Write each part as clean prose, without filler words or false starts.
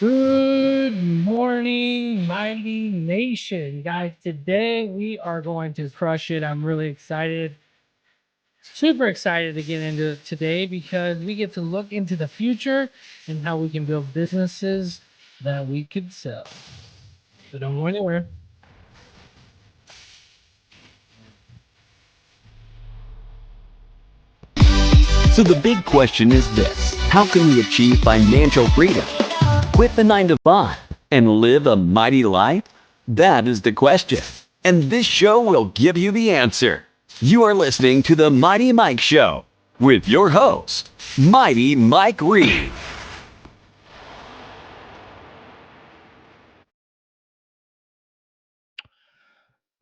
Good morning, mighty nation. Guys, today we are going to crush it. I'm really excited, super excited to get into it today because we get to look into the future and how we can build businesses that we could sell. So don't go anywhere. So the big question is this: how can we achieve financial freedom, quit the 9 to 5, and live a mighty life? That is the question. And this show will give you the answer. You are listening to The Mighty Mike Show with your host, Mighty Mike Reed.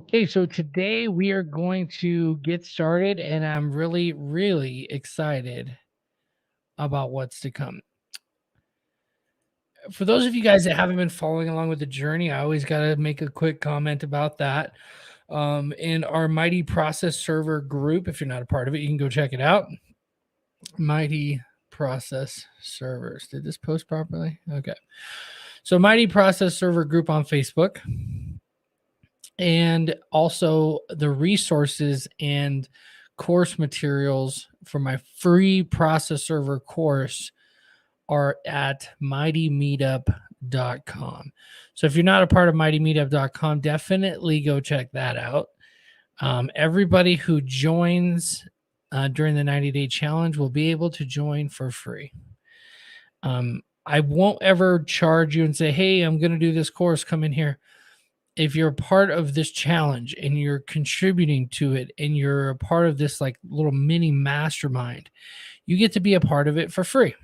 Okay, so today we are going to get started, and I'm really, really excited about what's to come. For those of you guys that haven't been following along with the journey, I always got to make a quick comment about that. In our Mighty Process Server group, if you're not a part of it, you can go check it out. Mighty Process Servers. Did this post properly? Okay. So, Mighty Process Server group on Facebook, and also the resources and course materials for my free process server course are at mightymeetup.com. So if you're not a part of mightymeetup.com, definitely go check that out. Everybody who joins during the 90-day challenge will be able to join for free. I won't ever charge you and say, hey, I'm going to do this course, come in here. If you're a part of this challenge and you're contributing to it and you're a part of this like little mini mastermind, you get to be a part of it for free.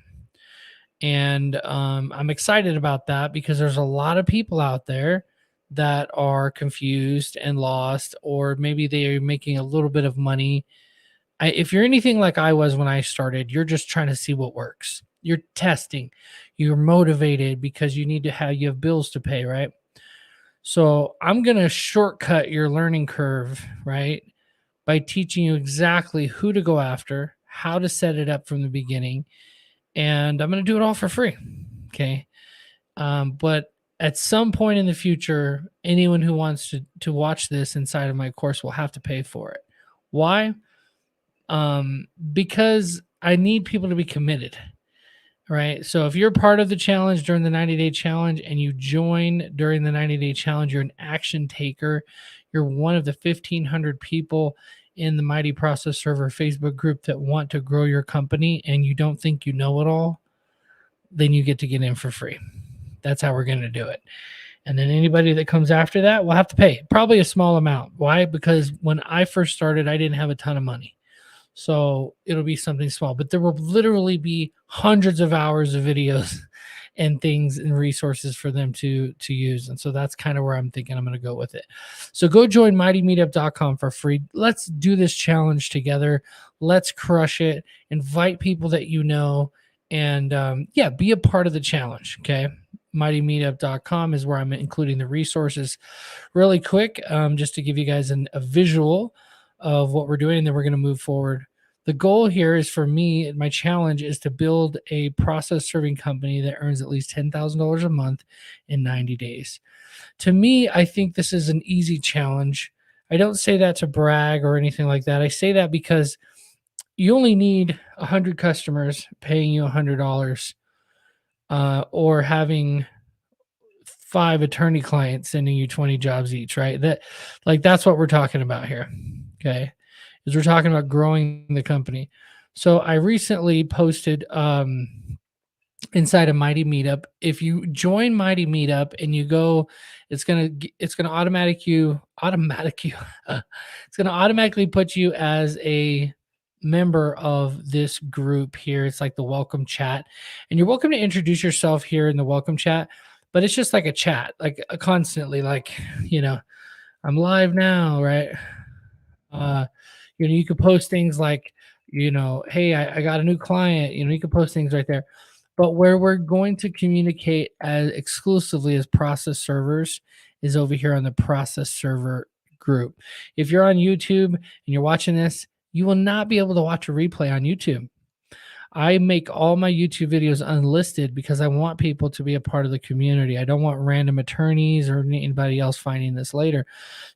And I'm excited about that because there's a lot of people out there that are confused and lost, or maybe they are making a little bit of money. If you're anything like I was when I started, you're just trying to see what works. You're testing. You're motivated because you have bills to pay, right? So I'm going to shortcut your learning curve, right? By teaching you exactly who to go after, how to set it up from the beginning, and I'm going to do it all for free. Okay. But at some point in the future, anyone who wants to watch this inside of my course will have to pay for it. Why? Because I need people to be committed. Right. So if you're part of the challenge during the 90-day challenge and you join during the 90-day challenge, you're an action taker. You're one of the 1,500 people in the Mighty Process Server Facebook group that want to grow your company, and you don't think you know it all, then you get to get in for free. That's how we're going to do it. And then anybody that comes after that will have to pay probably a small amount. Why? Because when I first started, I didn't have a ton of money. So it'll be something small, but there will literally be hundreds of hours of videos and things and resources for them to use. And so that's kind of where I'm thinking I'm going to go with it. So go join mightymeetup.com for free. Let's do this challenge together. Let's crush it. Invite people that you know, and be a part of the challenge. Okay. mightymeetup.com is where I'm including the resources really quick, just to give you guys a visual of what we're doing, and then we're going to move forward. The goal here is for me, my challenge is to build a process serving company that earns at least $10,000 a month in 90 days. To me, I think this is an easy challenge. I don't say that to brag or anything like that. I say that because you only need 100 customers paying you $100, or having 5 attorney clients sending you 20 jobs each, right? That's what we're talking about here. Okay. Is we're talking about growing the company. So I recently posted inside of Mighty Meetup. If you join Mighty Meetup and you go, it's gonna automatically put you as a member of this group here. It's like the welcome chat, and you're welcome to introduce yourself here in the welcome chat. But it's just like a chat, like constantly, like, I'm live now, right? You could post things like, hey, I got a new client. You could post things right there. But where we're going to communicate as exclusively as process servers is over here on the process server group. If you're on YouTube and you're watching this, you will not be able to watch a replay on YouTube. I make all my YouTube videos unlisted because I want people to be a part of the community. I don't want random attorneys or anybody else finding this later.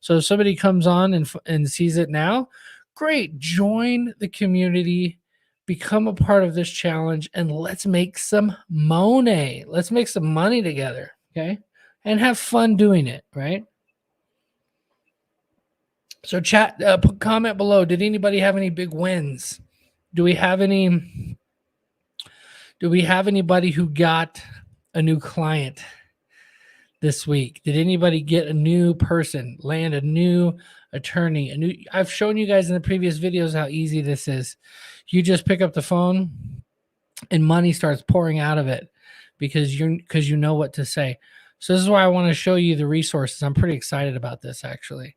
So if somebody comes on and sees it now, great. Join the community, become a part of this challenge, and let's make some money. Let's make some money together. Okay. And have fun doing it. Right. So chat, put comment below. Did anybody have any big wins? Do we have anybody who got a new client this week? Did anybody get a new person, land a new attorney? I've shown you guys in the previous videos how easy this is. You just pick up the phone and money starts pouring out of it because you know what to say. So this is why I want to show you the resources. I'm pretty excited about this actually.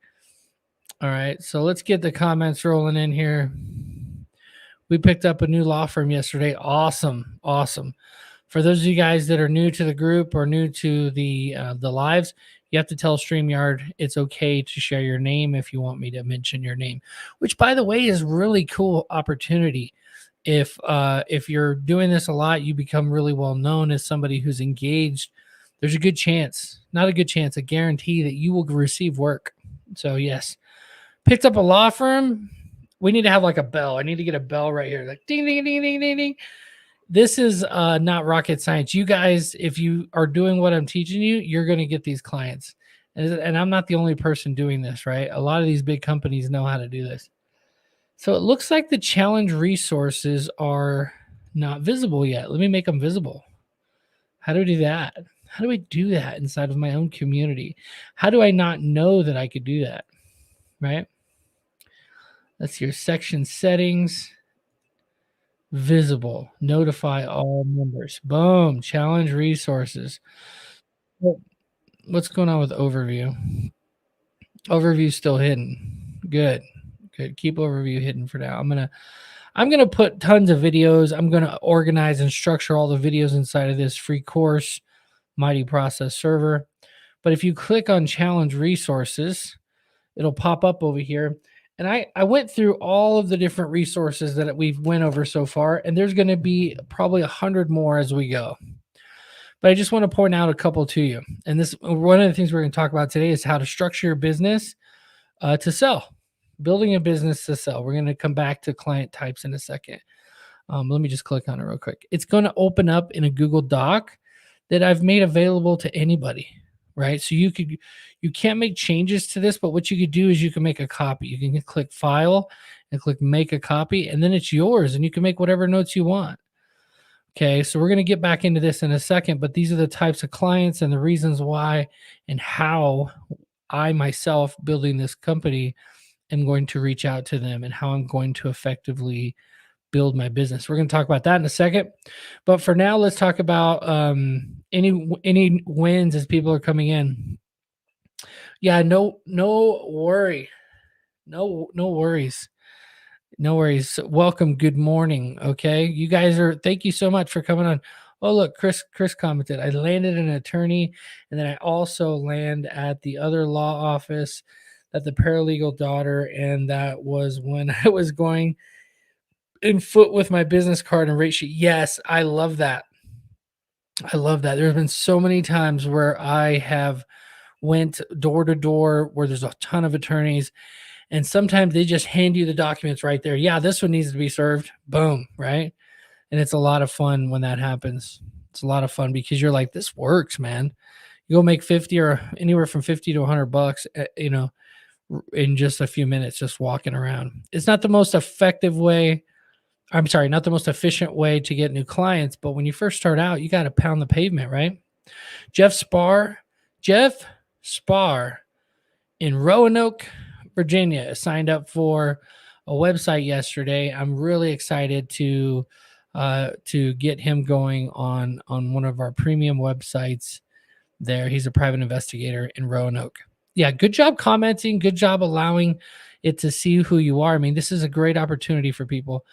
All right, so let's get the comments rolling in here. We picked up a new law firm yesterday. Awesome. For those of you guys that are new to the group or new to the lives, you have to tell StreamYard it's okay to share your name if you want me to mention your name, which by the way is really cool opportunity. If you're doing this a lot, you become really well known as somebody who's engaged. There's a good chance, not a good chance, a guarantee that you will receive work. So yes, picked up a law firm. We need to have like a bell. I need to get a bell right here, like ding, ding, ding, ding, ding, ding. This is not rocket science. You guys, if you are doing what I'm teaching you, you're going to get these clients. And I'm not the only person doing this, right? A lot of these big companies know how to do this. So it looks like the challenge resources are not visible yet. Let me make them visible. How do we do that? How do we do that inside of my own community? How do I not know that I could do that, right? That's your section settings. Visible. Notify all members. Boom. Challenge resources. What's going on with overview? Overview still hidden. Good. Keep overview hidden for now. I'm gonna put tons of videos. I'm gonna organize and structure all the videos inside of this free course, Mighty Process Server. But if you click on challenge resources, it'll pop up over here. And I went through all of the different resources that we've went over so far, and there's going to be probably 100 more as we go. But I just want to point out a couple to you. And this one of the things we're going to talk about today is how to structure your business to sell, building a business to sell. We're going to come back to client types in a second. Let me just click on it real quick. It's going to open up in a Google Doc that I've made available to anybody, right? So you can't make changes to this, but what you could do is you can make a copy. You can click file and click make a copy, and then it's yours and you can make whatever notes you want. Okay, so we're going to get back into this in a second, but these are the types of clients and the reasons why and how I myself building this company am going to reach out to them and how I'm going to effectively build my business. We're going to talk about that in a second. But for now, let's talk about any wins as people are coming in. Yeah, no worry. No worries. No worries. Welcome. Good morning. Okay. You guys thank you so much for coming on. Oh, look, Chris commented, I landed an attorney and then I also land at the other law office that the paralegal daughter. And that was when I was going in foot with my business card and rate sheet. Yes. I love that. There's been so many times where I have went door to door where there's a ton of attorneys and sometimes they just hand you the documents right there. Yeah, this one needs to be served. Boom, right? And it's a lot of fun when that happens. It's a lot of fun because you're like, this works, man. You go make 50 or anywhere from 50 to 100 bucks, in just a few minutes, just walking around. It's not the most effective way. I'm sorry, not the most efficient way to get new clients, but when you first start out, you got to pound the pavement, right? Jeff Spar in Roanoke, Virginia, signed up for a website yesterday. I'm really excited to get him going on one of our premium websites there. He's a private investigator in Roanoke. Yeah, good job commenting. Good job allowing it to see who you are. I mean, this is a great opportunity for people,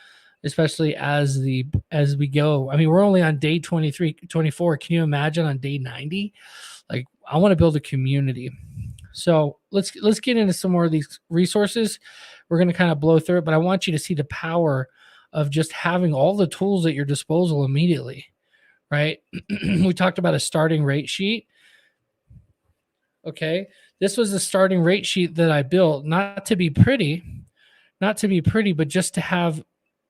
especially as we go. I mean, we're only on day 23, 24. Can you imagine on day 90? Like, I want to build a community. So let's get into some more of these resources. We're going to kind of blow through it, but I want you to see the power of just having all the tools at your disposal immediately, right? We talked about a starting rate sheet. Okay. This was the starting rate sheet that I built, not to be pretty, but just to have,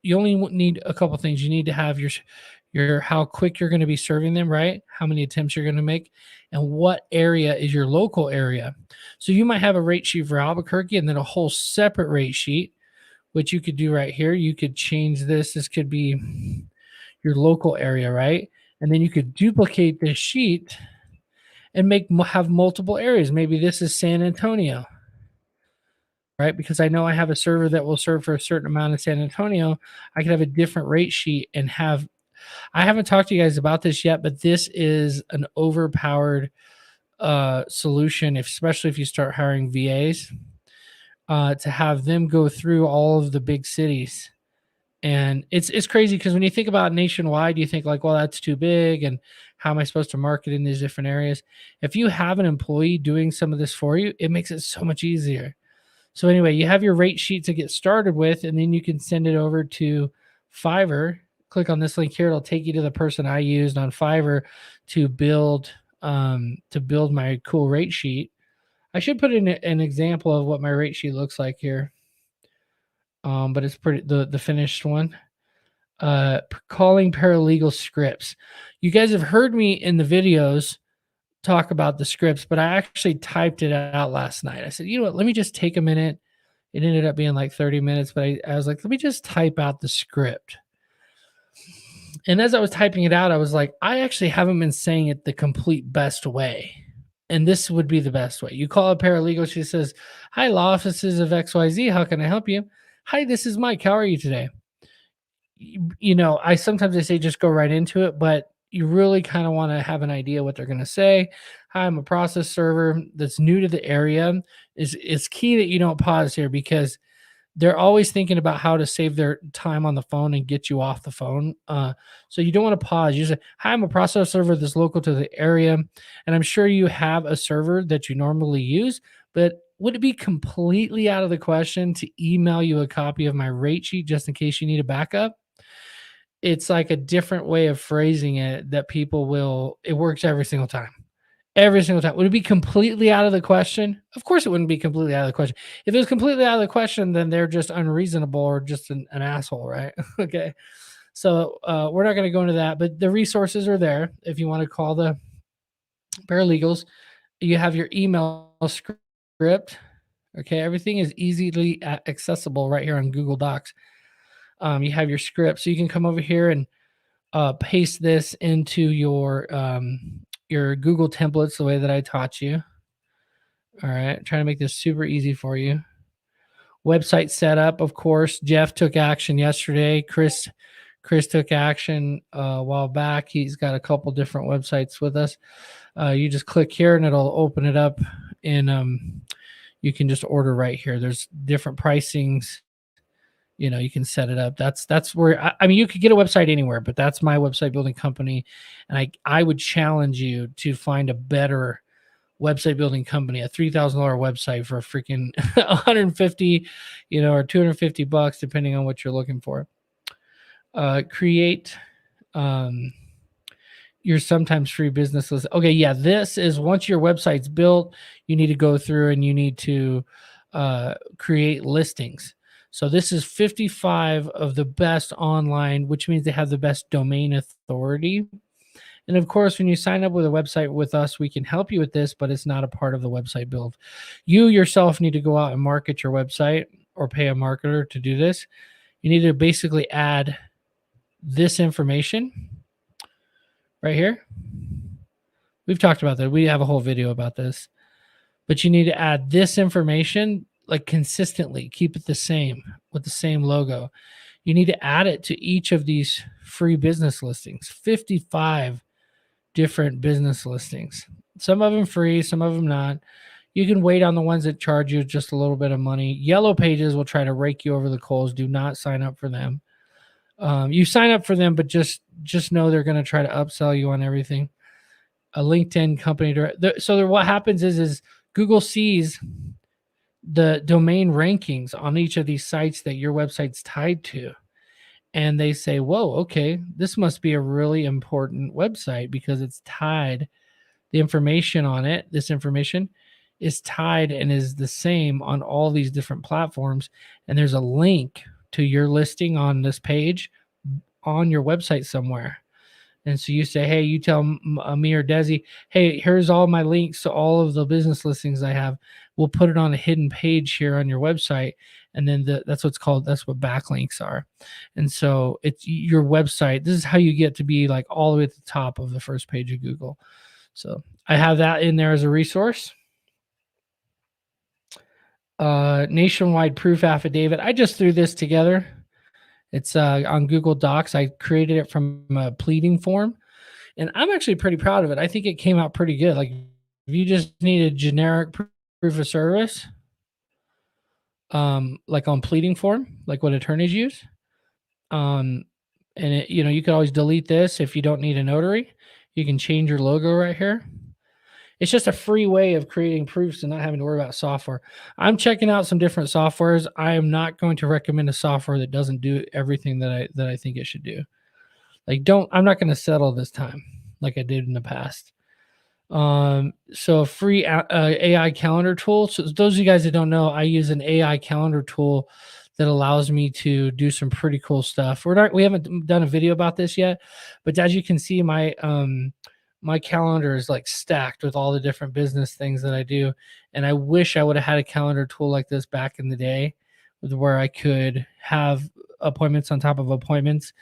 you only need a couple things. You need to have your how quick you're going to be serving them, right? How many attempts you're going to make, and what area is your local area. So you might have a rate sheet for Albuquerque and then a whole separate rate sheet, which you could do right here. You could change this. This could be your local area, right? And then you could duplicate this sheet and have multiple areas. Maybe this is San Antonio, right? Because I know I have a server that will serve for a certain amount in San Antonio. I could have a different rate sheet and have, I haven't talked to you guys about this yet, but this is an overpowered solution, especially if you start hiring VAs, to have them go through all of the big cities. And it's crazy because when you think about nationwide, you think like, well, that's too big. And how am I supposed to market in these different areas? If you have an employee doing some of this for you, it makes it so much easier. So anyway, you have your rate sheet to get started with, and then you can send it over to Fiverr. Click on this link here. It'll take you to the person I used on Fiverr to build my cool rate sheet. I should put in an example of what my rate sheet looks like here. But it's pretty, the finished one. Calling paralegal scripts. You guys have heard me in the videos talk about the scripts, but I actually typed it out last night. I said, you know what, let me just take a minute. It ended up being like 30 minutes, but I was like, let me just type out the script. And as I was typing it out, I was like, I actually haven't been saying it the complete best way. And this would be the best way. You call a paralegal. She says, hi, law offices of XYZ. How can I help you? Hi, this is Mike. How are you today? You know, I say just go right into it, but you really kind of want to have an idea what they're going to say. Hi, I'm a process server that's new to the area. It's key that you don't pause here because they're always thinking about how to save their time on the phone and get you off the phone. So you don't want to pause. You say, hi, I'm a process server that's local to the area. And I'm sure you have a server that you normally use, but would it be completely out of the question to email you a copy of my rate sheet just in case you need a backup? It's like a different way of phrasing it that it works every single time. Every single time. Would it be completely out of the question? Of course it wouldn't be completely out of the question. If it was completely out of the question, then they're just unreasonable or just an asshole, right? Okay. So we're not going to go into that, but the resources are there if you want to call the paralegals. You have your email script. Okay. Everything is easily accessible right here on Google Docs. You have your script. So you can come over here and paste this into your Google templates the way that I taught you. All right, trying to make this super easy for you. Website setup, of course. Jeff took action yesterday. Chris took action a while back. He's got a couple different websites with us. You just click here and it'll open it up, and you can just order right here. There's different pricings. You know, you can set it up. That's where I mean, you could get a website anywhere, but that's my website building company, and I would challenge you to find a better website building company. A $3,000 website for a freaking 150, or $250, depending on what you're looking for. Create your sometimes free business list. Okay, yeah, this is once your website's built, you need to go through and you need to create listings. So this is 55 of the best online, which means they have the best domain authority. And of course, when you sign up with a website with us, we can help you with this, but it's not a part of the website build. You yourself need to go out and market your website or pay a marketer to do this. You need to basically add this information right here. We've talked about that. We have a whole video about this. But you need to add this information like consistently. Keep it the same with the same logo. You need to add it to each of these free business listings. 55 different business listings. Some of them free, some of them not. You can wait on the ones that charge you just a little bit of money. Yellow Pages will try to rake you over the coals. Do not sign up for them. You sign up for them, but just know they're going to try to upsell you on everything. A LinkedIn company direct. So what happens is Google sees the domain rankings on each of these sites that your website's tied to. and they say, whoa, okay, this must be a really important website because it's tied. The information on it, this information is tied and is the same on all these different platforms. And there's a link to your listing on this page on your website somewhere. And so you say, hey, you tell me or Desi, hey, here's all my links to all of the business listings I have. We'll put it on a hidden page here on your website. And then that's what's called, that's what backlinks are. And so it's your website. This is how you get to be like all the way at the top of the first page of Google. So I have that in there as a resource. Nationwide proof affidavit. I just threw this together. It's on Google Docs. I created it from a pleading form, and I'm actually pretty proud of it. I think it came out pretty good. Like if you just need a generic proof of service, like on pleading form, like what attorneys use, and it, you could always delete this if you don't need a notary. You can change your logo right here. It's just a free way of creating proofs and not having to worry about software. I'm checking out some different softwares. I am not going to recommend a software that doesn't do everything that I think it should do. I'm not going to settle this time like I did in the past. So a free AI calendar tool. So those of you guys that don't know, I use an AI calendar tool that allows me to do some pretty cool stuff. We haven't done a video about this yet, but as you can see, my calendar is like stacked with all the different business things that I do. And I wish I would have had a calendar tool like this back in the day where I could have appointments on top of appointments,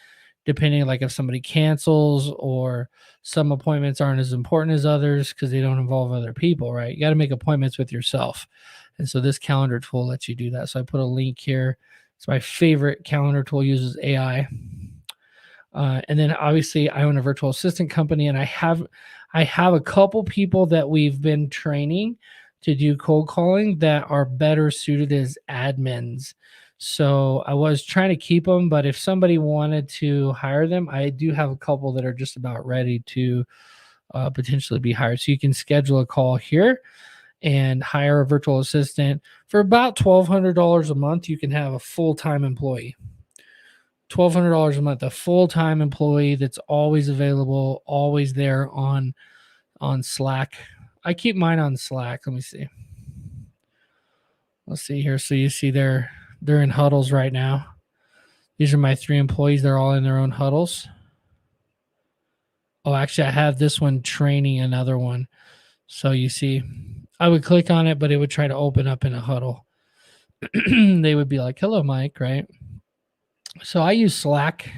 depending like if somebody cancels or some appointments aren't as important as others because they don't involve other people, right? You got to make appointments with yourself. And so this calendar tool lets you do that. So I put a link here. It's my favorite calendar tool, uses AI. And then obviously I own a virtual assistant company, and I have a couple people that we've been training to do cold calling that are better suited as admins. So I was trying to keep them, but if somebody wanted to hire them, I do have a couple that are just about ready to potentially be hired. So you can schedule a call here and hire a virtual assistant for about $1,200 a month. You can have a full-time employee. $1,200 a month, a full-time employee that's always available, always there on Slack. I keep mine on Slack. Let me see. Let's see here. So you see they're in huddles right now. These are my 3 employees. They're all in their own huddles. Oh, actually, I have this one training another one. So you see, I would click on it, but it would try to open up in a huddle. They would be like, hello, Mike, right? So I use Slack.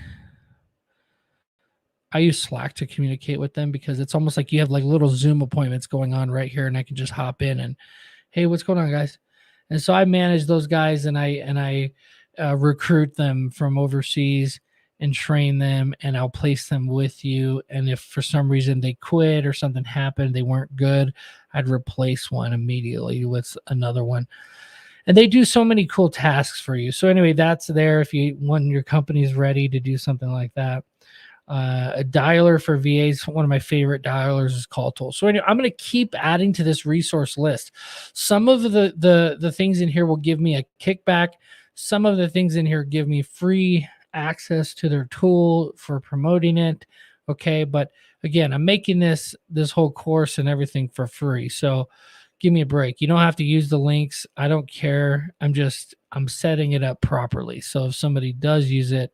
I use Slack to communicate with them because it's almost like you have like little Zoom appointments going on right here, and I can just hop in and, hey, what's going on, guys? And so I manage those guys, and I recruit them from overseas and train them, and I'll place them with you. And if for some reason they quit or something happened, they weren't good, I'd replace one immediately with another one. And they do so many cool tasks for you. So anyway, that's there if when your company's ready to do something like that. A dialer for VAs. One of my favorite dialers is Call Tool. So anyway, I'm going to keep adding to this resource list. Some of the things in here will give me a kickback. Some of the things in here give me free access to their tool for promoting it. Okay, but again, I'm making this whole course and everything for free. So give me a break. You don't have to use the links. I don't care. I'm setting it up properly. So if somebody does use it,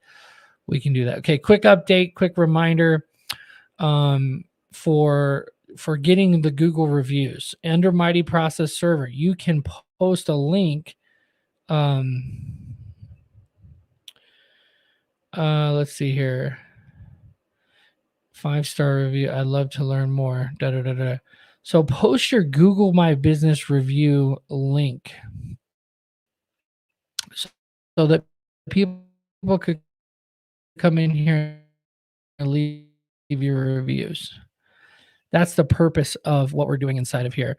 we can do that. Okay, quick update, quick reminder for getting the Google reviews. Under Mighty Process Server, you can post a link. Let's see here. 5-star review. I'd love to learn more. So post your Google My Business review link so that people could come in here and leave your reviews. That's the purpose of what we're doing inside of here.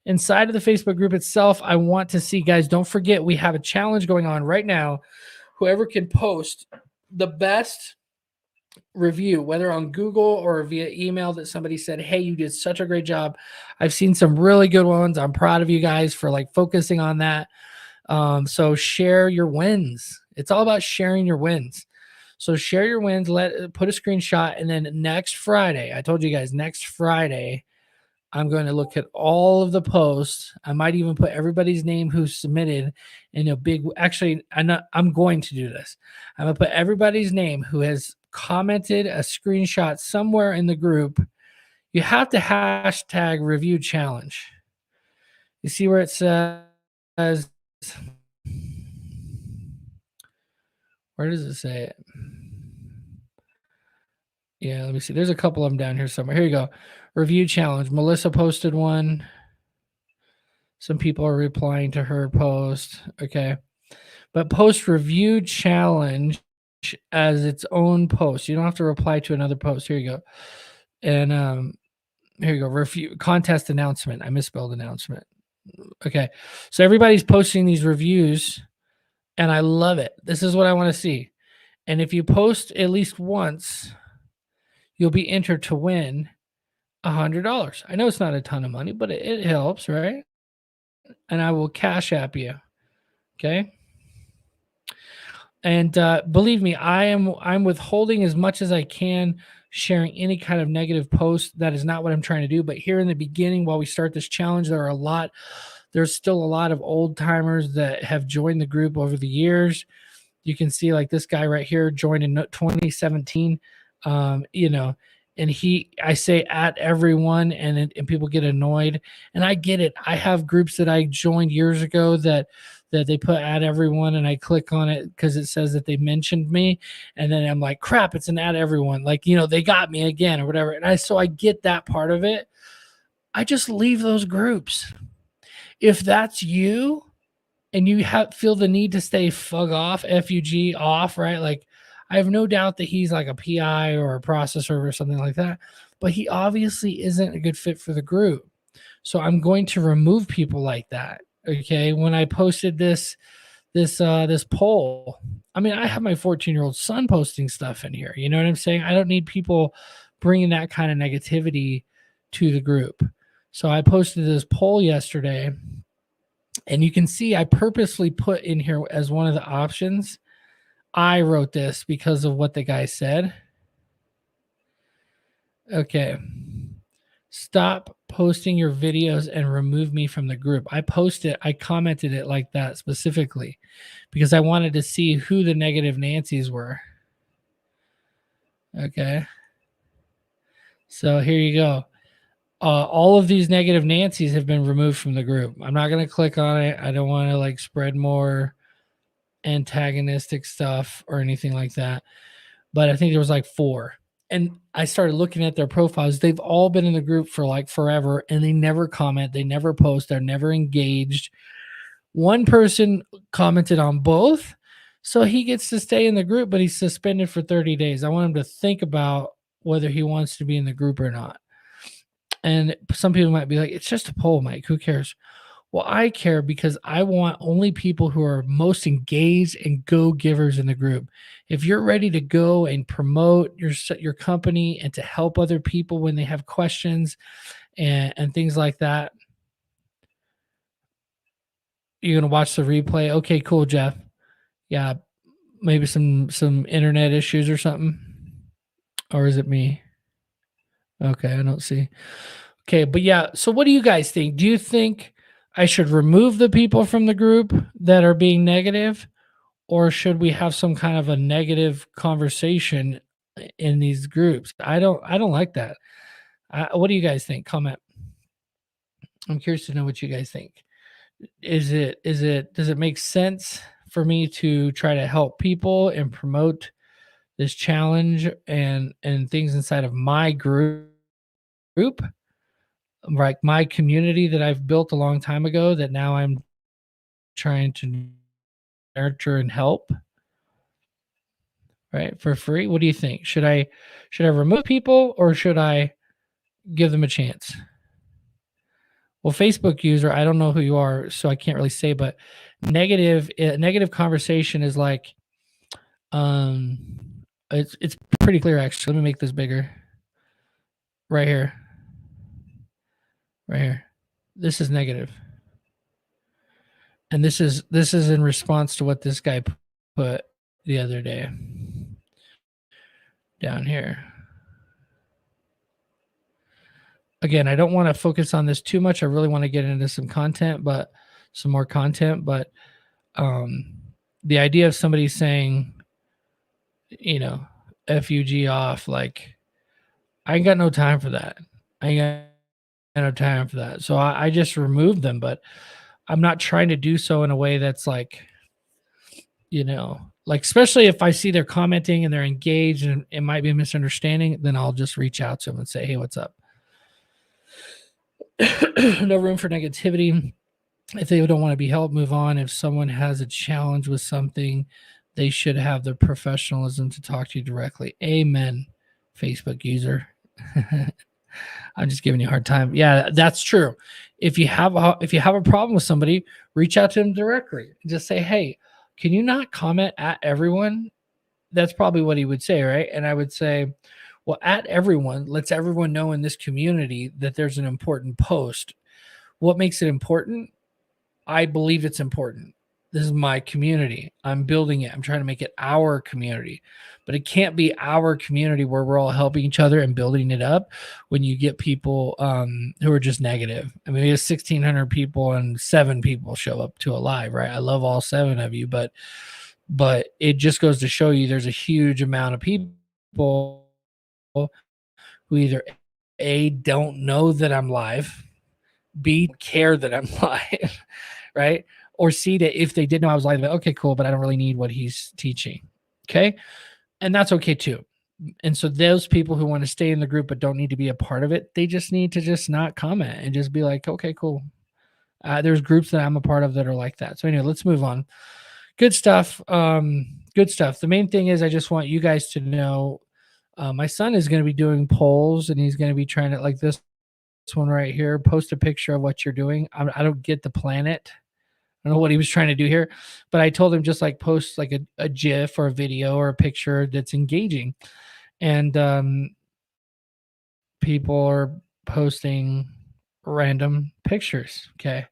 Inside of the Facebook group itself, I want to see, guys, don't forget we have a challenge going on right now. Whoever can post the best review, whether on Google or via email, that somebody said, hey, you did such a great job. I've seen some really good ones. I'm proud of you guys for like focusing on that. So share your wins It's all about sharing your wins. So share your wins, put a screenshot, and then next Friday, I told you guys next Friday, I'm going to look at all of the posts. I might even put everybody's name who submitted in a big. Actually, I'm going to do this. I'm going to put everybody's name who has commented a screenshot somewhere in the group. You have to hashtag review challenge. You see where it says, where does it say it? Yeah, let me see. There's a couple of them down here somewhere. Here you go. Review challenge. Melissa posted one. Some people are replying to her post. Okay. But post review challenge as its own post. You don't have to reply to another post. Here you go. And here you go. Review contest announcement. I misspelled announcement. Okay. So everybody's posting these reviews and I love it. This is what I want to see. And if you post at least once, you'll be entered to win $100. I know it's not a ton of money, but it helps, right? And I will cash app you. Okay. And believe me, I'm withholding as much as I can, sharing any kind of negative post. That is not what I'm trying to do. But here in the beginning, while we start this challenge, there's still a lot of old timers that have joined the group over the years. You can see like this guy right here joined in 2017. And I say at everyone, and people get annoyed, and I get it. I have groups that I joined years ago that they put at everyone, and I click on it because it says that they mentioned me, and then I'm like, crap, it's an at everyone, like they got me again or whatever. And I get that part of it. I just leave those groups. If that's you and you feel the need to stay FUG off, right? Like, I have no doubt that he's like a PI or a processor or something like that, but he obviously isn't a good fit for the group. So I'm going to remove people like that. Okay. When I posted this poll, I mean, I have my 14-year-old son posting stuff in here. You know what I'm saying? I don't need people bringing that kind of negativity to the group. So I posted this poll yesterday, and you can see I purposely put in here as one of the options. I wrote this because of what the guy said. Okay. Stop posting your videos and remove me from the group. I commented it like that specifically because I wanted to see who the negative Nancy's were. Okay. So here you go. All of these negative Nancy's have been removed from the group. I'm not going to click on it. I don't want to like spread more antagonistic stuff or anything like that. But I think there was like 4. And I started looking at their profiles. They've all been in the group for like forever, and they never comment. They never post. They're never engaged. One person commented on both, so he gets to stay in the group, but he's suspended for 30 days. I want him to think about whether he wants to be in the group or not. And some people might be like, it's just a poll, Mike. Who cares? Well, I care because I want only people who are most engaged and go-givers in the group. If you're ready to go and promote your company and to help other people when they have questions and things like that, you're going to watch the replay. Okay, cool, Jeff. Yeah, maybe some internet issues or something. Or is it me? Okay, I don't see. Okay, but yeah, so what do you guys think? Do you think I should remove the people from the group that are being negative, or should we have some kind of a negative conversation in these groups? I don't like that. What do you guys think? Comment. I'm curious to know what you guys think. Does it make sense for me to try to help people and promote this challenge and things inside of my group, like my community that I've built a long time ago that now I'm trying to nurture and help, right, for free? What do you think? Should I remove people or should I give them a chance? Well, Facebook user, I don't know who you are, so I can't really say, but negative conversation is like, it's pretty clear actually. Let me make this bigger. Right here. Right here. This is negative. And this is in response to what this guy put the other day down here. Again, I don't want to focus on this too much. I really want to get into some more content, but the idea of somebody saying, FUG off, like, I ain't got no time for that. I ain't got no time for that. So I just removed them, but I'm not trying to do so in a way that's like, like, especially if I see they're commenting and they're engaged and it might be a misunderstanding, then I'll just reach out to them and say, hey, what's up? No room for negativity. If they don't want to be helped, move on. If someone has a challenge with something, they should have the professionalism to talk to you directly. Amen, Facebook user. I'm just giving you a hard time. Yeah, that's true. If you have a problem with somebody, reach out to them directly. Just say, hey, can you not comment at everyone? That's probably what he would say, right? And I would say, well, at everyone, lets everyone know in this community that there's an important post. What makes it important? I believe it's important. This is my community. I'm building it. I'm trying to make it our community. But it can't be our community where we're all helping each other and building it up when you get people who are just negative. I mean, we have 1,600 people and 7 people show up to a live, right? I love all 7 of you, but it just goes to show you there's a huge amount of people who either A, don't know that I'm live, B, care that I'm live, right? Or C, that if they did know I was live, okay, cool, but I don't really need what he's teaching. Okay. And that's okay too. And so those people who want to stay in the group but don't need to be a part of it, they just need to just not comment and just be like, okay, cool. There's groups that I'm a part of that are like that. So anyway, let's move on. Good stuff. Good stuff. The main thing is I just want you guys to know my son is going to be doing polls and he's going to be trying to, like this one right here, post a picture of what you're doing. I don't get the planet. I don't know what he was trying to do here, but I told him just like post like a GIF or a video or a picture that's engaging. And people are posting random pictures. Okay.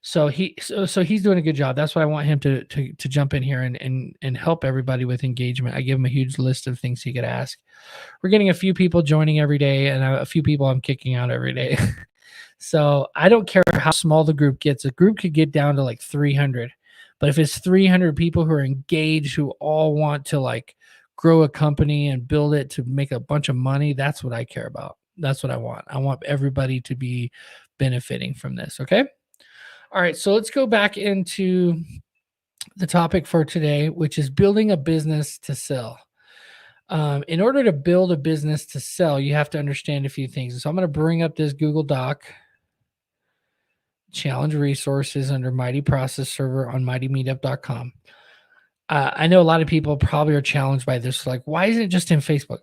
So he's doing a good job. That's why I want him to jump in here and help everybody with engagement. I give him a huge list of things he could ask. We're getting a few people joining every day and a few people I'm kicking out every day. So I don't care how small the group gets. A group could get down to like 300, but if it's 300 people who are engaged, who all want to like grow a company and build it to make a bunch of money, that's what I care about. That's what I want. I want everybody to be benefiting from this. Okay. All right. So let's go back into the topic for today, which is building a business to sell. In order to build a business to sell, you have to understand a few things. So I'm going to bring up this Google Doc, challenge resources under Mighty Process Server on mightymeetup.com. I know a lot of people probably are challenged by this. Like, why isn't it just in Facebook?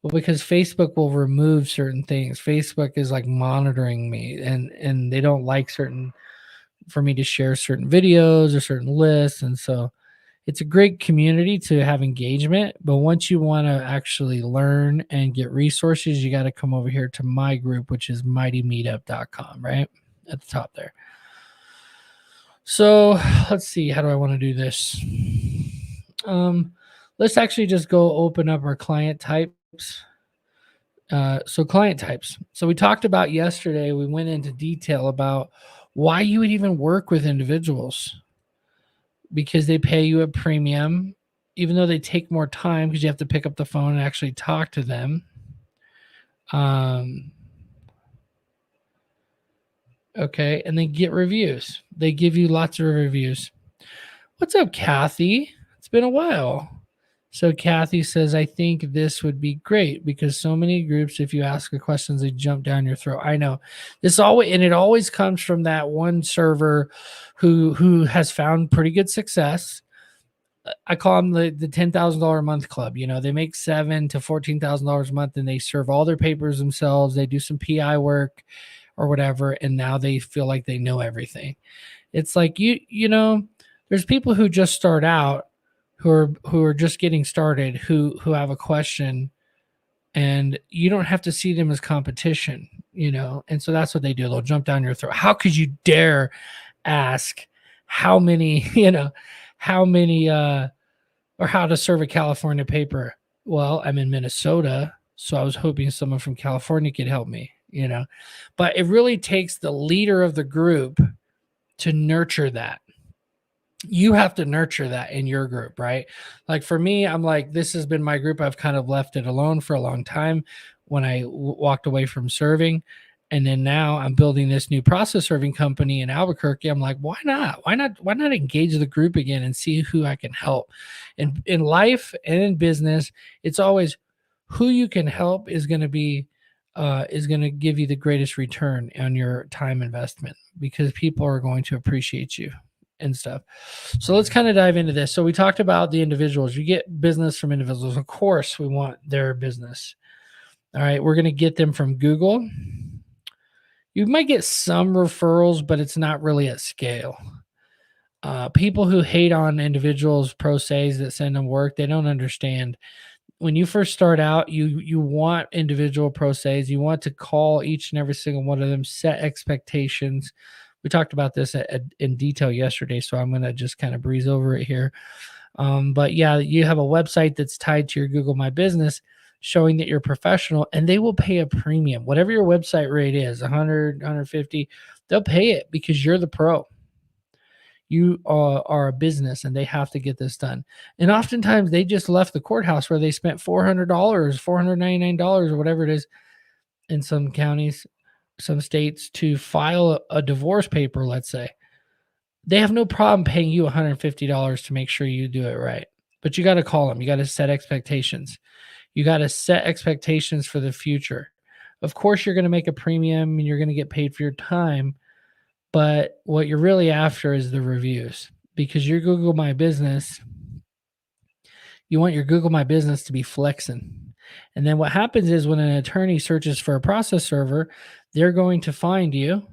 Well, because Facebook will remove certain things. Facebook is like monitoring me and they don't like for me to share certain videos or certain lists. And so it's a great community to have engagement, but once you want to actually learn and get resources, you got to come over here to my group, which is mightymeetup.com, right at the top there. So let's see, how do I want to do this? Let's actually just go open up our client types. So client types. So we talked about yesterday, we went into detail about why you would even work with individuals, because they pay you a premium, even though they take more time because you have to pick up the phone and actually talk to them. Okay. And then get reviews. They give you lots of reviews. What's up, Kathy? It's been a while. So Kathy says, I think this would be great because so many groups, if you ask the questions, they jump down your throat. I know this always, and it always comes from that one server who has found pretty good success. I call them the $10,000 a month club. You know, they make $7,000 to $14,000 a month and they serve all their papers themselves. They do some PI work or whatever. And now they feel like they know everything. It's like, you know, there's people who just start out who are just getting started, who have a question, and you don't have to see them as competition, you know? And so that's what they do. They'll jump down your throat. How could you dare ask how many Or how to serve a California paper. Well, I'm in Minnesota, so I was hoping someone from California could help me, you know. But it really takes the leader of the group to nurture that. You have to nurture that in your group, right? Like for me, I'm like, this has been my group. I've kind of left it alone for a long time when I walked away from serving. And then now I'm building this new process serving company in Albuquerque. I'm like, why not? Why not? Why not engage the group again and see who I can help? And in life and in business, it's always who you can help is going to give you the greatest return on your time investment because people are going to appreciate you and stuff. So let's kind of dive into this. So we talked about the individuals. You get business from individuals. Of course, we want their business. All right, we're going to get them from Google. You might get some referrals, but it's not really at scale. People who hate on individuals, pro ses that send them work, they don't understand. When you first start out, you want individual pro ses. You want to call each and every single one of them, set expectations. We talked about this in detail yesterday, so I'm going to just kind of breeze over it here. But yeah, you have a website that's tied to your Google My Business showing that you're professional, and they will pay a premium. Whatever your website rate is, 100, 150, they'll pay it because you're the pro. You are a business and they have to get this done. And oftentimes they just left the courthouse where they spent $400, $499, or whatever it is in some counties, some states to file a divorce paper, let's say. They have no problem paying you $150 to make sure you do it right. But you got to call them. You got to set expectations. You got to set expectations for the future. Of course, you're going to make a premium and you're going to get paid for your time. But what you're really after is the reviews because your Google My Business, you want your Google My Business to be flexing. And then what happens is when an attorney searches for a process server, they're going to find you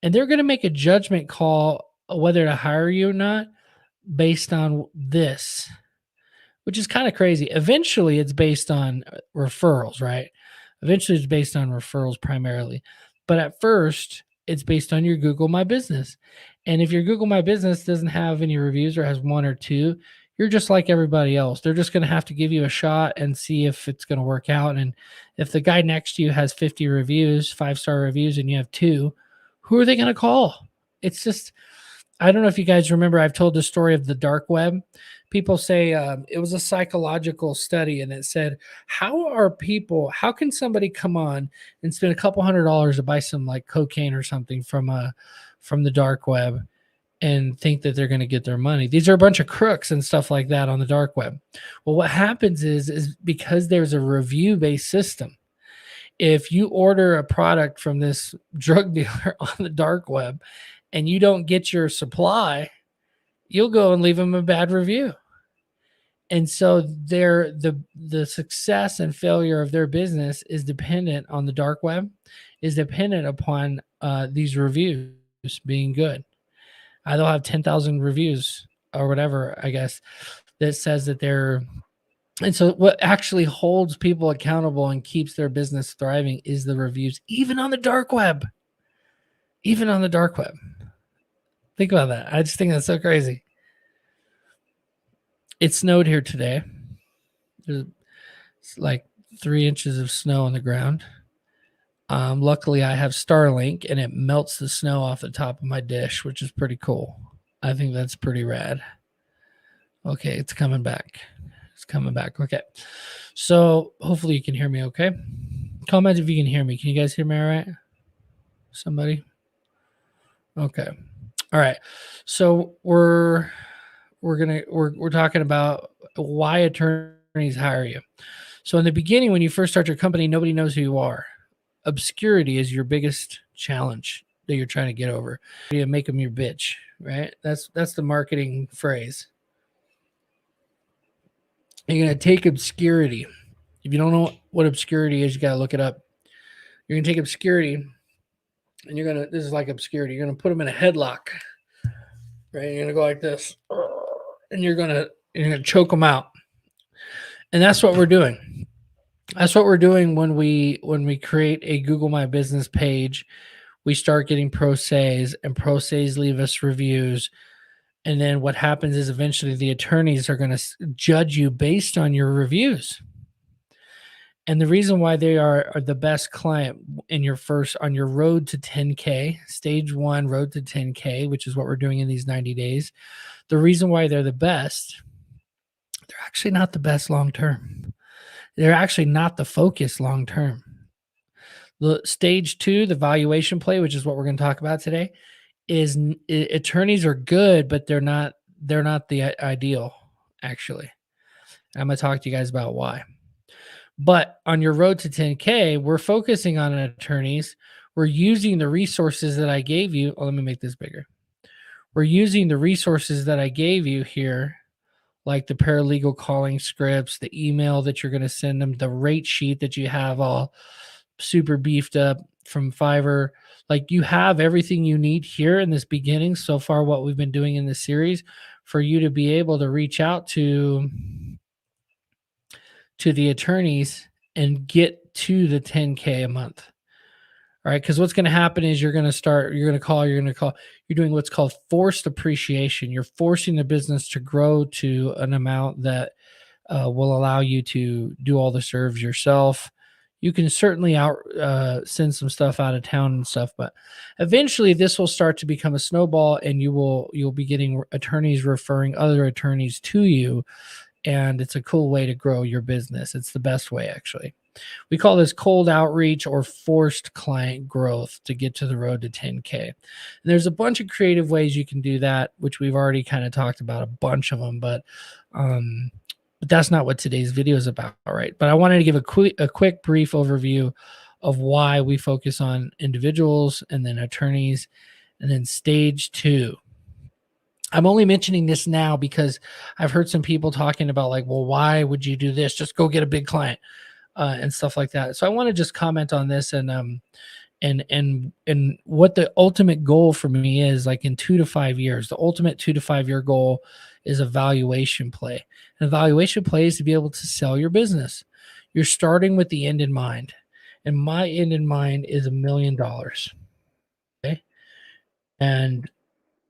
and they're going to make a judgment call whether to hire you or not based on this, which is kind of crazy. Eventually, it's based on referrals, right? Eventually, it's based on referrals primarily. But at first, it's based on your Google My Business. And if your Google My Business doesn't have any reviews or has one or two, you're just like everybody else. They're just going to have to give you a shot and see if it's going to work out. And if the guy next to you has 50 reviews, 5-star reviews, and you have two, who are they going to call? It's just, I don't know if you guys remember, I've told the story of the dark web. People say it was a psychological study and it said, how can somebody come on and spend a couple $100 to buy some like cocaine or something from the dark web and think that they're going to get their money? These are a bunch of crooks and stuff like that on the dark web. Well, what happens is because there's a review-based system, if you order a product from this drug dealer on the dark web and you don't get your supply, you'll go and leave them a bad review. And so the success and failure of their business is dependent on the dark web, is dependent upon these reviews being good. They'll have 10,000 reviews or whatever, I guess, that says that they're. And so what actually holds people accountable and keeps their business thriving is the reviews, even on the dark web. Even on the dark web. Think about that. I just think that's so crazy. It snowed here today. There's like 3 inches of snow on the ground. Luckily, I have Starlink, and it melts the snow off the top of my dish, which is pretty cool. I think that's pretty rad. Okay, it's coming back. It's coming back. Okay. So hopefully you can hear me okay. Comment if you can hear me. Can you guys hear me all right? Somebody? Okay. All right. So we're talking about why attorneys hire you. So in the beginning, when you first start your company, nobody knows who you are. Obscurity is your biggest challenge that you're trying to get over. You make them your bitch, right? That's the marketing phrase. You're going to take obscurity. If you don't know what obscurity is, you got to look it up. You're going to take obscurity and this is like obscurity. You're going to put them in a headlock, right? You're going to go like this and you're going to choke them out. And that's what we're doing. That's what we're doing when we create a Google My Business page. We start getting pro ses, and pro ses leave us reviews. And then what happens is eventually the attorneys are going to judge you based on your reviews. And the reason why they are the best client in your first on your road to 10K, stage one, road to 10K, which is what we're doing in these 90 days. The reason why they're the best, they're actually not the best long term. They're actually not the focus long term. The stage two, the valuation play, which is what we're going to talk about today, is attorneys are good, but they're not the ideal, actually. I'm going to talk to you guys about why. But on your road to 10K, we're focusing on attorneys. We're using the resources that I gave you. Oh, let me make this bigger. We're using the resources that I gave you here, like the paralegal calling scripts, the email that you're going to send them, the rate sheet that you have all super beefed up from Fiverr. Like, you have everything you need here in this beginning so far, what we've been doing in this series, for you to be able to reach out to the attorneys and get to the 10K a month. All right. Because what's going to happen is you're going to call, you're doing what's called forced appreciation. You're forcing the business to grow to an amount that will allow you to do all the serves yourself. You can certainly send some stuff out of town and stuff, but eventually this will start to become a snowball, and you'll be getting attorneys referring other attorneys to you. And it's a cool way to grow your business. It's the best way, actually. We call this cold outreach or forced client growth to get to the road to 10K. And there's a bunch of creative ways you can do that, which we've already kind of talked about a bunch of them, but that's not what today's video is about, right? But I wanted to give a quick brief overview of why we focus on individuals and then attorneys, and then stage two. I'm only mentioning this now because I've heard some people talking about, like, well, why would you do this? Just go get a big client and stuff like that. So I want to just comment on this and what the ultimate goal for me is. Like, in 2 to 5 years, the ultimate 2 to 5 year goal is a valuation play. An evaluation play is to be able to sell your business. You're starting with the end in mind, and my end in mind is $1 million. Okay, and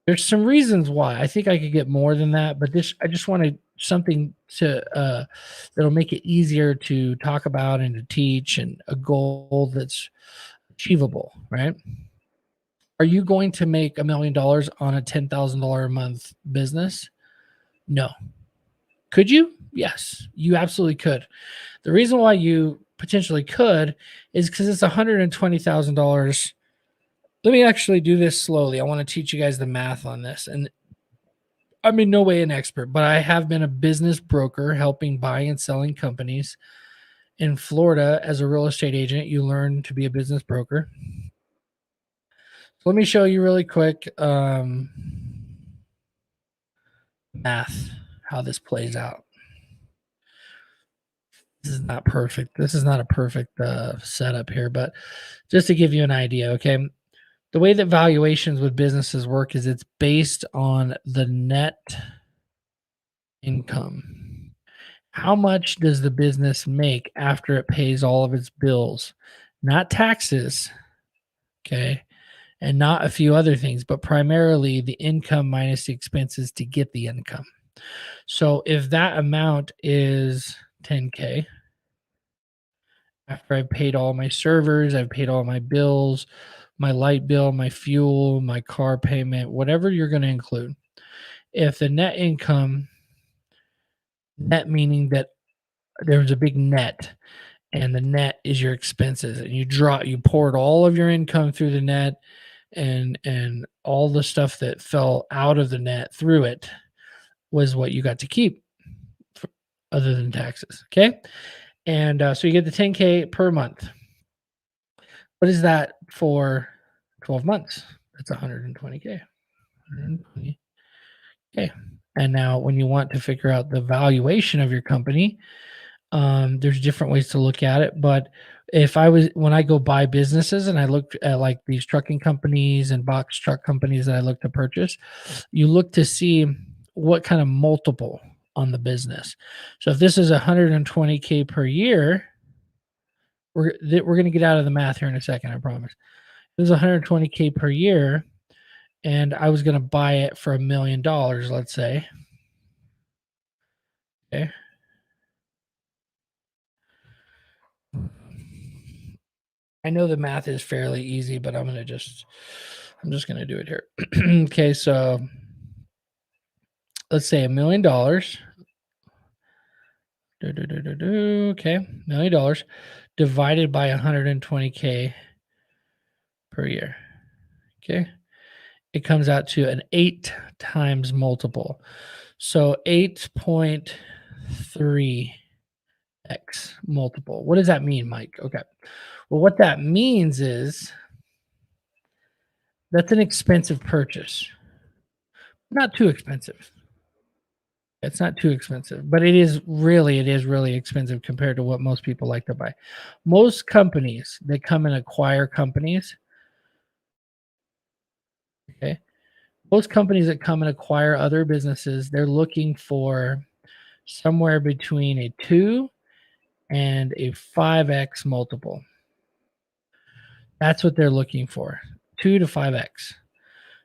there's some reasons why I think I could get more than that, but I just wanted something to that'll make it easier to talk about and to teach, and a goal that's achievable, right? Are you going to make $1 million on a $10,000 a month business? No. Could you? Yes, you absolutely could. The reason why you potentially could is because it's $120,000. Let me actually do this slowly. I want to teach you guys the math on this. And I'm in no way an expert, but I have been a business broker helping buying and selling companies. In Florida, as a real estate agent, you learn to be a business broker. So let me show you really quick math, how this plays out. This is not perfect. This is not a perfect setup here, but just to give you an idea, okay? The way that valuations with businesses work is it's based on the net income. How much does the business make after it pays all of its bills? Not taxes, okay? And not a few other things, but primarily the income minus the expenses to get the income. So if that amount is 10K, after I've paid all my servers, I've paid all my bills, my light bill, my fuel, my car payment, whatever you're going to include. If the net income, net meaning that there's a big net, and the net is your expenses, and you poured all of your income through the net, and all the stuff that fell out of the net through it was what you got to keep, other than taxes. Okay. And so you get the 10K per month. What is that for 12 months? That's 120K. 120. Okay. And now when you want to figure out the valuation of your company, there's different ways to look at it. But when I go buy businesses and I look at, like, these trucking companies and box truck companies that I look to purchase, you look to see what kind of multiple on the business. So if this is 120K per year, we're going to get out of the math here in a second, I promise. This is 120K per year. and I was going to buy it for $1 million, let's say. Okay. I know the math is fairly easy, but I'm just going to do it here. Okay, so let's say $1 million. Okay, $1 million divided by 120K per year. Okay, it comes out to an 8 times multiple. So 8.3x multiple. What does that mean, Mike? Okay. Well, what that means is that's an expensive purchase. Not too expensive. It's not too expensive, but it is really expensive compared to what most people like to buy. Most companies that come and acquire companies, okay, most companies that come and acquire other businesses, they're looking for somewhere between a 2 and a 5x multiple. That's what they're looking for, 2 to 5x.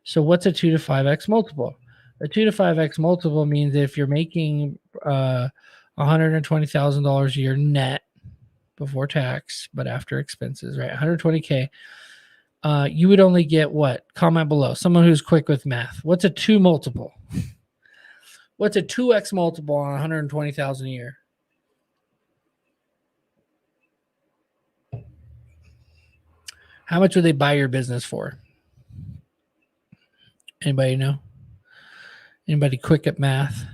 So what's a 2 to 5x multiple? A 2 to 5x multiple means if you're making $120,000 a year net before tax, but after expenses, right? 120K, you would only get what? Comment below. Someone who's quick with math. What's a 2 multiple? What's a 2x multiple on 120,000 a year? How much would they buy your business for? Anybody know? Anybody quick at math?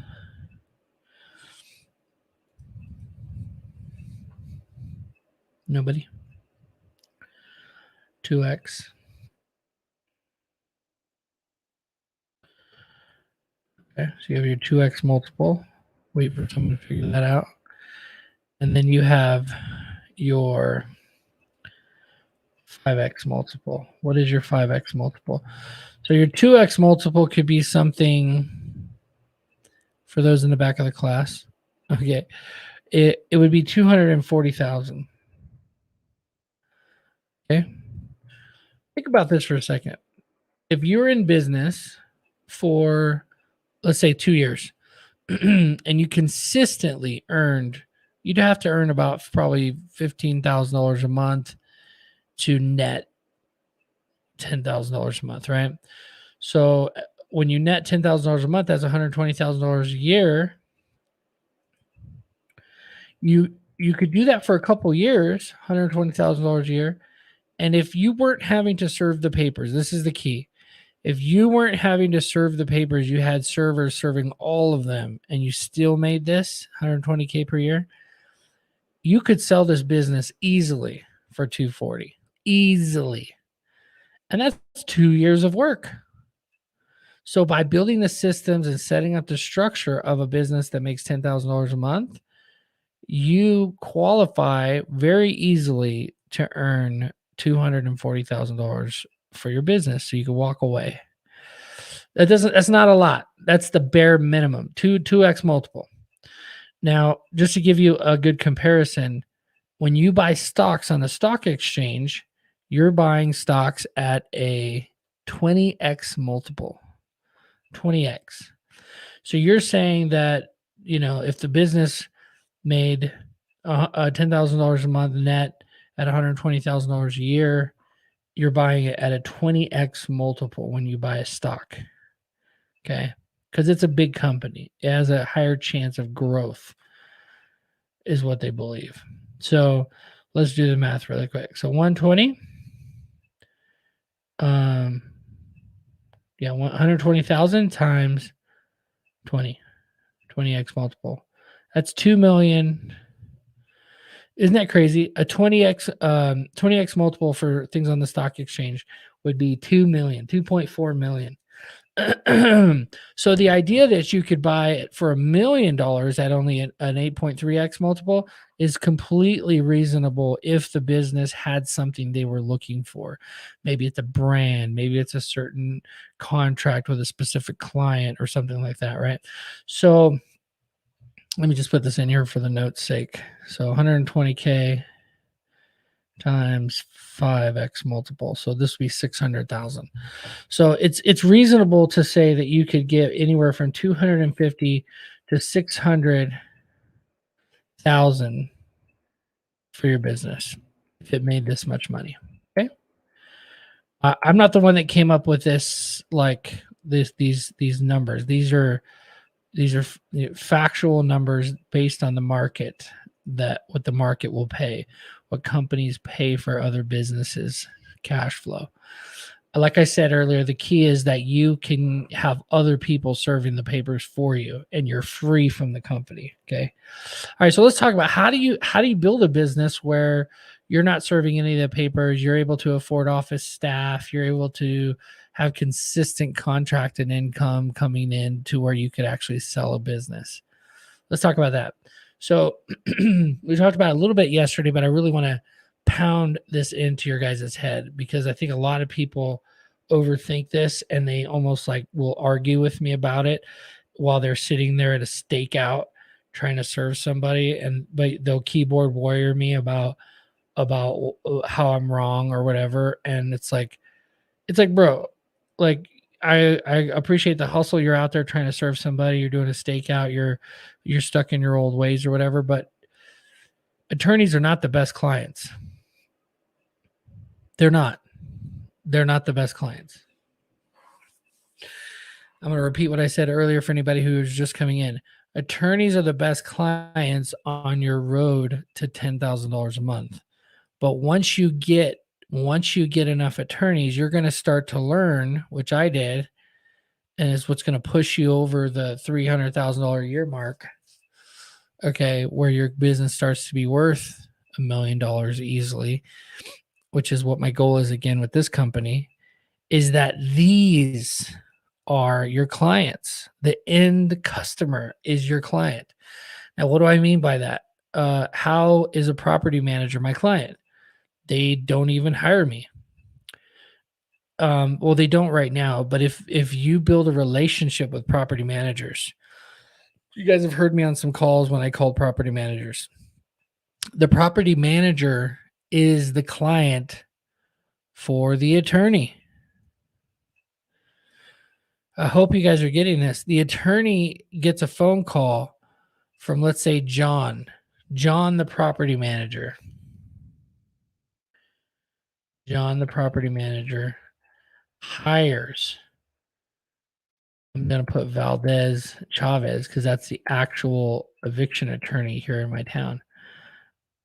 Nobody? 2x. Okay, so you have your 2x multiple. Wait for someone to figure that out. And then you have your 5x multiple. What is your 5x multiple? So your 2x multiple could be something, for those in the back of the class, okay, it would be 240,000. Okay. Think about this for a second. If you're in business for, let's say, 2 years, and you consistently earned, you'd have to earn about probably $15,000 a month to net $10,000 a month, right? So when you net $10,000 a month, that's $120,000 a year. You could do that for a couple years, $120,000 a year. And if you weren't having to serve the papers, this is the key. If you weren't having to serve the papers, you had servers serving all of them, and you still made this 120K per year, you could sell this business easily for 240. Easily. And that's 2 years of work. So by building the systems and setting up the structure of a business that makes $10,000 a month, you qualify very easily to earn $240,000 for your business, so you can walk away. That's not a lot. That's the bare minimum. 2x multiple. Now, just to give you a good comparison, when you buy stocks on the stock exchange, you're buying stocks at a 20x multiple. 20x. So you're saying that, if the business made $10,000 a month net at $120,000 a year, you're buying it at a 20x multiple when you buy a stock. Okay. Because it's a big company. It has a higher chance of growth, is what they believe. So let's do the math really quick. So 120. 120,000 times 20x multiple. That's 2 million. Isn't that crazy? A 20x multiple for things on the stock exchange would be 2 million, 2.4 million. So the idea that you could buy it for $1 million at only an 8.3x multiple is completely reasonable if the business had something they were looking for. Maybe it's a brand, maybe it's a certain contract with a specific client or something like that, right? So let me just put this in here for the note's sake. So 120K times 5x multiple. So this would be 600,000. So it's reasonable to say that you could get anywhere from 250 to 600,000 for your business if it made this much money. Okay. I'm not the one that came up with this, like these numbers. These are factual numbers based on the market, that what the market will pay, what companies pay for other businesses, cash flow. Like I said earlier, the key is that you can have other people serving the papers for you and you're free from the company. Okay. All right. So let's talk about how do you build a business where you're not serving any of the papers, you're able to afford office staff, you're able to have consistent contract and income coming in to where you could actually sell a business. Let's talk about that. So we talked about it a little bit yesterday, but I really want to pound this into your guys' head because I think a lot of people overthink this and they almost like will argue with me about it while they're sitting there at a stakeout trying to serve somebody, and but they'll keyboard warrior me about how I'm wrong or whatever. And it's like, bro, like I appreciate the hustle. You're out there trying to serve somebody. You're doing a stakeout. You're stuck in your old ways or whatever. But attorneys are not the best clients. They're not. They're not the best clients. I'm going to repeat what I said earlier for anybody who's just coming in. Attorneys are the best clients on your road to $10,000 a month. But once you get enough attorneys, you're going to start to learn, which I did, and it's what's going to push you over the $300,000 a year mark. Okay, where your business starts to be worth $1 million easily, which is what my goal is again with this company, is that these are your clients. The end customer is your client. Now, what do I mean by that? How is a property manager my client? They don't even hire me. Well, they don't right now, but if you build a relationship with property managers, you guys have heard me on some calls when I called property managers. The property manager is the client for the attorney. I hope you guys are getting this. The attorney gets a phone call from, let's say, John, the property manager. John, the property manager, hires, I'm going to put Valdez Chavez because that's the actual eviction attorney here in my town.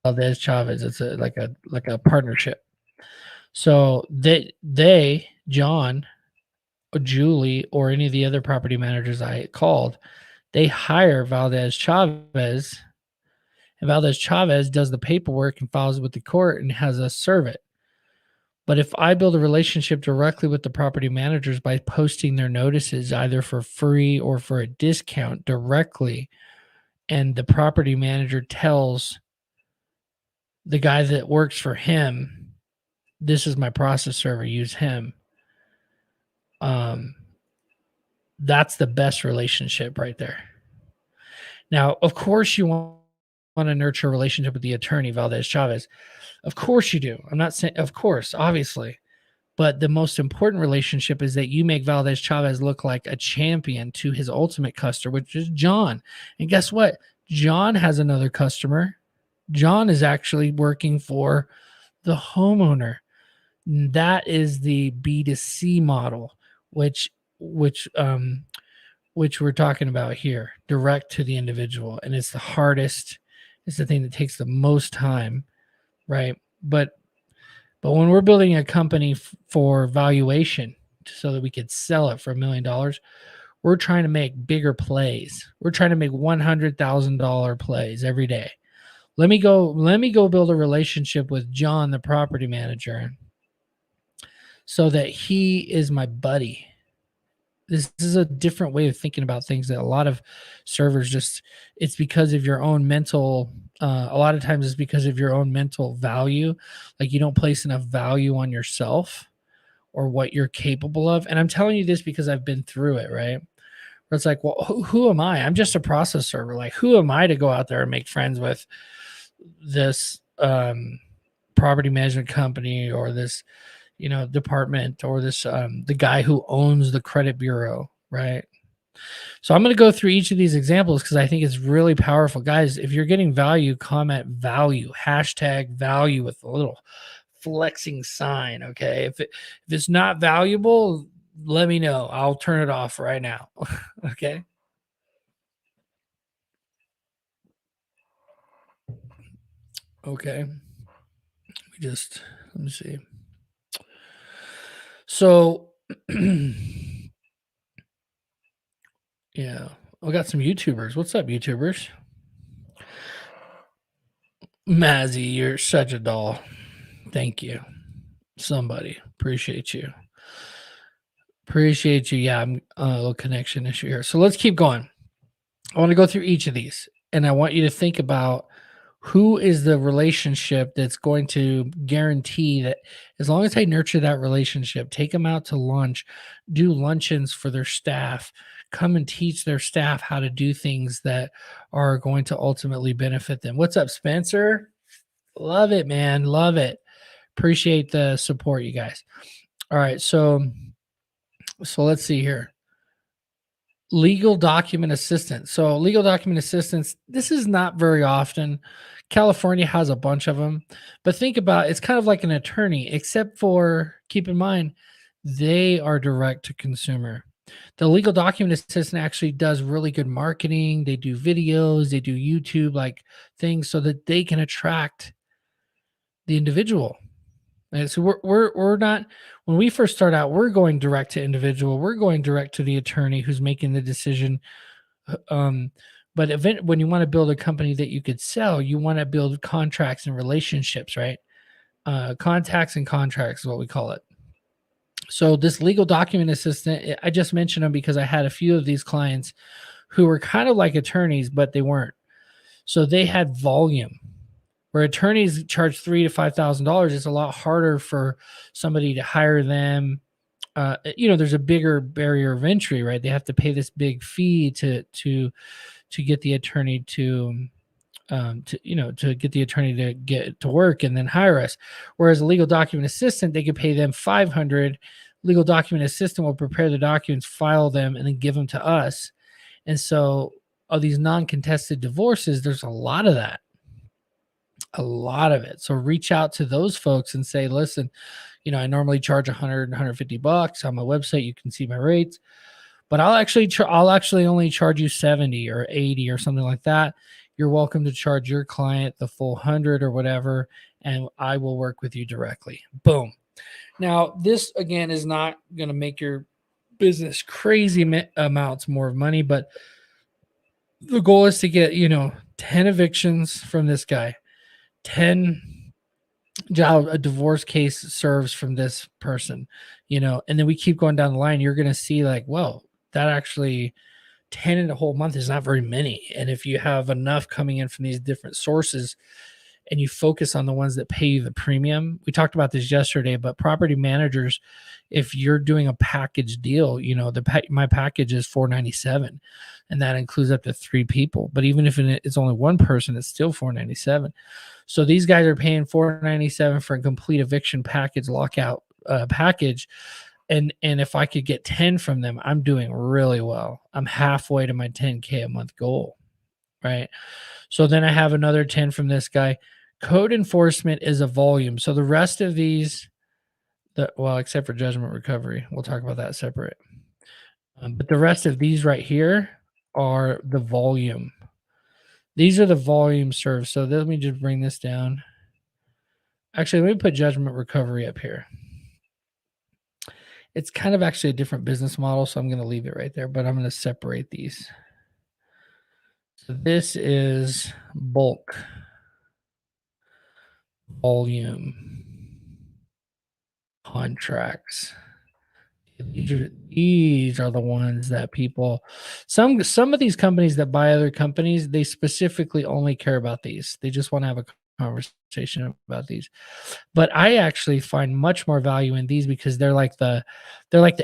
Valdez Chavez. It's like a partnership. So they John or Julie or any of the other property managers I called, they hire Valdez Chavez, and Valdez Chavez does the paperwork and files it with the court and has us serve it. But if I build a relationship directly with the property managers by posting their notices either for free or for a discount directly, and the property manager tells the guy that works for him, this is my process server, use him. That's the best relationship right there. Now, of course, you want to nurture a relationship with the attorney, Valdez Chavez. Of course you do. I'm not saying, of course, obviously. But the most important relationship is that you make Valdez Chavez look like a champion to his ultimate customer, which is John. And guess what? John has another customer. John is actually working for the homeowner. That is the B2C model, which we're talking about here, direct to the individual. And it's the hardest. It's the thing that takes the most time, right? But when we're building a company for valuation so that we could sell it for $1 million, we're trying to make bigger plays. We're trying to make $100,000 plays every day. Let me go build a relationship with John, the property manager, so that he is my buddy. This is a different way of thinking about things that a lot of servers just, it's because of your own mental, a lot of times it's because of your own mental value. Like you don't place enough value on yourself or what you're capable of. And I'm telling you this because I've been through it, right? Where it's like, well, who am I? I'm just a process server. Like, who am I to go out there and make friends with this property management company or this, department, or this the guy who owns the credit bureau, right? So I'm going to go through each of these examples because I think it's really powerful. Guys, if you're getting value, comment value, hashtag value with a little flexing sign. Okay. If it's not valuable, let me know. I'll turn it off right now. Okay. Okay. Let me see. So, yeah, we got some YouTubers. What's up, YouTubers? Mazzy, you're such a doll. Thank you. Somebody. Appreciate you. Appreciate you. Yeah, I'm a little connection issue here. So let's keep going. I want to go through each of these, and I want you to think about who is the relationship that's going to guarantee that as long as I nurture that relationship, take them out to lunch, do luncheons for their staff, come and teach their staff how to do things that are going to ultimately benefit them. What's up, Spencer? Love it, man. Love it. Appreciate the support, you guys. All right, so let's see here. Legal document assistance. So legal document assistance, this is not very often. California has a bunch of them, but think about it's kind of like an attorney, except for keep in mind they are direct to consumer. The legal document assistant actually does really good marketing. They do videos, they do YouTube like things so that they can attract the individual. And so we're not, when we first start out, we're going direct to individual. We're going direct to the attorney who's making the decision. Um, but when you want to build a company that you could sell, you want to build contracts and relationships, right? Contacts and contracts is what we call it. So this legal document assistant, I just mentioned them because I had a few of these clients who were kind of like attorneys, but they weren't. So they had volume. Where attorneys charge $3,000 to $5,000, it's a lot harder for somebody to hire them. There's a bigger barrier of entry, right? They have to pay this big fee to get the attorney to get the attorney to get to work and then hire us. Whereas a legal document assistant, they could pay them $500. Legal document assistant will prepare the documents, file them, and then give them to us. And so, of these non-contested divorces, there's a lot of that. A lot of it. So reach out to those folks and say, listen, I normally charge 100, 150 bucks on my website. You can see my rates, but I'll actually only charge you 70 or 80 or something like that. You're welcome to charge your client the full 100 or whatever, and I will work with you directly. Boom. Now, this again is not going to make your business crazy amounts more of money, but the goal is to get, 10 evictions from this guy. 10 a divorce case serves from this person, and then we keep going down the line. You're going to see like, well, that actually 10 in a whole month is not very many. And if you have enough coming in from these different sources and you focus on the ones that pay you the premium, we talked about this yesterday, but property managers, if you're doing a package deal, my package is $497 and that includes up to 3 people. But even if it's only one person, it's still $497. So these guys are paying $497 for a complete eviction package, lockout package. And if I could get 10 from them, I'm doing really well. I'm halfway to my 10K a month goal, right? So then I have another 10 from this guy. Code enforcement is a volume. So the rest of these, except for judgment recovery, we'll talk about that separate. But the rest of these right here are the volume. These are the volume served. So let me just bring this down. Actually, let me put judgment recovery up here. It's kind of actually a different business model, so I'm going to leave it right there, but I'm going to separate these. So this is bulk, volume, contracts. These are the ones that people, some of these companies that buy other companies, they specifically only care about these. They just want to have a conversation about these. But I actually find much more value in these because they're like the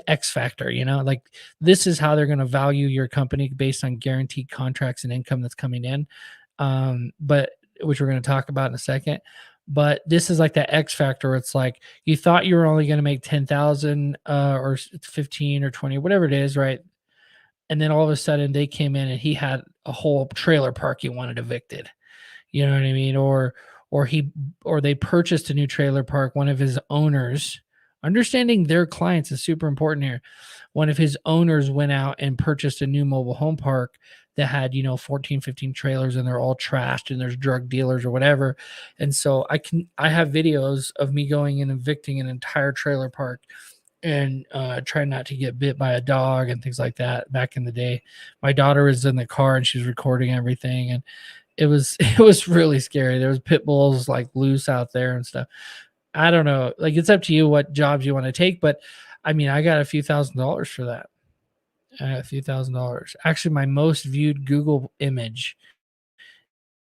X factor, like this is how they're going to value your company based on guaranteed contracts and income that's coming in. But which we're going to talk about in a second. But this is like that X factor where it's like you thought you were only going to make 10,000 or 15 or 20, whatever it is, right? And then all of a sudden they came in and he had a whole trailer park he wanted evicted. You know what I mean? Or he or they purchased a new trailer park. One of his owners, understanding their clients is super important here. One of his owners went out and purchased a new mobile home park that had, 14, 15 trailers and they're all trashed and there's drug dealers or whatever. And so I have videos of me going and evicting an entire trailer park and trying not to get bit by a dog and things like that back in the day. My daughter was in the car and she was recording everything, and it was it was really scary. There was pit bulls like loose out there and stuff. I don't know. Like, it's up to you what jobs you want to take, but I mean, I got a few $1,000s for that. A few $1,000s. Actually, my most viewed Google image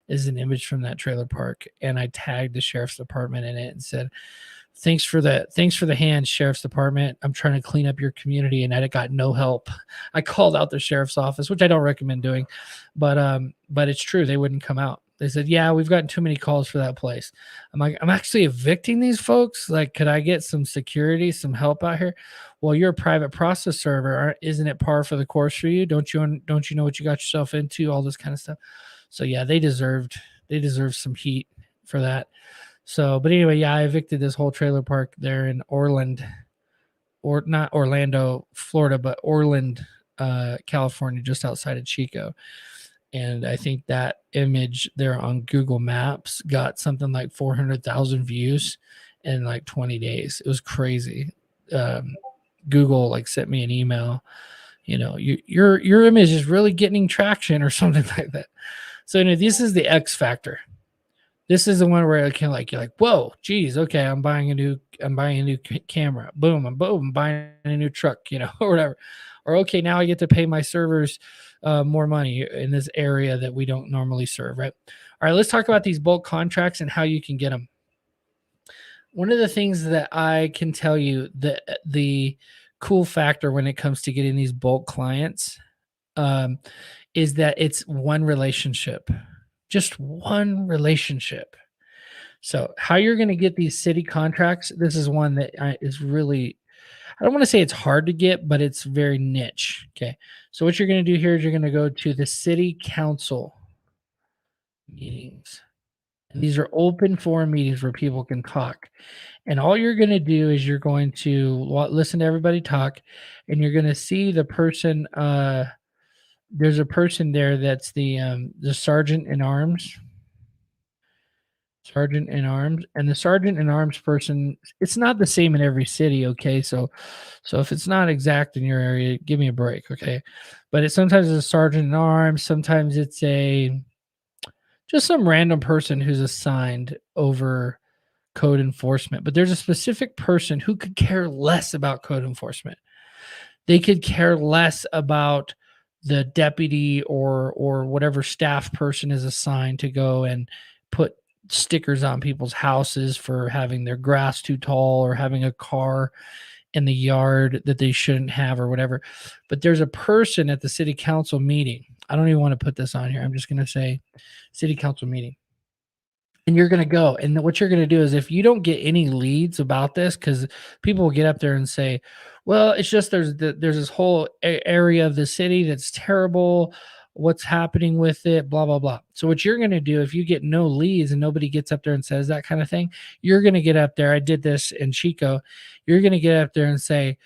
is an image from that trailer park, and I tagged the sheriff's department in it and said, thanks for the hand, sheriff's department. I'm trying to clean up your community, and I got no help. I called out the sheriff's office, which I don't recommend doing, but it's true. They wouldn't come out. They said, yeah, we've gotten too many calls for that place. I'm like, I'm actually evicting these folks. Like, could I get some security, some help out here? Well, you're a private process server. Isn't it par for the course for you? Don't you know what you got yourself into? All this kind of stuff. So yeah, they deserved some heat for that. So, but anyway, yeah, I evicted this whole trailer park there in Orland, or not Orlando, Florida, but Orland, California, just outside of Chico. And I think that image there on Google Maps got something like 400,000 views in like 20 days. It was crazy. Google like sent me an email, your image is really getting traction or something like that. So this is the X factor. This is the one where I can like, you're like, whoa, geez, okay, I'm buying a new camera. Boom, I'm buying a new truck, or whatever. Or okay, now I get to pay my servers more money in this area that we don't normally serve, right? All right, let's talk about these bulk contracts and how you can get them. One of the things that I can tell you, the cool factor when it comes to getting these bulk clients, is that it's one relationship, just one relationship. So how you're going to get these city contracts, this is one that is really, I don't want to say it's hard to get, but it's very niche. Okay. So what you're going to do here is you're going to go to the city council meetings. And these are open forum meetings where people can talk. And all you're going to do is you're going to listen to everybody talk, and you're going to see the person. There's a person there that's the sergeant in arms. Sergeant in arms, and the sergeant in arms person, it's not the same in every city. Okay, so if it's not exact in your area, give me a break. Okay, but it's sometimes a sergeant in arms, sometimes it's just some random person who's assigned over code enforcement. But there's a specific person who could care less about code enforcement. They could care less about the deputy or whatever staff person is assigned to go and put stickers on people's houses for having their grass too tall or having a car in the yard that they shouldn't have or whatever. But there's a person at the city council meeting. I don't even want to put this on here. I'm just going to say city council meeting. And you're going to go. And what you're going to do is, if you don't get any leads about this, because people will get up there and say, well, it's just there's this whole area of the city that's terrible. What's happening with it? Blah, blah, blah. So what you're going to do, if you get no leads and nobody gets up there and says that kind of thing, you're going to get up there. I did this in Chico. You're going to get up there and say,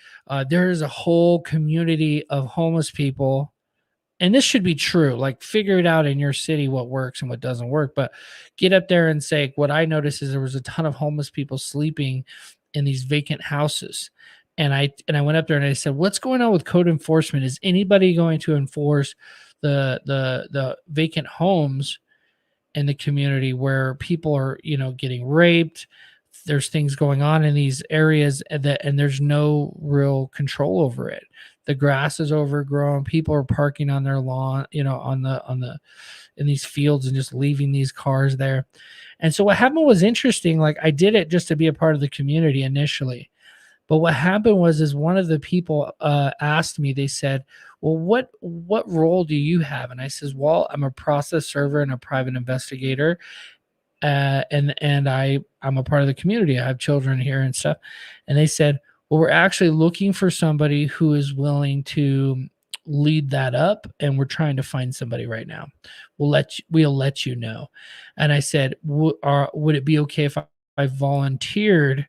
there is a whole community of homeless people. And this should be true. Like, figure it out in your city what works and what doesn't work. But get up there and say, what I noticed is there was a ton of homeless people sleeping in these vacant houses. And I went up there and I said, what's going on with code enforcement? Is anybody going to enforce the vacant homes in the community where people are, getting raped? There's things going on in these areas and there's no real control over it. The grass is overgrown. People are parking on their lawn, in these fields and just leaving these cars there. And so what happened was interesting. Like, I did it just to be a part of the community initially. But what happened is one of the people asked me, they said, well, what role do you have? And I says, well, I'm a process server and a private investigator. and I'm a part of the community. I have children here and stuff, and they said, well, we're actually looking for somebody who is willing to lead that up, and we're trying to find somebody right now. We'll let you know. And I said, would it be okay if I volunteered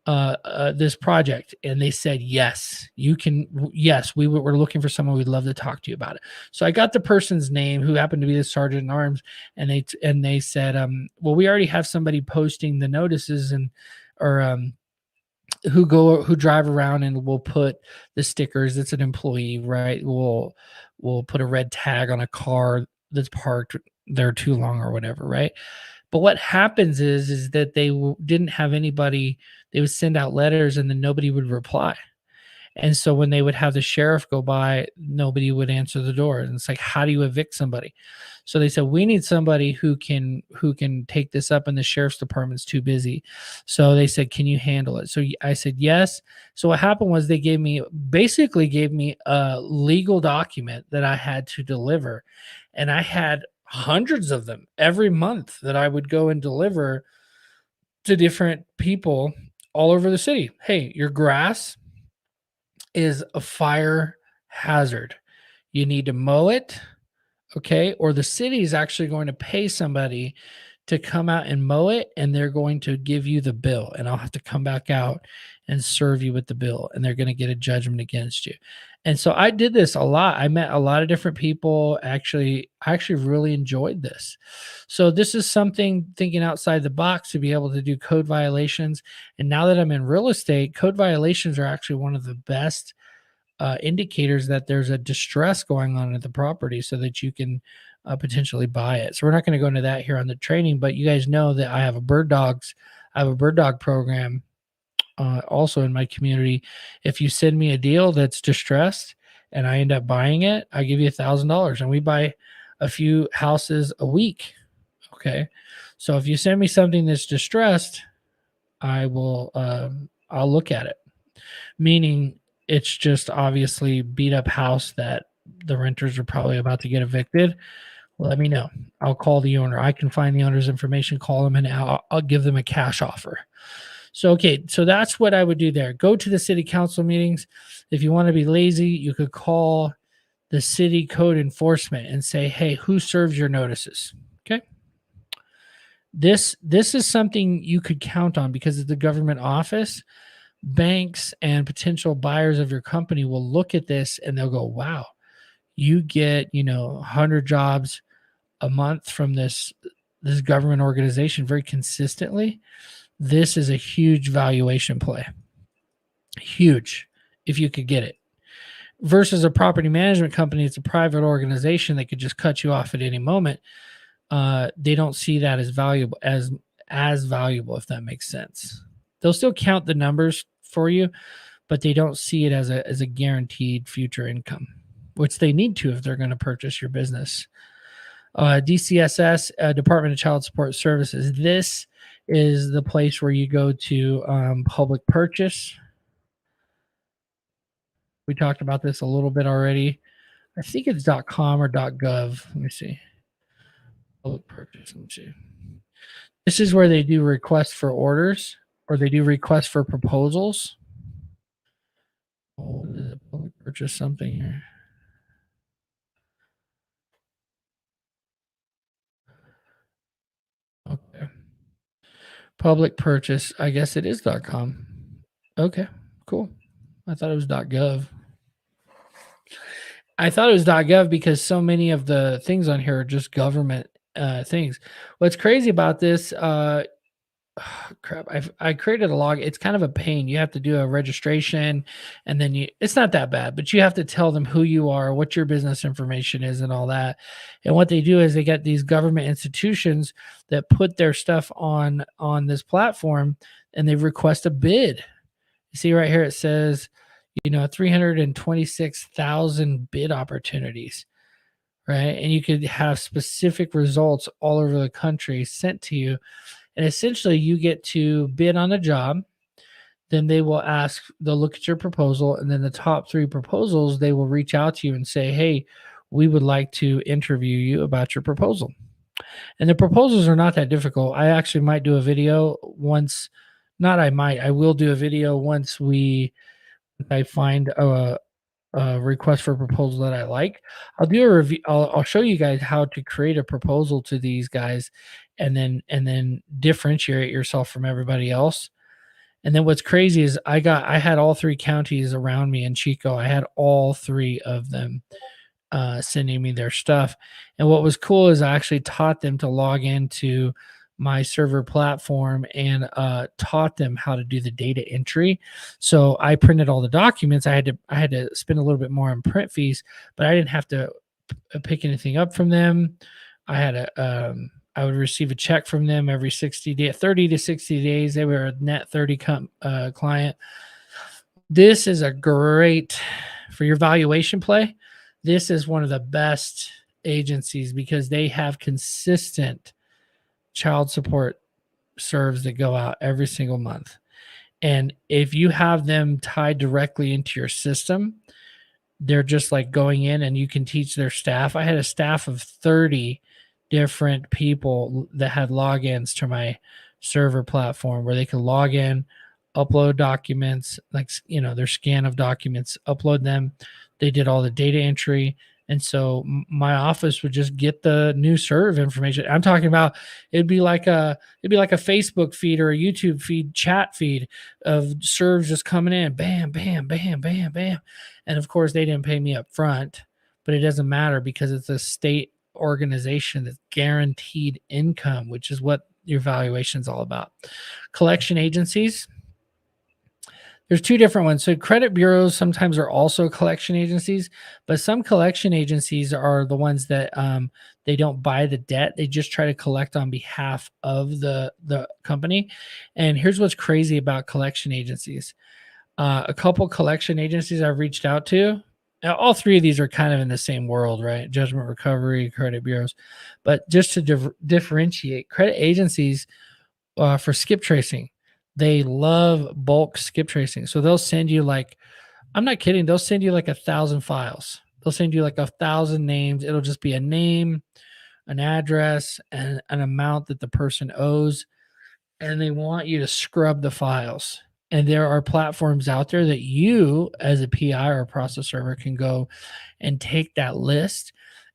this project? And they said, yes, you can. Yes, we're looking for someone. We'd love to talk to you about it. So I got the person's name, who happened to be the sergeant at arms, and they said, well, we already have somebody posting the notices, and or who drive around and will put the stickers. It's an employee, right? We'll put a red tag on a car that's parked there too long or whatever, right? But what happens is that didn't have anybody. They would send out letters and then nobody would reply. And so when they would have the sheriff go by, nobody would answer the door. And it's like, how do you evict somebody? So they said, we need somebody who can take this up, and the sheriff's department's too busy. So they said, can you handle it? So I said, yes. So what happened was they basically gave me a legal document that I had to deliver. And I had hundreds of them every month that I would go and deliver to different people all over the city. Hey, your grass is a fire hazard. You need to mow it, okay? Or the city is actually going to pay somebody to come out and mow it, and they're going to give you the bill, and I'll have to come back out and serve you with the bill, and they're going to get a judgment against you. And so I did this a lot. I met a lot of different people. Actually, I actually really enjoyed this. So this is something, thinking outside the box, to be able to do code violations. And now that I'm in real estate, code violations are actually one of the best indicators that there's a distress going on at the property, so that you can potentially buy it. So we're not going to go into that here on the training, but you guys know that I have a bird dog program also in my community. If you send me a deal that's distressed and I end up buying it, I give you $1,000, and we buy a few houses a week. Okay. So if you send me something that's distressed, I'll look at it. Meaning it's just obviously beat up house that the renters are probably about to get evicted. Let me know. I'll call the owner. I can find the owner's information, call them, and I'll give them a cash offer. So, okay, so that's what I would do there. Go to the city council meetings. If you want to be lazy, you could call the city code enforcement and say, hey, who serves your notices? Okay. This is something you could count on, because it's the government office. Banks and potential buyers of your company will look at this and they'll go, wow, you get, 100 jobs a month from this government organization very consistently. This is a huge valuation play. Huge, if you could get it. Versus a property management company, it's a private organization that could just cut you off at any moment. They don't see that as valuable, if that makes sense. They'll still count the numbers for you, but they don't see it as a guaranteed future income, which they need to if they're going to purchase your business. DCSS, Department of Child Support Services. This is the place where you go to public purchase. We talked about this a little bit already. I think it's .com or .gov. Let me see. Public purchase. Let me see. This is where they do requests for orders, or they do requests for proposals. Oh, public purchase something here. Okay. Public purchase. I guess it is .com. Okay, cool. I thought it was .gov. I thought it was .gov because so many of the things on here are just government things. What's crazy about this, crap, I created a log. It's kind of a pain. You have to do a registration, and then it's not that bad, but you have to tell them who you are, what your business information is, and all that. And what they do is they get these government institutions that put their stuff on this platform, and they request a bid. You see right here, it says, 326,000 bid opportunities, right? And you could have specific results all over the country sent to you. And essentially you get to bid on a job. Then they'll look at your proposal, and then the top 3 proposals, they will reach out to you and say, hey, we would like to interview you about your proposal. And the proposals are not that difficult. I actually might do a video once, not I might, I will do a video once I find a request for proposal that I like. I'll do a review. I'll show you guys how to create a proposal to these guys, and then differentiate yourself from everybody else. And then what's crazy is I had all three counties around me in Chico. I had all three of them sending me their stuff. And what was cool is I actually taught them to log into my server platform and taught them how to do the data entry. So I printed all the documents. I had to spend a little bit more on print fees, but I didn't have to pick anything up from them. I would receive a check from them every 60 days, 30 to 60 days. They were a net 30 client. This is a great for your valuation play. This is one of the best agencies because they have consistent child support serves that go out every single month. And if you have them tied directly into your system, they're just like going in and you can teach their staff. I had a staff of 30 different people that had logins to my server platform where they could log in, upload documents, like, their scan of documents, upload them. They did all the data entry. And so my office would just get the new serve information. I'm talking about it'd be like a Facebook feed or a YouTube feed, chat feed of serves just coming in, bam, bam, bam, bam, bam. And of course, they didn't pay me up front, but it doesn't matter because it's a state organization that's guaranteed income, which is what your valuation is all about. Collection agencies, there's two different ones. So credit bureaus sometimes are also collection agencies, but some collection agencies are the ones that they don't buy the debt. They just try to collect on behalf of the company. And here's what's crazy about collection agencies. A couple collection agencies I've reached out to, all three of these are kind of in the same world, right? Judgment recovery, credit bureaus. But just to differentiate, credit agencies for skip tracing, they love bulk skip tracing. So they'll send you I'm not kidding, they'll send you like 1,000 files. They'll send you like 1,000 names. It'll just be a name, an address, and an amount that the person owes. And they want you to scrub the files. And there are platforms out there that you, as a PI or a process server, can go and take that list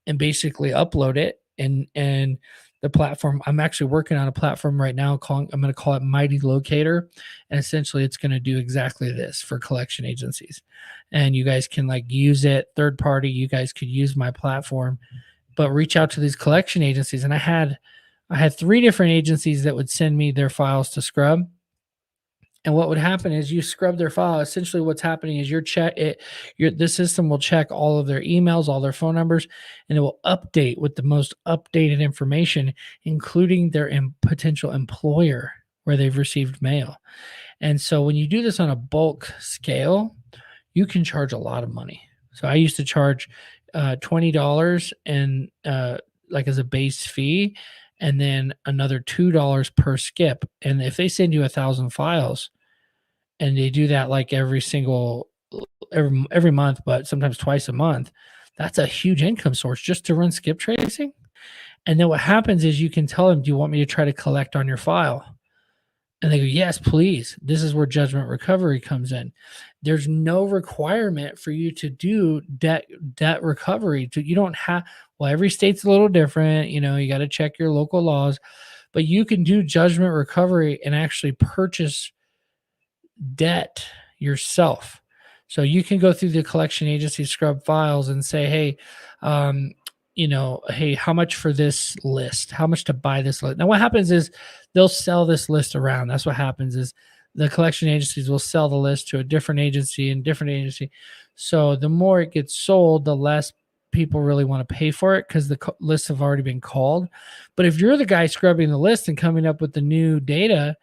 and basically upload it. And the platform, I'm actually working on a platform right now I'm going to call it Mighty Locator. And essentially it's going to do exactly this for collection agencies. And you guys can use it, third party, you guys could use my platform, but reach out to these collection agencies. And I had 3 different agencies that would send me their files to scrub. And what would happen is you scrub their file. Essentially, what's happening is the system will check all of their emails, all their phone numbers, and it will update with the most updated information, including their potential employer where they've received mail. And so when you do this on a bulk scale, you can charge a lot of money. So I used to charge $20 and as a base fee, and then another $2 per skip. And if they send you 1,000 files, and they do that every month, but sometimes twice a month, that's a huge income source just to run skip tracing. And then what happens is you can tell them, do you want me to try to collect on your file? And they go, yes, please. This is where judgment recovery comes in. There's no requirement for you to do debt recovery. You don't have, well, every state's a little different. You got to check your local laws, but you can do judgment recovery and actually purchase debt yourself. So you can go through the collection agency scrub files and say, hey, hey, how much for this list? How much to buy this list? Now, what happens is they'll sell this list around. That's what happens is the collection agencies will sell the list to a different agency and different agency. So the more it gets sold, the less people really want to pay for it because the lists have already been called. But if you're the guy scrubbing the list and coming up with the new data,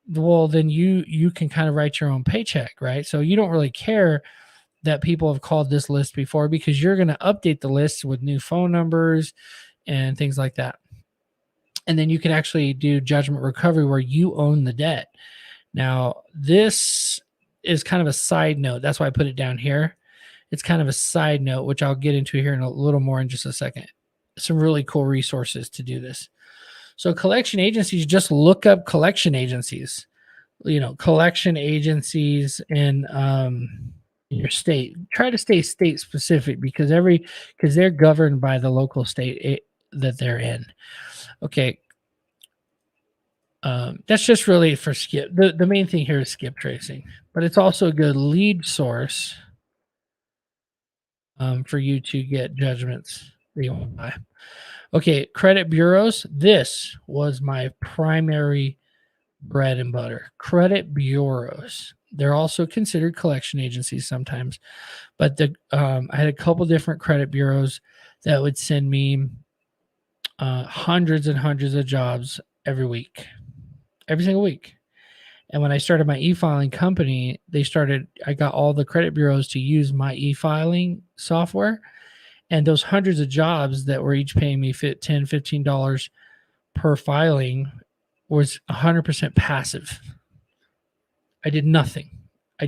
well, then you can kind of write your own paycheck, right? So you don't really care that people have called this list before because you're going to update the list with new phone numbers and things like that. And then you can actually do judgment recovery where you own the debt. Now, this is kind of a side note. That's why I put it down here. It's kind of a side note, which I'll get into here in a little more in just a second. some really cool resources to do this. So collection agencies, just look up collection agencies, collection agencies in your state. Try to stay state specific because they're governed by the local state that they're in. Okay. That's just really for skip. The main thing here is skip tracing, but it's also a good lead source for you to get judgments that you want to buy. Okay, credit bureaus. This was my primary bread and butter. Credit bureaus. They're also considered collection agencies sometimes, but I had a couple different credit bureaus that would send me hundreds and hundreds of jobs every week, every single week. And when I started my e-filing company, I got all the credit bureaus to use my e-filing software. And those hundreds of jobs that were each paying me $10, $15 per filing was 100% passive. I did nothing. I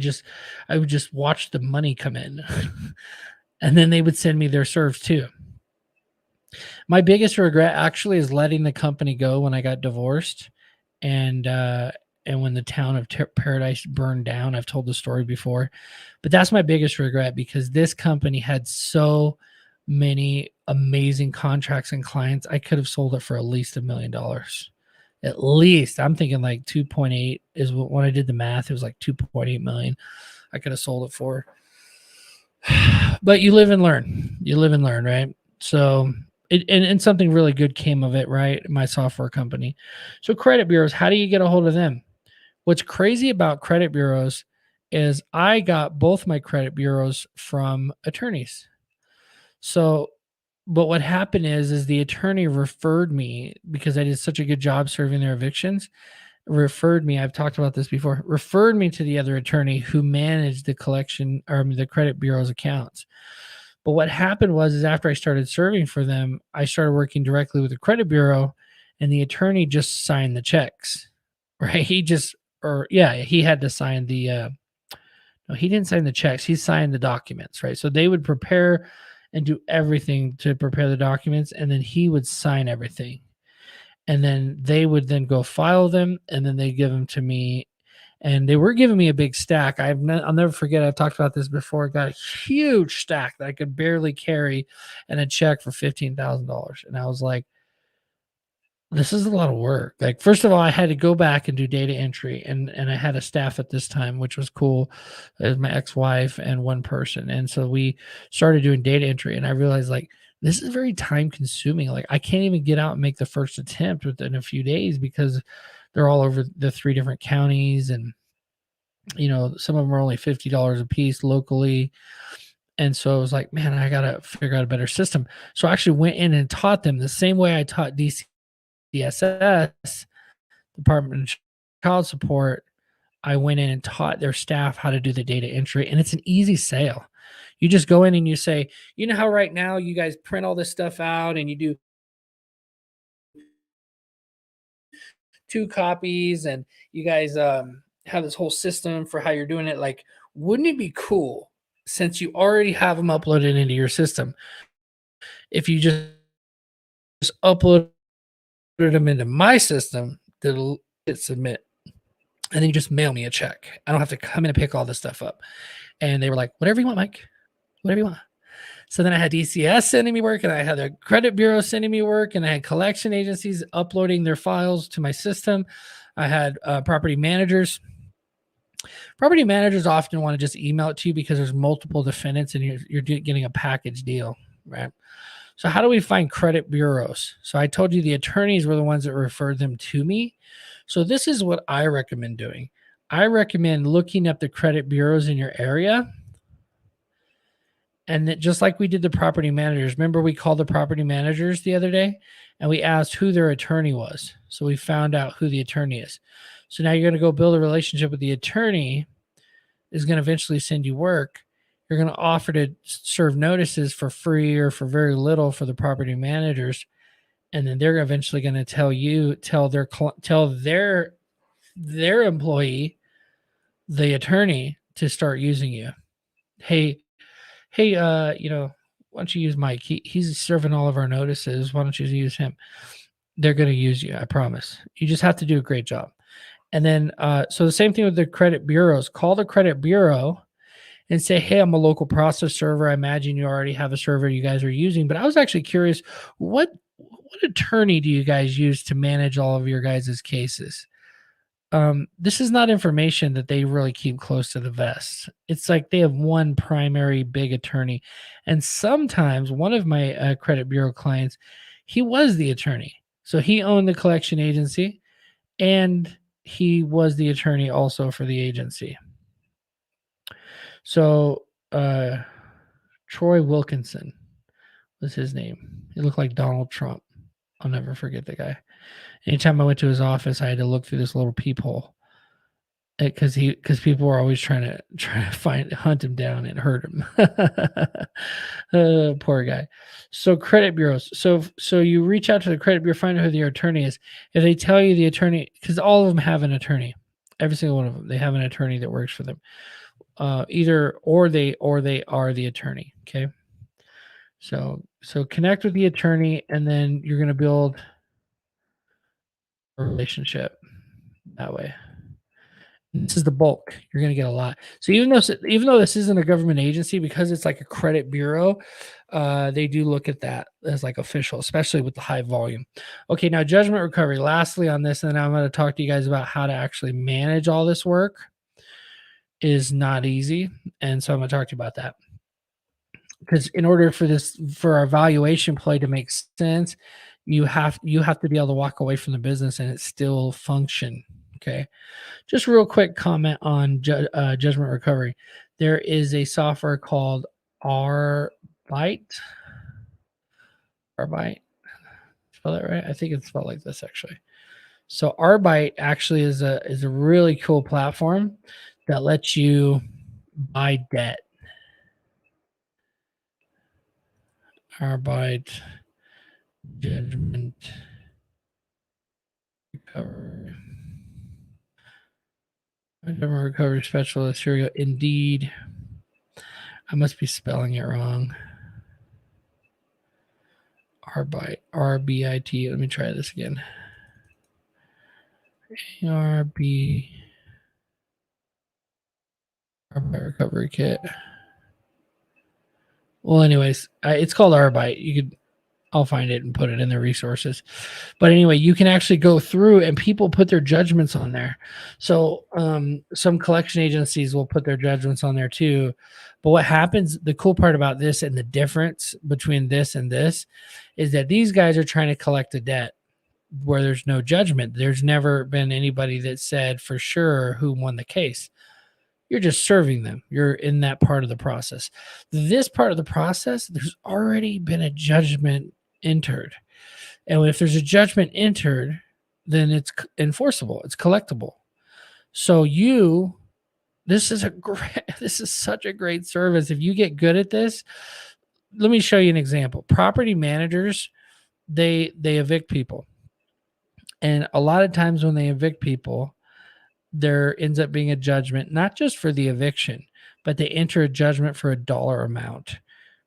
would just watch the money come in. And then they would send me their serves too. My biggest regret actually is letting the company go when I got divorced and when the town of Paradise burned down. I've told the story before, but that's my biggest regret because this company had so many amazing contracts and clients. I could have sold it for at least $1 million. At least I'm thinking like 2.8 is when I did the math. It was like 2.8 million. I could have sold it for, but you live and learn. You live and learn, right? So and something really good came of it, right? My software company. So credit bureaus, how do you get a hold of them? What's crazy about credit bureaus is I got both my credit bureaus from attorneys. So, but what happened is the attorney referred me because I did such a good job serving their evictions. Referred me. I've talked about this before. Referred me to the other attorney who managed the collection or the credit bureau's accounts. But what happened was after I started serving for them, I started working directly with the credit bureau, and the attorney just signed the checks. Right? He had to sign the. No, he didn't sign the checks. He signed the documents. Right? So they would prepare and do everything to prepare the documents, and then he would sign everything, and then they would then go file them, and then they give them to me. And they were giving me a big stack. I'll never forget. I've talked about this before. I got a huge stack that I could barely carry, and a check for $15,000. And I was like, "This is a lot of work." Like, first of all, I had to go back and do data entry, and I had a staff at this time, which was cool. It was my ex-wife and one person, and so we started doing data entry. And I realized like this is very time consuming. Like I can't even get out and make the first attempt within a few days because they're all over the 3 different counties, and some of them are only $50 a piece locally. And so I was like, man, I gotta figure out a better system. So I actually went in and taught them the same way I taught DCSS, Department of Child Support. I went in and taught their staff how to do the data entry, and it's an easy sale. You just go in and you say, you know how right now you guys print all this stuff out and you do 2 copies and you guys have this whole system for how you're doing it. Like, wouldn't it be cool since you already have them uploaded into your system if you just uploaded them into my system, that'll hit submit, and then you just mail me a check. I don't have to come in and pick all this stuff up. And they were like, whatever you want, Mike, whatever you want. So then I had DCS sending me work, and I had the credit bureau sending me work, and I had collection agencies uploading their files to my system. I had property managers. Property managers often want to just email it to you because there's multiple defendants and you're getting a package deal, right? So how do we find credit bureaus? So I told you the attorneys were the ones that referred them to me. So this is what I recommend doing. I recommend looking up the credit bureaus in your area. And that just like we did the property managers, remember we called the property managers the other day and we asked who their attorney was. So we found out who the attorney is. So now you're going to go build a relationship with the attorney is going to eventually send you work. You're going to offer to serve notices for free or for very little for the property managers. And then they're eventually going to tell their employee, the attorney, to start using you. Hey, why don't you use Mike? He's serving all of our notices. Why don't you use him? They're going to use you. I promise. You just have to do a great job. And then, so the same thing with the credit bureaus. Call the credit bureau and say, hey, I'm a local process server. I imagine you already have a server you guys are using. But I was actually curious, what attorney do you guys use to manage all of your guys' cases? This is not information that they really keep close to the vest. It's like they have one primary big attorney. And sometimes one of my credit bureau clients, he was the attorney. So he owned the collection agency and he was the attorney also for the agency. So Troy Wilkinson was his name. He looked like Donald Trump. I'll never forget the guy. Anytime I went to his office, I had to look through this little peephole because people were always trying to hunt him down and hurt him. Poor guy. So credit bureaus. So you reach out to the credit bureau, find out who their attorney is. If they tell you the attorney, because all of them have an attorney, every single one of them, they have an attorney that works for them. Either they are the attorney. Okay. So connect with the attorney, and then you're going to build a relationship that way. This is the bulk. You're going to get a lot. So even though this isn't a government agency, because it's like a credit bureau, they do look at that as like official, especially with the high volume. Okay, now judgment recovery. Lastly on this, and then I'm going to talk to you guys about how to actually manage all this work. Is not easy, and so I'm going to talk to you about that. Because in order for our valuation play to make sense, you have to be able to walk away from the business and it still function. Okay. Just real quick comment on judgment recovery. There is a software called Arbite. Arbite. Spell that right? I think it's spelled like this actually. So Arbite actually is a really cool platform that lets you buy debt. Arbite judgment recovery. Judgment recovery specialist. Here we go. Indeed. I must be spelling it wrong. Arbite. RBIT. Let me try this again. Arbite recovery kit. Well, anyways, it's called Arbite. I'll find it and put it in the resources. But anyway, you can actually go through and people put their judgments on there. So some collection agencies will put their judgments on there too. But what happens, the cool part about this and the difference between this and this is that these guys are trying to collect a debt where there's no judgment. There's never been anybody that said for sure who won the case. You're just serving them. You're in that part of the process. This part of the process, there's already been a judgment entered. And if there's a judgment entered, then it's enforceable. It's collectible. So this is such a great service. If you get good at this, let me show you an example. Property managers, they evict people. And a lot of times when they evict people, there ends up being a judgment, not just for the eviction, but they enter a judgment for a dollar amount,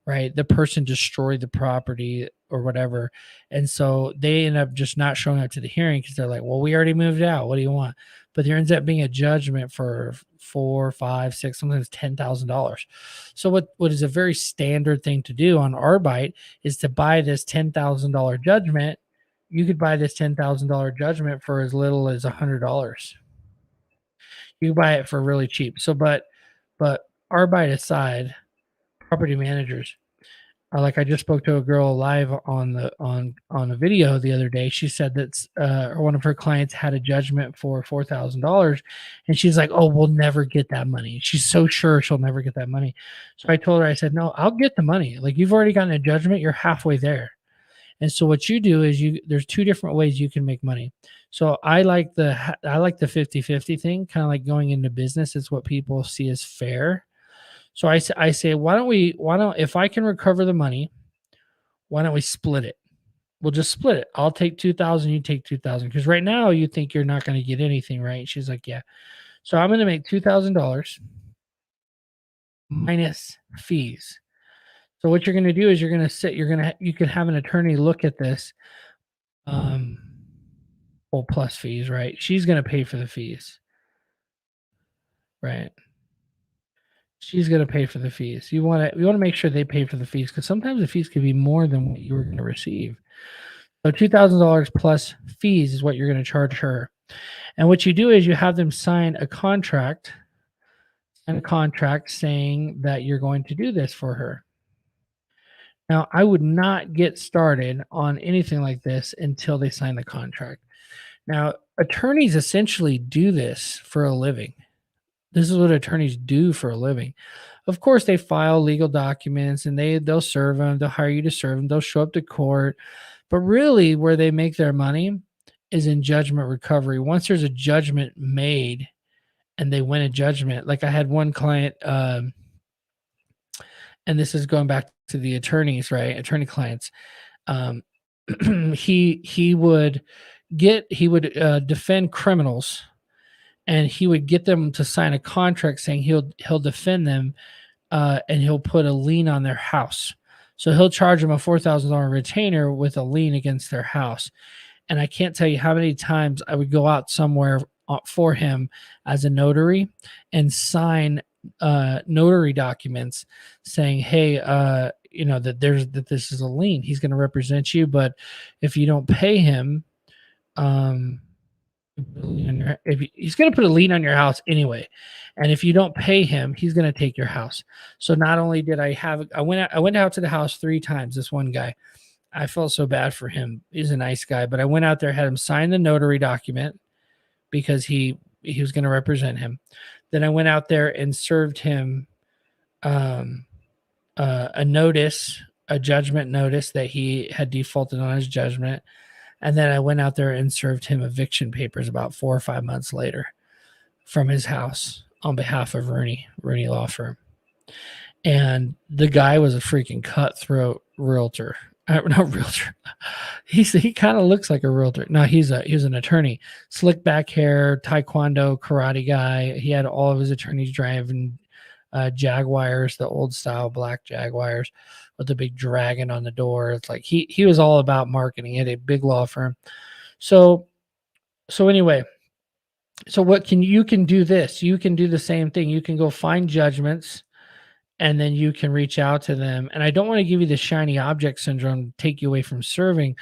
right? The person destroyed the property or whatever. And so they end up just not showing up to the hearing because they're like, well, we already moved out. What do you want? But there ends up being a judgment for $4, $5, $6, sometimes $10,000. So what is a very standard thing to do on Arbite is to buy this $10,000 judgment. You could buy this $10,000 judgment for as little as $100. You buy it for really cheap. So, but Arbite aside, property managers, like I just spoke to a girl live on a video the other day. She said that one of her clients had a judgment for $4,000, and she's like, "Oh, we'll never get that money." She's so sure she'll never get that money. So I told her, I said, "No, I'll get the money. Like you've already gotten a judgment, you're halfway there." And so what you do is there's two different ways you can make money. So I like the 50-50 thing, kind of like going into business. It's what people see as fair. So I say, if I can recover the money, why don't we split it? We'll just split it. I'll take 2,000, you take 2,000. Because right now you think you're not going to get anything, right? She's like, yeah. So I'm going to make $2,000 minus fees. So what you're going to do is you can have an attorney look at this, well, plus fees, right? She's going to pay for the fees, right? She's going to pay for the fees. You want to make sure they pay for the fees, because sometimes the fees could be more than what you were going to receive. So $2,000 plus fees is what you're going to charge her. And what you do is you have them sign a contract saying that you're going to do this for her. Now, I would not get started on anything like this until they sign the contract. Now, attorneys essentially do this for a living. This is what attorneys do for a living. Of course, they file legal documents and they'll serve them. They'll hire you to serve them. They'll show up to court. But really, where they make their money is in judgment recovery. Once there's a judgment made and they win a judgment, like I had one client, and this is going back to the attorneys, right? Attorney clients. He would defend criminals, and he would get them to sign a contract saying he'll defend them, and he'll put a lien on their house. So he'll charge them a $4,000 retainer with a lien against their house. And I can't tell you how many times I would go out somewhere for him as a notary and sign notary documents saying, hey, that this is a lien. He's going to represent you, but if you don't pay him, he's going to put a lien on your house anyway, and if you don't pay him, he's going to take your house. So not only did I went out to the house 3 times. This one guy, I felt so bad for him. He's a nice guy, but I went out there, had him sign the notary document because he was going to represent him. Then I went out there and served him a notice, a judgment notice that he had defaulted on his judgment. And then I went out there and served him eviction papers about 4 or 5 months later from his house on behalf of Rooney Law Firm. And the guy was a freaking cutthroat realtor. Not realtor. He kind of looks like a realtor. No, he's an attorney. Slick back hair, taekwondo, karate guy. He had all of his attorneys driving Jaguars, the old style black Jaguars with the big dragon on the door. It's like he was all about marketing. He had a big law firm. So anyway, so you can do this. You can do the same thing. You can go find judgments, and then you can reach out to them. And I don't want to give you the shiny object syndrome, take you away from serving,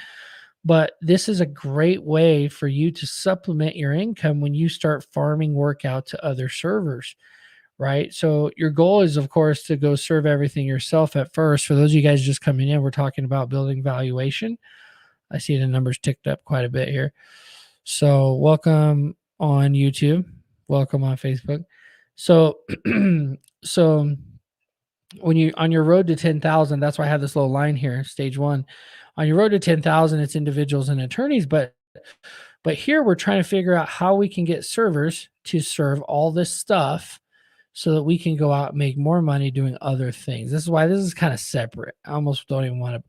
but this is a great way for you to supplement your income when you start farming work out to other servers. Right. So your goal is, of course, to go serve everything yourself at first. For those of you guys just coming in, we're talking about building valuation. I see the numbers ticked up quite a bit here. So welcome on YouTube. Welcome on Facebook. So, so when you on your road to 10,000, that's why I have this little line here, stage 1. On your road to 10,000, it's individuals and attorneys, but here we're trying to figure out how we can get servers to serve all this stuff, so that we can go out and make more money doing other things. This is why this is kind of separate. I almost don't even want to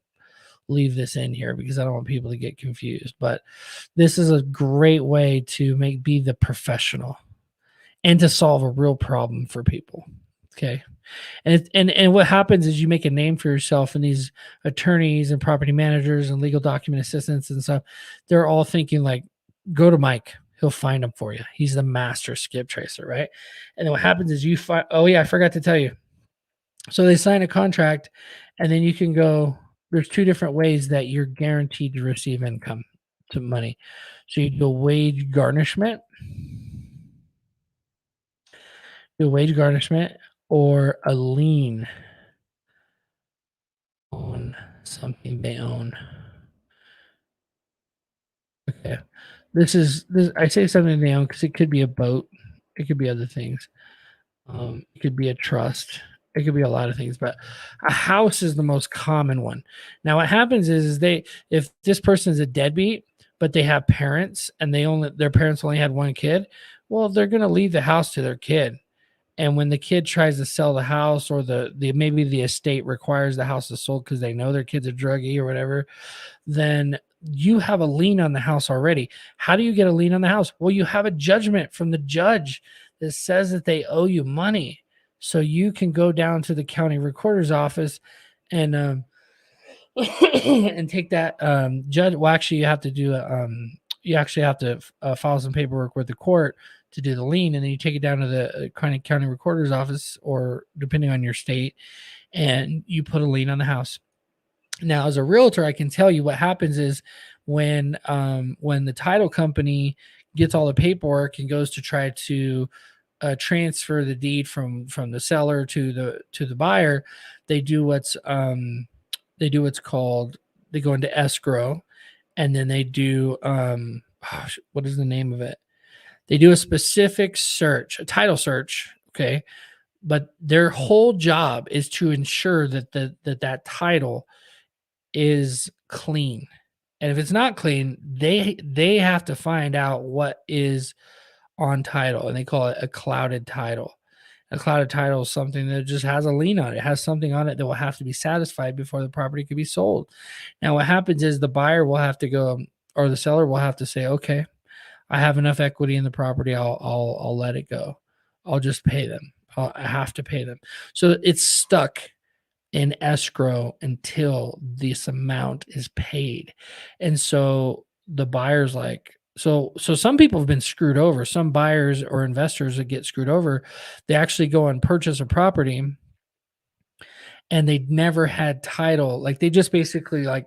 leave this in here because I don't want people to get confused. But this is a great way to be the professional and to solve a real problem for people. Okay. And what happens is you make a name for yourself, and these attorneys and property managers and legal document assistants and stuff, they're all thinking like, go to Mike. He'll find them for you. He's the master skip tracer, right? And then what happens is oh yeah, I forgot to tell you. So they sign a contract, and then you can go, there's 2 different ways that you're guaranteed to receive income to money. So you do wage garnishment, or a lien on something they own. Okay. This I say something they own because it could be a boat. It could be other things. It could be a trust. It could be a lot of things, but a house is the most common one. Now, what happens is if this person is a deadbeat, but they have parents and their parents only had 1 kid, well, they're going to leave the house to their kid. And when the kid tries to sell the house, or maybe the estate requires the house is sold because they know their kid's a druggie or whatever, then you have a lien on the house already. How do you get a lien on the house? Well, you have a judgment from the judge that says that they owe you money. So you can go down to the county recorder's office and and take that judge. Well, actually, you have to do you actually have to file some paperwork with the court to do the lien, and then you take it down to the county recorder's office, or depending on your state, and you put a lien on the house. Now, as a realtor, I can tell you what happens is when the title company gets all the paperwork and goes to try to transfer the deed from the seller to the buyer, they do what's called, they go into escrow, and then they do what is the name of it? They do a specific search, a title search, okay? But their whole job is to ensure that that title is clean. And if it's not clean, they have to find out what is on title, and they call it a clouded title. A clouded title is something that just has a lien on it. It has something on it that will have to be satisfied before the property can be sold. Now, what happens is the buyer will have to go, or the seller will have to say, okay, I have enough equity in the property. I'll let it go. I'll just pay them. I have to pay them. So it's stuck in escrow until this amount is paid. And so the buyer's like, so some people have been screwed over. Some buyers or investors that get screwed over, they actually go and purchase a property and they never had title. Like they just basically like,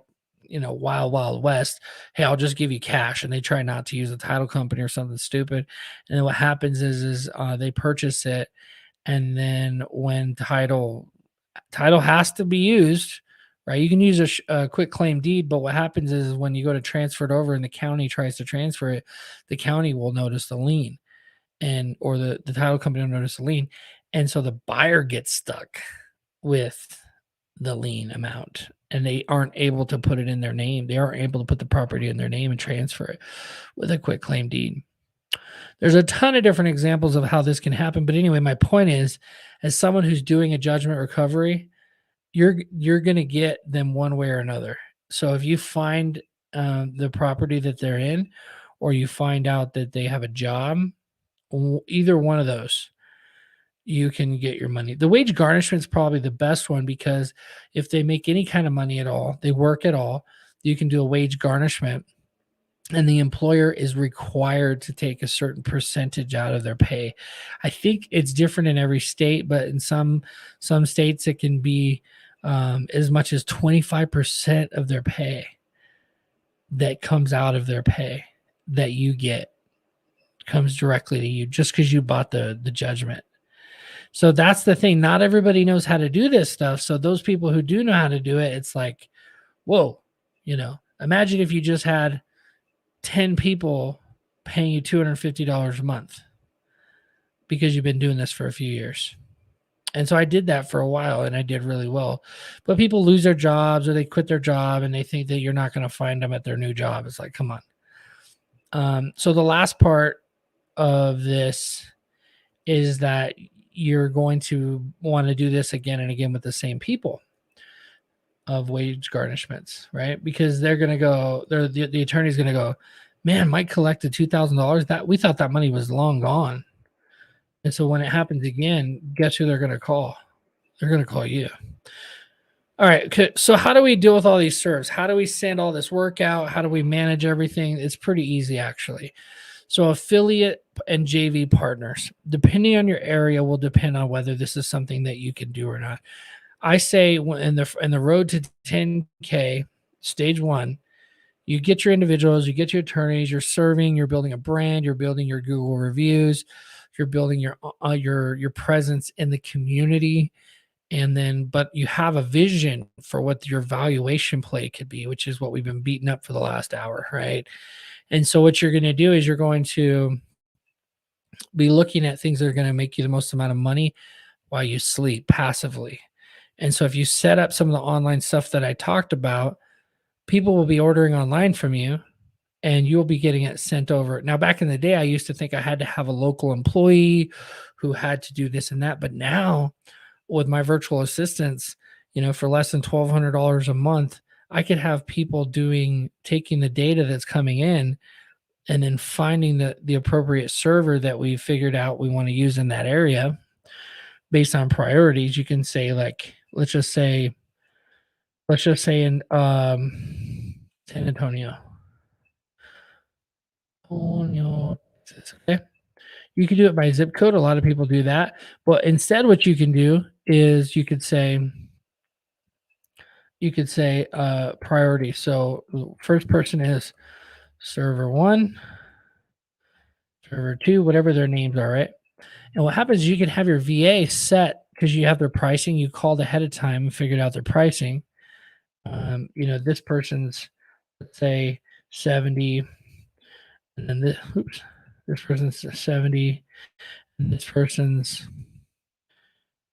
wild west. Hey, I'll just give you cash, and they try not to use a title company or something stupid. And then what happens is they purchase it, and then when title has to be used, right? You can use a quick claim deed, but what happens is when you go to transfer it over and the county tries to transfer it, the county will notice the lien, or the title company will notice the lien. And so the buyer gets stuck with the lien amount, and they aren't able to put it in their name. They aren't able to put the property in their name and transfer it with a quick claim deed. There's a ton of different examples of how this can happen. But anyway, my point is, as someone who's doing a judgment recovery, you're going to get them one way or another. So if you find the property that they're in, or you find out that they have a job, either one of those, you can get your money. The wage garnishment is probably the best one, because if they make any kind of money at all, they work at all, you can do a wage garnishment, and the employer is required to take a certain percentage out of their pay. I think it's different in every state, but in some states it can be as much as 25% of their pay that comes out of their pay that you get comes directly to you, just because you bought the judgment. So that's the thing. Not everybody knows how to do this stuff. So those people who do know how to do it, it's like, whoa, imagine if you just had 10 people paying you $250 a month because you've been doing this for a few years. And so I did that for a while, and I did really well. But people lose their jobs, or they quit their job, and they think that you're not going to find them at their new job. It's like, come on. So the last part of this is that you're going to want to do this again and again with the same people of wage garnishments, right? Because they're going to go, the attorney's going to go, man, Mike collected $2,000. That we thought that money was long gone. And so when it happens again, guess who they're going to call? They're going to call you. All right. So how do we deal with all these serves? How do we send all this work out? How do we manage everything? It's pretty easy, actually. So affiliate and JV partners, depending on your area, will depend on whether this is something that you can do or not. I say in the road to 10K, stage one, you get your individuals, you get your attorneys, you're serving, you're building a brand, you're building your Google reviews, you're building your presence in the community. And then, but you have a vision for what your valuation play could be, which is what we've been beating up for the last hour, right? And so what you're going to do is you're going to be looking at things that are going to make you the most amount of money while you sleep passively. And so if you set up some of the online stuff that I talked about, people will be ordering online from you, and you'll be getting it sent over. Now, back in the day, I used to think I had to have a local employee who had to do this and that. But now with my virtual assistants, for less than $1,200 a month, I could have people taking the data that's coming in and then finding the appropriate server that we figured out we want to use in that area based on priorities. You can say, like, let's just say let's just say in San Antonio. Antonio, Texas, okay? You can do it by zip code. A lot of people do that. But instead, what you can do is you could say priority. So first person is server one, server two, whatever their names are, right? And what happens is you can have your VA set because you have their pricing. You called ahead of time and figured out their pricing. This person's, let's say, 70, and then this person's 70, and this person's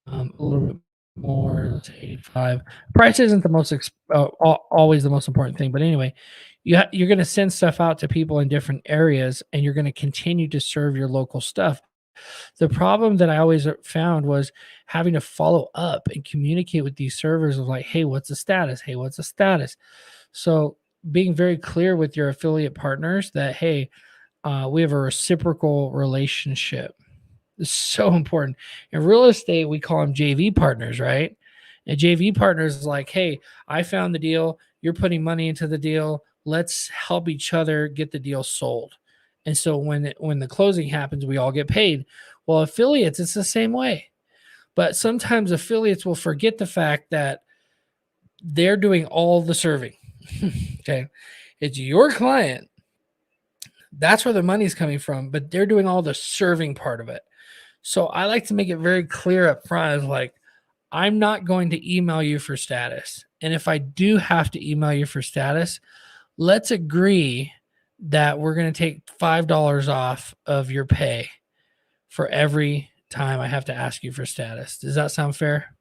a little bit more, let's say 85. Price isn't the most always the most important thing, but anyway, you're going to send stuff out to people in different areas, and you're going to continue to serve your local stuff. The problem that I always found was having to follow up and communicate with these servers of like, hey, what's the status? Hey, what's the status? So being very clear with your affiliate partners that, hey, we have a reciprocal relationship. It's so important. In real estate, we call them JV partners, right? And JV partners is like, hey, I found the deal. You're putting money into the deal. Let's help each other get the deal sold. And so when the closing happens, we all get paid. Well, affiliates, it's the same way. But sometimes affiliates will forget the fact that they're doing all the serving. Okay. It's your client. That's where the money's coming from, but they're doing all the serving part of it. So I like to make it very clear up front as like, I'm not going to email you for status. And if I do have to email you for status, let's agree that we're going to take $5 off of your pay for every time I have to ask you for status. Does that sound fair?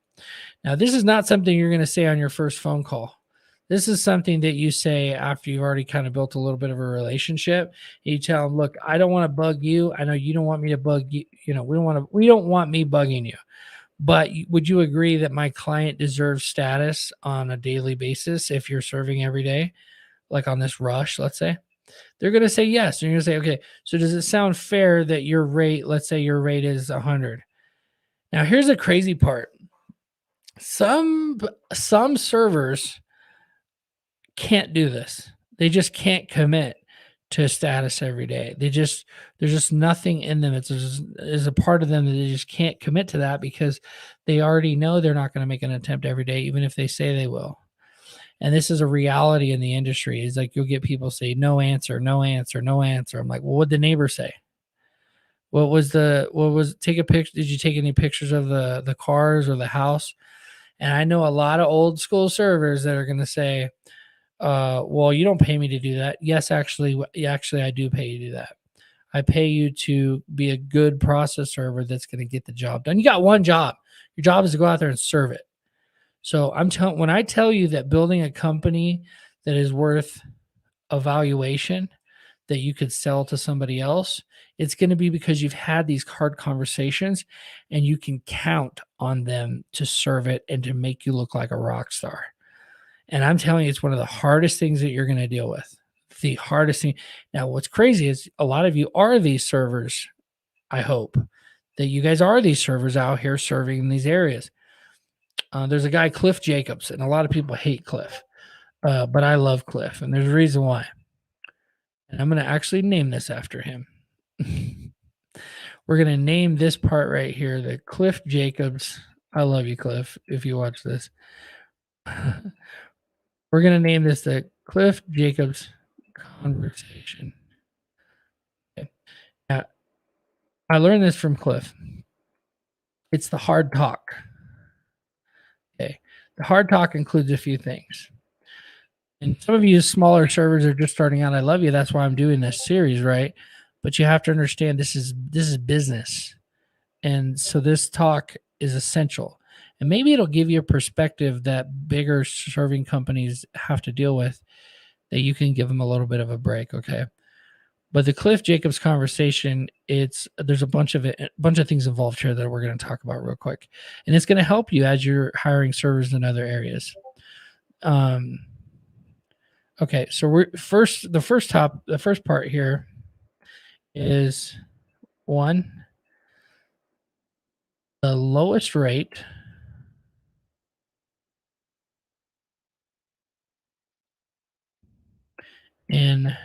Now, this is not something you're going to say on your first phone call. This is something that you say after you've already kind of built a little bit of a relationship. You tell them, "Look, I don't want to bug you. I know you don't want me to bug you. We don't want me bugging you. But would you agree that my client deserves status on a daily basis if you're serving every day, like on this rush, let's say?" They're going to say yes. And you're going to say, "Okay, so does it sound fair that your rate, let's say your rate is 100?" Now, here's the crazy part. Some servers can't do this. They just can't commit to status every day. There's just nothing in them. It's a part of them that they just can't commit to that because they already know they're not going to make an attempt every day, even if they say they will. And this is a reality in the industry. Is like you'll get people say no answer, no answer, no answer. I'm like, well, what'd the neighbor say? Take a picture? Did you take any pictures of the cars or the house? And I know a lot of old school servers that are going to say, well, you don't pay me to do that. Yes, actually, I do pay you to do that. I pay you to be a good process server that's going to get the job done. You got one job. Your job is to go out there and serve it. So when I tell you that building a company that is worth a valuation that you could sell to somebody else, it's going to be because you've had these hard conversations and you can count on them to serve it and to make you look like a rock star. And I'm telling you, it's one of the hardest things that you're going to deal with. The hardest thing. Now, what's crazy is a lot of you are these servers. I hope that you guys are these servers out here serving in these areas. There's a guy, Cliff Jacobs, and a lot of people hate Cliff, but I love Cliff, and there's a reason why. And I'm going to actually name this after him. We're going to name this part right here the Cliff Jacobs. I love you, Cliff, if you watch this. We're going to name this the Cliff Jacobs conversation. Okay. Now, I learned this from Cliff. It's the hard talk. Okay. The hard talk includes a few things. And some of you smaller servers are just starting out. I love you. That's why I'm doing this series, right? But you have to understand this is business. And so this talk is essential. And maybe it'll give you a perspective that bigger serving companies have to deal with, that you can give them a little bit of a break, okay? But the Cliff Jacobs conversation, there's a bunch of things involved here that we're going to talk about real quick. And it's going to help you as you're hiring servers in other areas. Okay, so the first part here is one, the lowest rate in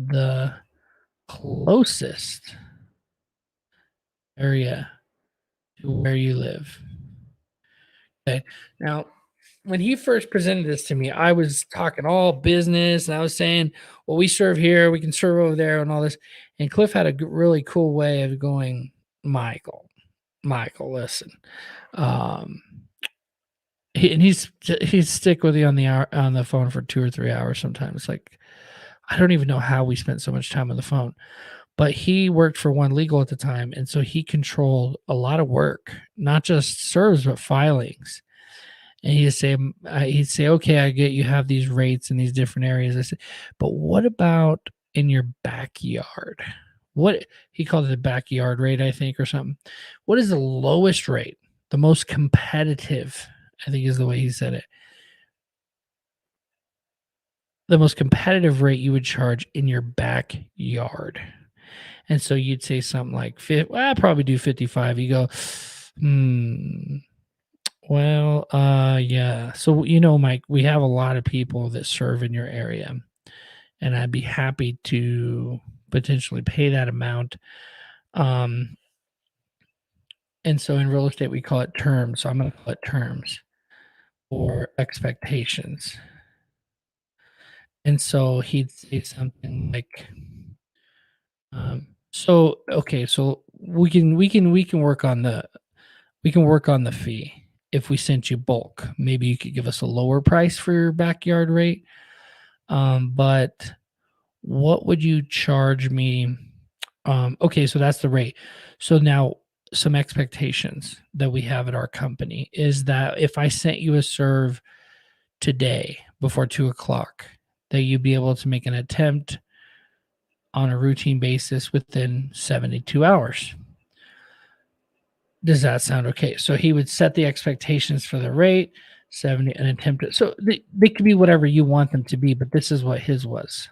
the closest area to where you live. Okay. Now, when he first presented this to me, I was talking all business and I was saying, well, we serve here, we can serve over there, and all this. And Cliff had a really cool way of going, Michael, listen. Um, he's stick with you on the hour on the phone for 2 or 3 hours sometimes. Like, I don't even know how we spent so much time on the phone. But he worked for One Legal at the time, and so he controlled a lot of work, not just serves but filings. And he'd say, okay, I get you have these rates in these different areas. I said, but what about in your backyard? What he called it a backyard rate, I think, or something. What is the lowest rate, the most competitive? I think is the way he said it. The most competitive rate you would charge in your backyard. And so you'd say something like, well, I'll probably do 55. You go, well, yeah. So, Mike, we have a lot of people that serve in your area, and I'd be happy to potentially pay that amount. And so in real estate, we call it terms. So I'm going to call it terms or expectations. And so he'd say something like, so okay, so we can work on the fee. If we sent you bulk, maybe you could give us a lower price for your backyard rate. But what would you charge me? Okay, so that's the rate. So now some expectations that we have at our company is that if I sent you a serve today before 2 o'clock, that you'd be able to make an attempt on a routine basis within 72 hours. Does that sound okay? So he would set the expectations for the rate, 70 and attempt it. So they could be whatever you want them to be, but this is what his was.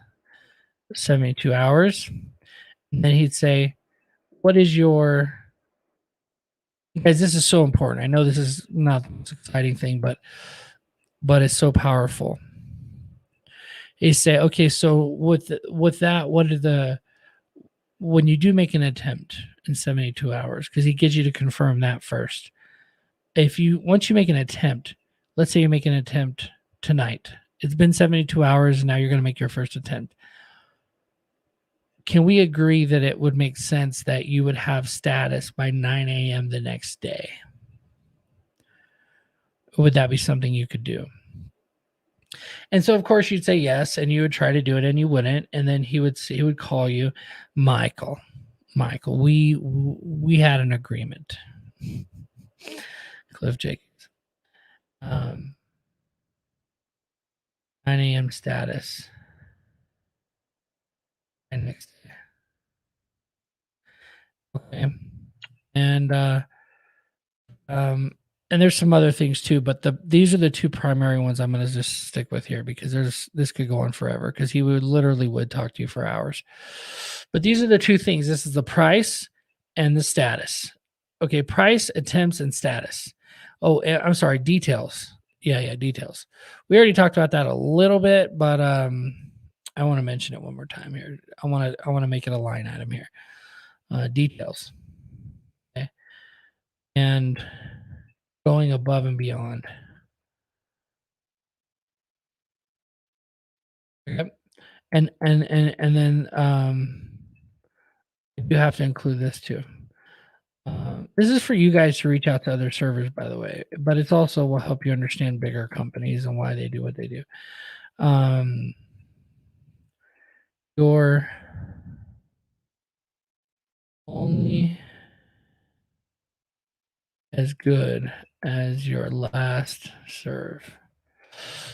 72 hours. And then he'd say, what is your guys, this is so important. I know this is not the most exciting thing, but it's so powerful. He say, okay, so with that, what are the when you do make an attempt in 72 hours, because he gets you to confirm that first. Once you make an attempt, let's say you make an attempt tonight. It's been 72 hours, and now you're going to make your first attempt. Can we agree that it would make sense that you would have status by 9 a.m. the next day? Would that be something you could do? And so, of course, you'd say yes, and you would try to do it, and you wouldn't. And then he would call you, Michael. We had an agreement. Cliff Jacobs. 9 a.m. status. And next day. Okay. And there's some other things too, but these are the two primary ones I'm going to just stick with here, because this could go on forever, because he would talk to you for hours. But these are the two things. This is the price and the status. Okay, price, attempts, and status. Oh, I'm sorry, details. Yeah, details. We already talked about that a little bit, but I want to mention it one more time here. I want to make it a line item here. Details. Okay. And going above and beyond. Yep. And then you have to include this too. This is for you guys to reach out to other servers, by the way, but it's also will help you understand bigger companies and why they do what they do. You're only as good as your last serve.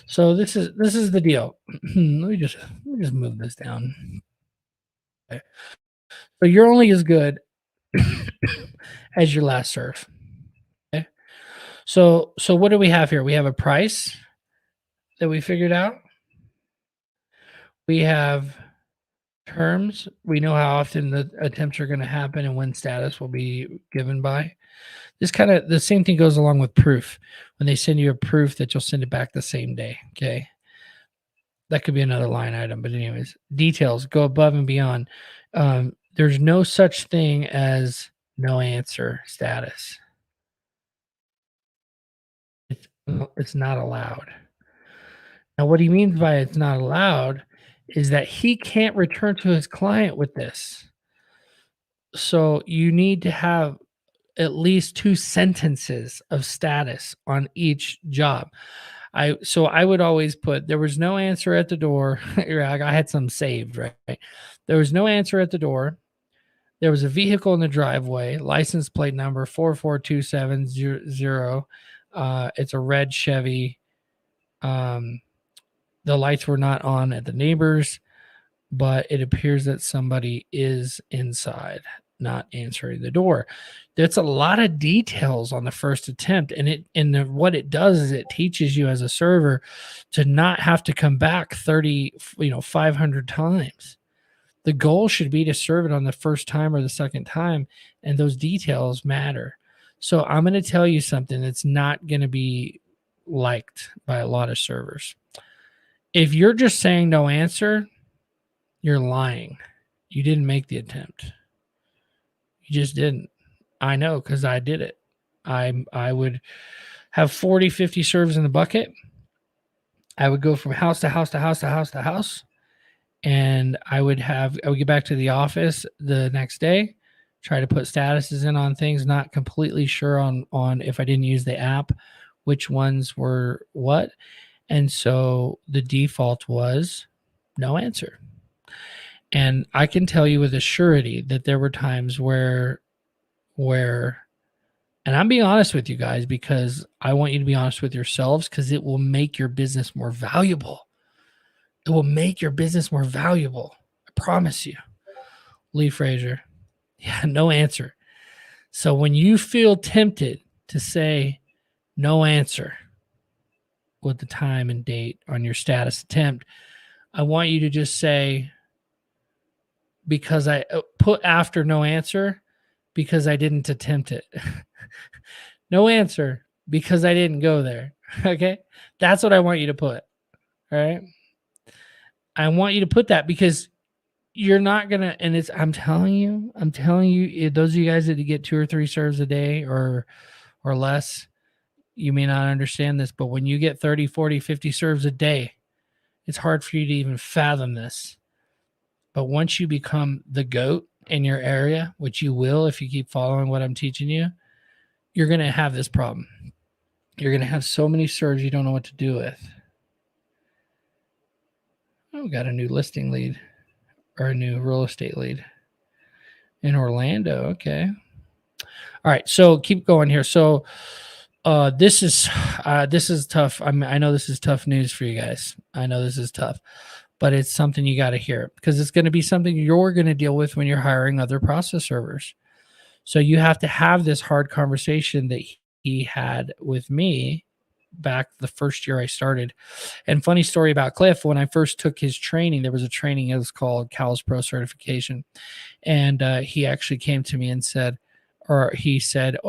So this is the deal. let me just move this down. Okay. So you're only as good as your last serve. Okay. So what do we have here? We have a price that we figured out. We have terms. We know how often the attempts are going to happen and when status will be given by. The same thing goes along with proof. When they send you a proof, that you'll send it back the same day. Okay. That could be another line item, but anyways, details, go above and beyond. There's no such thing as no answer status. It's not allowed. Now, what he means by it's not allowed is that he can't return to his client with this. So you need to have at least 2 sentences of status on each job. I would always put there was no answer at the door. I had some saved, right? There was no answer at the door. There was a vehicle in the driveway, license plate number 44270. It's a red Chevy. The lights were not on at the neighbors, but it appears that somebody is inside, not answering the door. That's a lot of details on the first attempt, and what it does is it teaches you as a server to not have to come back 30, 500 times. The goal should be to serve it on the first time or the second time, and those details matter. So I'm going to tell you something that's not going to be liked by a lot of servers. If you're just saying no answer, you're lying. You didn't make the attempt. You just didn't. I know because I did it. I would have 40, 50 serves in the bucket. I would go from house to house to house to house to house. And I would get back to the office the next day, try to put statuses in on things, not completely sure on if I didn't use the app, which ones were what. And so the default was no answer. And I can tell you with a surety that there were times where and I'm being honest with you guys because I want you to be honest with yourselves because it will make your business more valuable. It will make your business more valuable. I promise you. Lee Frazier. Yeah, no answer. So when you feel tempted to say no answer with the time and date on your status attempt, I want you to just say, because I put after no answer, because I didn't attempt it. No answer, because I didn't go there. Okay? That's what I want you to put. All right? I want you to put that because you're not gonna, and it's I'm telling you, those of you guys that get 2 or 3 serves a day or less, you may not understand this, but when you get 30, 40, 50 serves a day, it's hard for you to even fathom this. But once you become the GOAT in your area, which you will if you keep following what I'm teaching you, you're gonna have this problem. You're gonna have so many serves you don't know what to do with. Oh, we got a new listing lead. Or a new real estate lead in Orlando. Okay. All right. So keep going here. So this is tough. I know this is tough news for you guys. I know this is tough, but it's something you got to hear because it's going to be something you're going to deal with when you're hiring other process servers. So you have to have this hard conversation that he had with me back the first year I started. And funny story about Cliff, when I first took his training, there was a training, it was called Cal's Pro Certification. And he actually came to me and said, oh,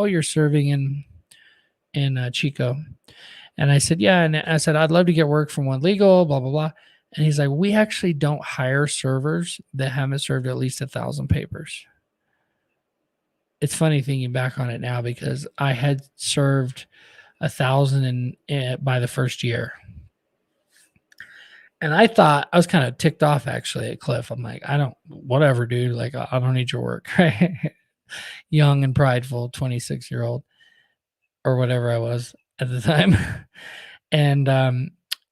you're serving in Chico. And I said, yeah. And I said, I'd love to get work from One Legal, blah, blah, blah. And he's like, we actually don't hire servers that haven't served at least 1,000 papers. It's funny thinking back on it now because I had served 1,000 by the first year. And I thought I was kind of ticked off actually at Cliff. I'm like, whatever, dude. Like, I don't need your work. Young and prideful, 26-year-old or whatever I was at the time. And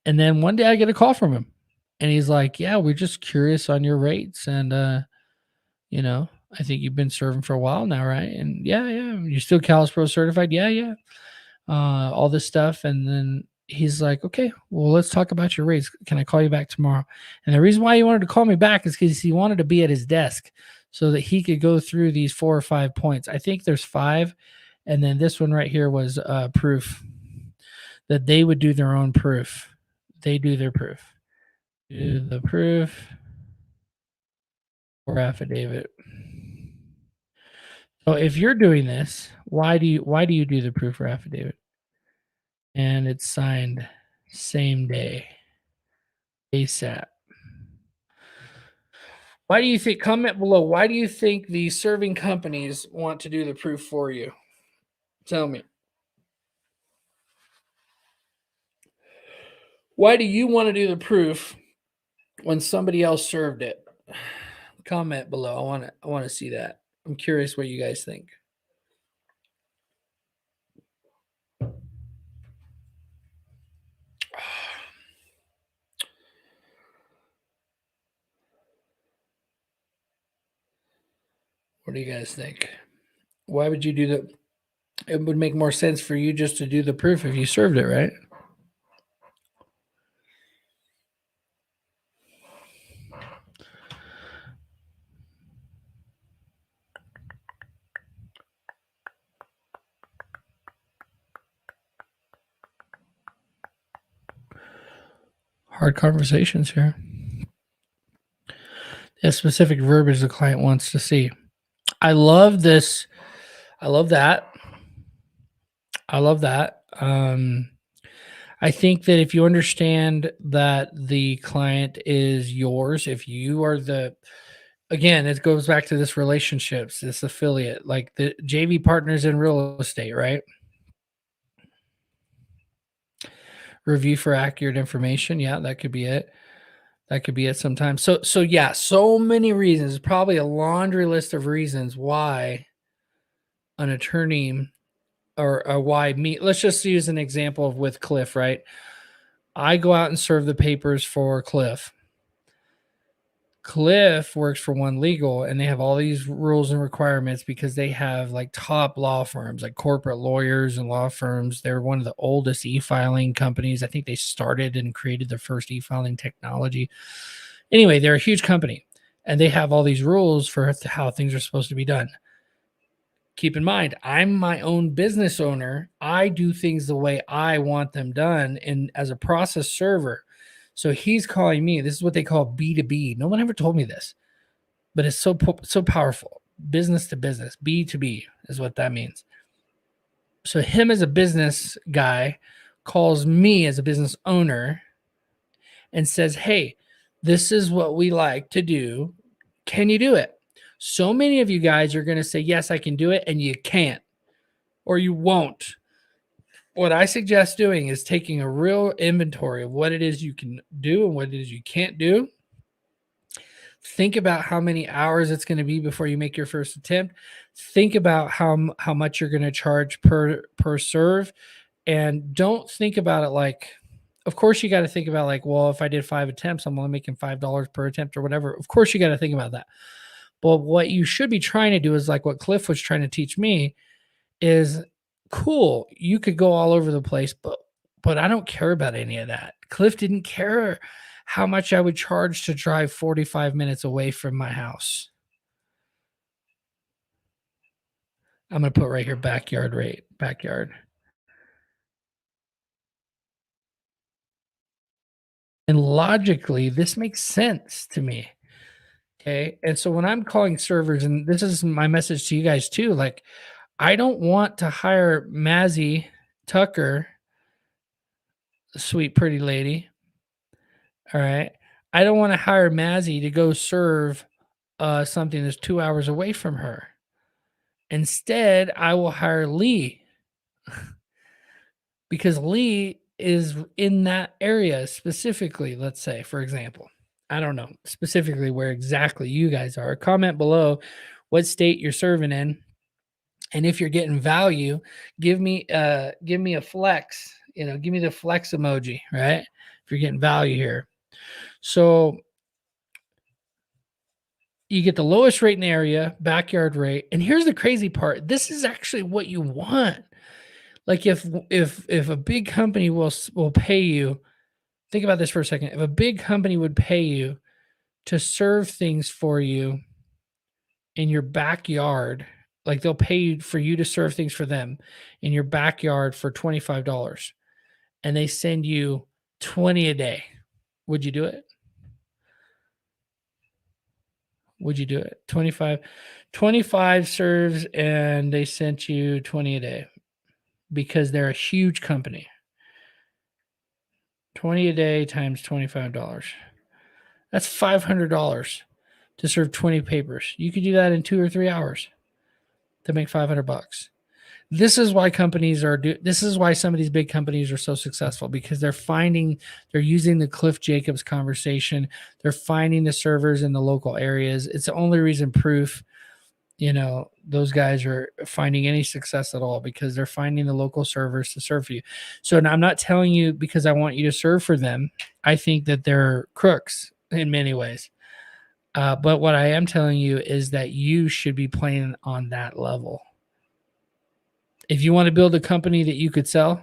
then one day I get a call from him and he's like, yeah, we're just curious on your rates. And, I think you've been serving for a while now, right? And yeah. You're still Cal's Pro certified? Yeah. All this stuff. And then he's like, okay, well, let's talk about your rates. Can I call you back tomorrow? And the reason why he wanted to call me back is because he wanted to be at his desk so that he could go through these 4 or 5 points. I think there's 5. And then this one right here was proof that they would do their own proof. They do their proof. Do the proof or affidavit. So if you're doing this, why do you do the proof or affidavit? And it's signed same day. ASAP. Why do you think, comment below, why do you think the serving companies want to do the proof for you? Tell me. Why do you want to do the proof when somebody else served it? Comment below. I want to see that. I'm curious what you guys think. What do you guys think? Why would you do that? It would make more sense for you just to do the proof if you served it, right? Hard conversations here. A specific verbiage the client wants to see. I love this. I love that. I love that. I think that if you understand that the client is yours, if you are again, it goes back to this relationships, this affiliate, like the JV partners in real estate, right? Review for accurate information. Yeah, that could be it. That could be it sometimes. So yeah, so many reasons, probably a laundry list of reasons why an attorney or why me, let's just use an example of with Cliff, right? I go out and serve the papers for Cliff. Cliff works for One Legal and they have all these rules and requirements because they have like top law firms, like corporate lawyers and law firms. They're one of the oldest e-filing companies. I think they started and created their first e-filing technology. Anyway, they're a huge company and they have all these rules for how things are supposed to be done. Keep in mind, I'm my own business owner. I do things the way I want them done and as a process server. So he's calling me. This is what they call B2B. No one ever told me this, but it's so powerful. Business to business, B2B is what that means. So him as a business guy calls me as a business owner and says, "Hey, this is what we like to do. Can you do it?" So many of you guys are going to say, "Yes, I can do it," and you can't or you won't. What I suggest doing is taking a real inventory of what it is you can do and what it is you can't do. Think about how many hours it's going to be before you make your first attempt. Think about how much you're going to charge per serve, and don't think about it like, of course you got to think about like, well, if I did 5 attempts, I'm only making $5 per attempt or whatever. Of course you got to think about that. But what you should be trying to do is like what Cliff was trying to teach me is, cool, you could go all over the place, but I don't care about any of that. Cliff didn't care how much I would charge to drive 45 minutes away from my house. I'm going to put right here, backyard rate, backyard. And logically, this makes sense to me. Okay. And so when I'm calling servers, and this is my message to you guys too, like, I don't want to hire Mazzy Tucker, sweet, pretty lady. All right. I don't want to hire Mazzy to go serve something that's 2 hours away from her. Instead, I will hire Lee because Lee is in that area specifically. Let's say, for example, I don't know specifically where exactly you guys are. Comment below what state you're serving in. And if you're getting value, give me a flex, give me the flex emoji, right? If you're getting value here. So you get the lowest rate in the area, backyard rate. And here's the crazy part. This is actually what you want. Like if a big company will pay you, think about this for a second. If a big company would pay you to serve things for you in your backyard, like they'll pay you for you to serve things for them in your backyard for $25 and they send you 20 a day, would you do it? Would you do it? 25 serves and they sent you 20 a day because they're a huge company. 20 a day times $25. That's $500 to serve 20 papers. You could do that in 2 or 3 hours to make $500. This is why this is why some of these big companies are so successful, because they're using the Cliff Jacobs conversation. They're finding the servers in the local areas. It's the only reason Proof, those guys are finding any success at all, because they're finding the local servers to serve for you. So now I'm not telling you because I want you to serve for them. I think that they're crooks in many ways. But what I am telling you is that you should be playing on that level. If you want to build a company that you could sell,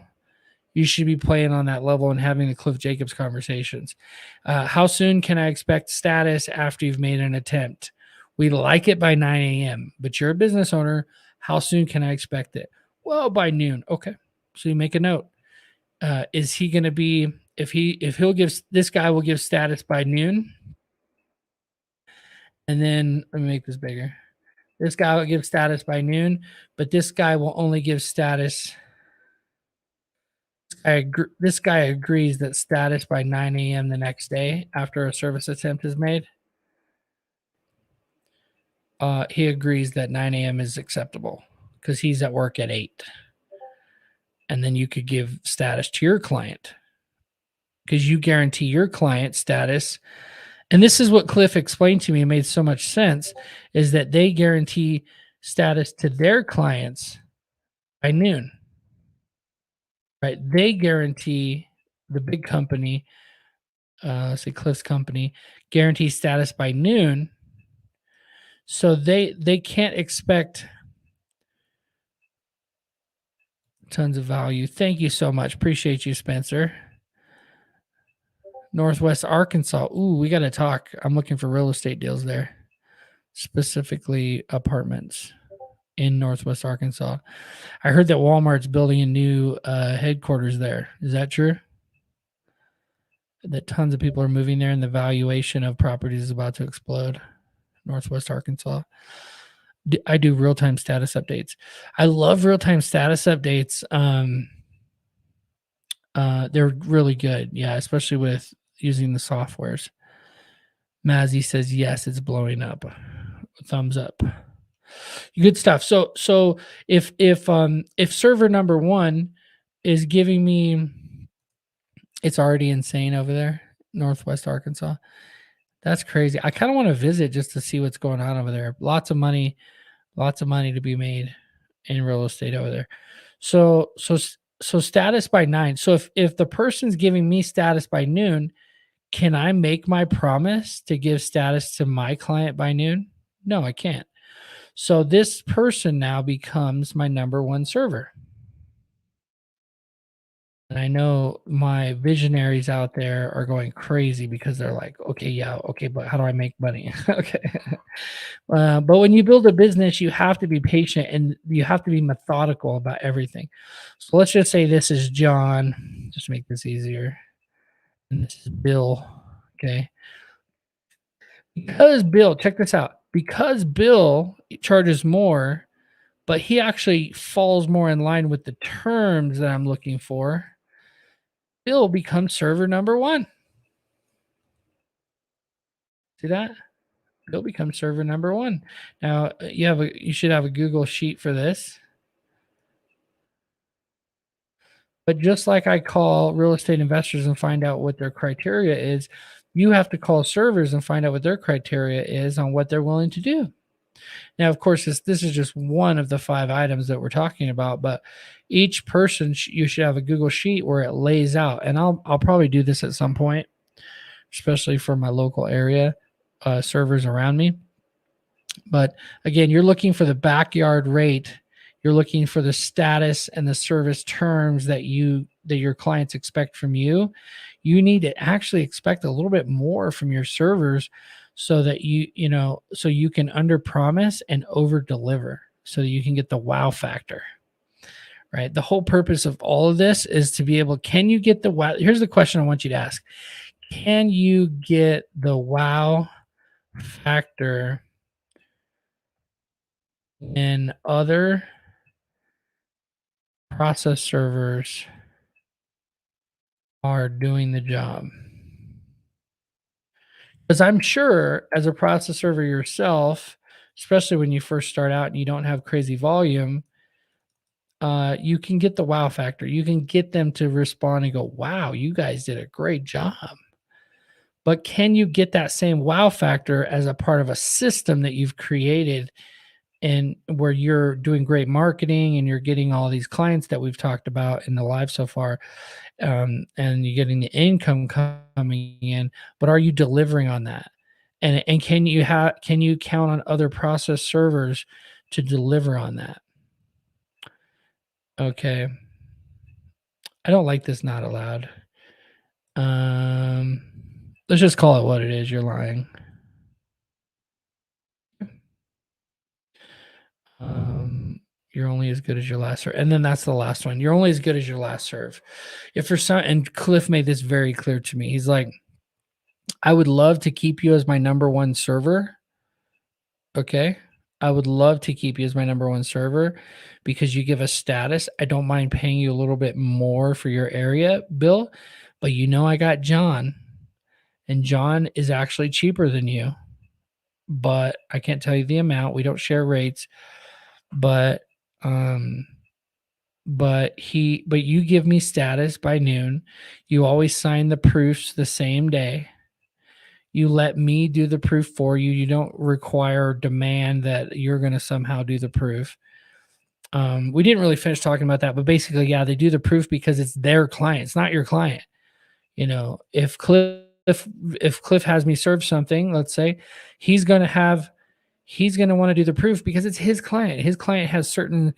you should be playing on that level and having the Cliff Jacobs conversations. How soon can I expect status after you've made an attempt? We'd like it by 9 a.m., but you're a business owner. How soon can I expect it? Well, by noon. Okay. So you make a note. Is he going to be, if he'll give, this guy will give status by noon. And then let me make this bigger. This guy will give status by noon, but this guy will only give status. This guy agrees that status by 9 a.m. the next day after a service attempt is made. He agrees that 9 a.m. is acceptable because he's at work at 8. And then you could give status to your client because you guarantee your client status. And this is what Cliff explained to me. It made so much sense, is that they guarantee status to their clients by noon, right? They guarantee, the big company, say Cliff's company, guarantee status by noon. So they can't expect tons of value. Thank you so much. Appreciate you, Spencer. Northwest Arkansas. Ooh, we got to talk. I'm looking for real estate deals there, specifically apartments in Northwest Arkansas. I heard that Walmart's building a new headquarters there. Is that true? That tons of people are moving there and the valuation of properties is about to explode. Northwest Arkansas. I do real-time status updates. I love real-time status updates. They're really good. Yeah, especially with using the softwares. Mazzy says, yes, it's blowing up. Thumbs up. Good stuff. So if server number 1 is giving me, it's already insane over there, Northwest Arkansas. That's crazy. I kind of want to visit just to see what's going on over there. Lots of money to be made in real estate over there. So status by 9. So if the person's giving me status by noon, can I make my promise to give status to my client by noon? No, I can't. So this person now becomes my number 1 server. And I know my visionaries out there are going crazy because they're like, okay, but how do I make money? Okay. But when you build a business, you have to be patient and you have to be methodical about everything. So let's just say this is John, just to make this easier. And this is Bill. Okay. Because Bill, check this out. Because Bill charges more, but he actually falls more in line with the terms that I'm looking for, Bill becomes server number 1. See that? Bill becomes server number 1. Now you should have a Google sheet for this. But just like I call real estate investors and find out what their criteria is, you have to call servers and find out what their criteria is on what they're willing to do. Now, of course, this is just one of the 5 items that we're talking about, but each person, you should have a Google sheet where it lays out, and I'll probably do this at some point, especially for my local area, servers around me. But again, you're looking for the backyard rate. You're looking for the status and the service terms that your clients expect from you. You need to actually expect a little bit more from your servers so that so you can under promise and over deliver so that you can get the wow factor. Right? The whole purpose of all of this is to be able, can you get the wow? Here's the question I want you to ask. Can you get the wow factor in other process servers are doing the job. Because I'm sure as a process server yourself, especially when you first start out and you don't have crazy volume, you can get the wow factor. You can get them to respond and go, wow, you guys did a great job. But can you get that same wow factor as a part of a system that you've created and where you're doing great marketing and you're getting all these clients that we've talked about in the live so far, and you're getting the income coming in, but are you delivering on that? And can you count on other process servers to deliver on that? Okay. I don't like this not allowed. Um, let's just call it what it is. You're lying. You're only as good as your last serve. And then that's the last one. You're only as good as your last serve. If for some, and Cliff made this very clear to me. He's like, I would love to keep you as my number one server. Okay. I would love to keep you as my number one server because you give us status. I don't mind paying you a little bit more for your area, Bill, but I got John, and John is actually cheaper than you, but I can't tell you the amount. We don't share rates, but um but you give me status by noon. You always sign the proofs the same day. You let me do the proof for you. You don't require or demand that you're going to somehow do the proof. We didn't really finish talking about that, but basically, yeah, they do the proof because it's their client. It's not your client. If Cliff has me serve something, let's say, he's going to have he's going to want to do the proof because it's his client. His client has certain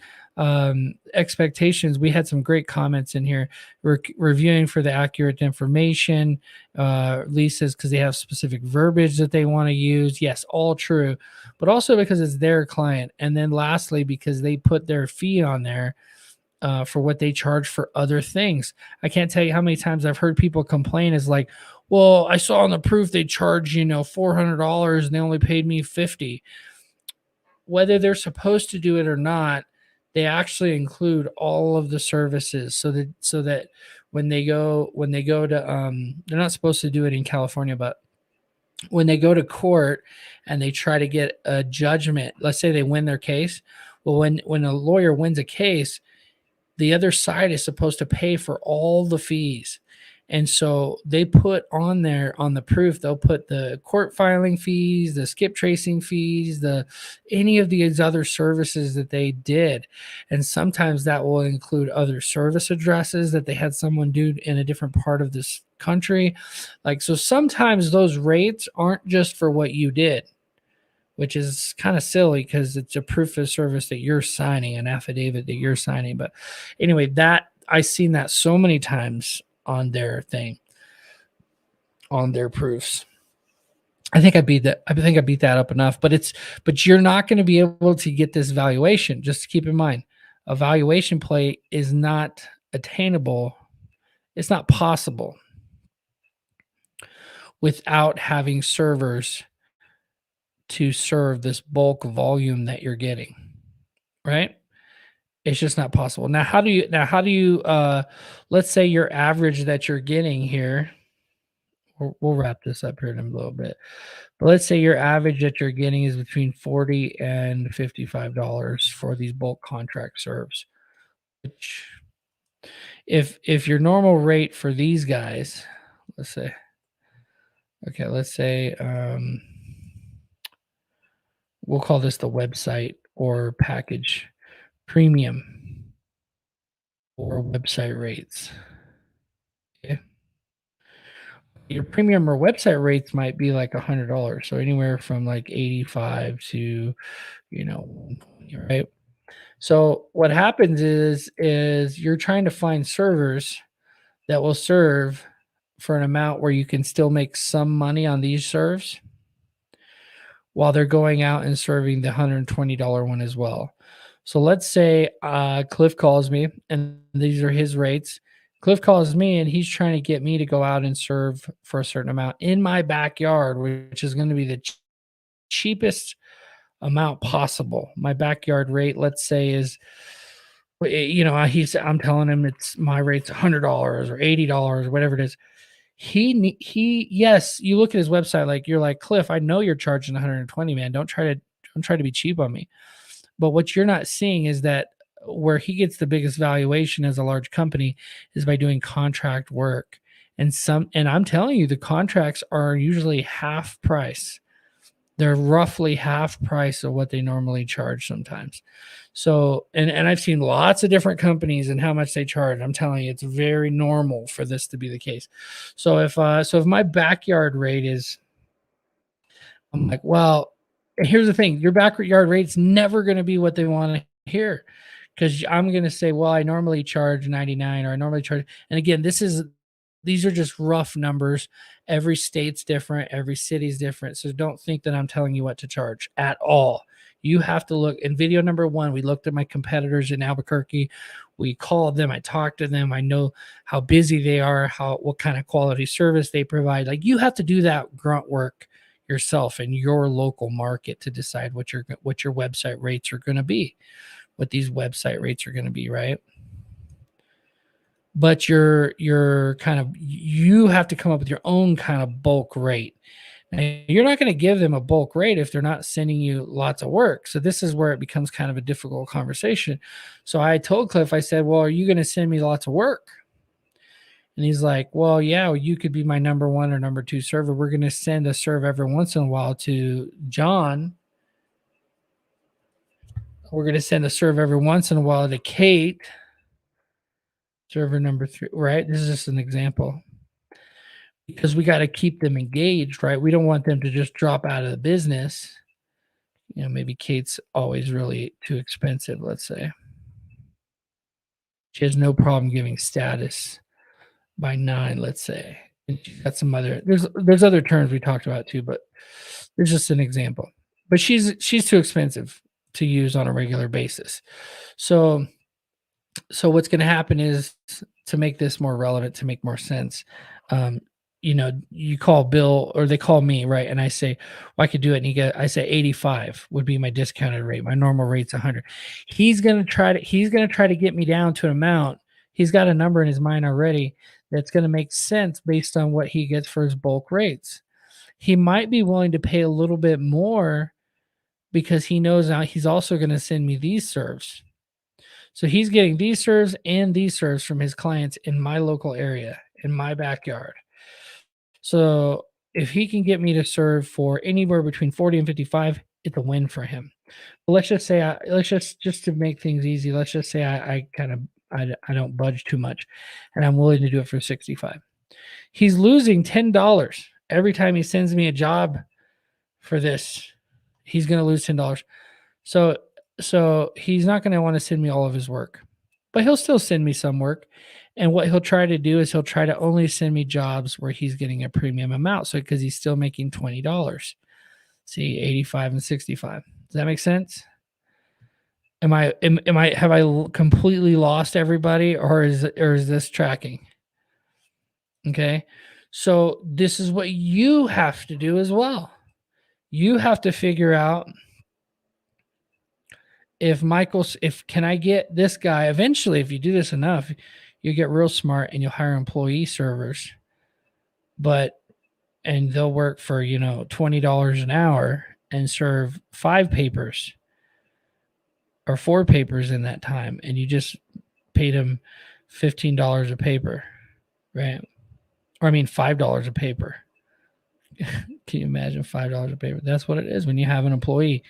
expectations. We had some great comments in here. We're reviewing for the accurate information. Lee says because they have specific verbiage that they want to use. Yes, all true, but also because it's their client. And then lastly, because they put their fee on there for what they charge for other things. I can't tell you how many times I've heard people complain is like, well, I saw on the proof they charge, $400 and they only paid me 50. Whether they're supposed to do it or not, they actually include all of the services so that when they go to they're not supposed to do it in California, but when they go to court and they try to get a judgment, let's say they win their case. Well, when a lawyer wins a case, the other side is supposed to pay for all the fees. And so they put on there on the proof, they'll put the court filing fees, the skip tracing fees, any of these other services that they did. And sometimes that will include other service addresses that they had someone do in a different part of this country. So sometimes those rates aren't just for what you did, which is kind of silly because it's a proof of service that you're signing, an affidavit that you're signing. But anyway, that I've seen that so many times on their thing, on their proofs. I think I beat that up enough, but you're not going to be able to get this valuation. Just keep in mind, a valuation play is not attainable. It's not possible without having servers to serve this bulk volume that you're getting, right? It's just not possible. Now, how do you let's say your average that you're getting here, we'll wrap this up here in a little bit. But let's say your average that you're getting is between $40 and $55 for these bulk contract serves. Which if your normal rate for these guys, let's say we'll call this the website or package premium or website rates. Okay. Your premium or website rates might be like $100. So anywhere from like 85 to, right? So what happens is you're trying to find servers that will serve for an amount where you can still make some money on these serves while they're going out and serving the $120 one as well. So let's say Cliff calls me and these are his rates. Cliff calls me and he's trying to get me to go out and serve for a certain amount in my backyard, which is going to be the cheapest amount possible. My backyard rate, let's say, is I'm telling him my rate's $100 or $80 or whatever it is. Yes, you look at his website, like you're like, Cliff, I know you're charging 120, man. Don't try to be cheap on me. But what you're not seeing is that where he gets the biggest valuation as a large company is by doing contract work. And I'm telling you, the contracts are usually half price. They're roughly half price of what they normally charge sometimes. So, and I've seen lots of different companies and how much they charge. I'm telling you, it's very normal for this to be the case. So if my backyard rate is, I'm like, well, here's the thing: your backyard rate's never going to be what they want to hear, because I'm going to say, well, I normally charge 99, or I normally charge. And again, these are just rough numbers. Every state's different, every city's different. So don't think that I'm telling you what to charge at all. You have to look in video number 1. We looked at my competitors in Albuquerque. We called them. I talked to them. I know how busy they are, what kind of quality service they provide. Like, you have to do that grunt work yourself in your local market to decide what your website rates are going to be, what these website rates are going to be, right? But you have to come up with your own kind of bulk rate. Now, you're not going to give them a bulk rate if they're not sending you lots of work. So this is where it becomes kind of a difficult conversation. So I told Cliff, I said, well, are you going to send me lots of work? And he's like, well, yeah, you could be my number 1 or number 2 server. We're going to send a serve every once in a while to John. We're going to send a serve every once in a while to Kate, server number 3, right? This is just an example. Because we got to keep them engaged, right? We don't want them to just drop out of the business. Maybe Kate's always really too expensive, let's say. She has no problem giving status by 9, let's say. And she's got some other, there's other terms we talked about too, but there's just an example. But she's too expensive to use on a regular basis. So what's going to happen is, to make this more relevant, to make more sense, you call Bill, or they call me, right? And I say, well, I could do it. And I say 85 would be my discounted rate. My normal rate's 100. He's going to try to get me down to an amount. He's got a number in his mind already that's going to make sense based on what he gets for his bulk rates. He might be willing to pay a little bit more because he knows now he's also going to send me these serves. So he's getting these serves and these serves from his clients in my local area, in my backyard. So if he can get me to serve for anywhere between 40 and 55, it's a win for him. But let's just say, just to make things easy, let's just say I don't budge too much, and I'm willing to do it for 65. He's losing $10 every time he sends me a job for this. He's going to lose $10. So he's not going to want to send me all of his work, but he'll still send me some work. And what he'll try to do is he'll try to only send me jobs where he's getting a premium amount. So because he's still making $20. See, 85 and 65. Does that make sense? Have I completely lost everybody, or is this tracking? Okay. So this is what you have to do as well. You have to figure out, if can I get this guy eventually? If you do this enough, you get real smart and you'll hire employee servers, and they'll work for, $20 an hour and serve 5 papers or 4 papers in that time. And you just paid them $15 a paper, right? Or $5 a paper. Can you imagine $5 a paper? That's what it is when you have an employee.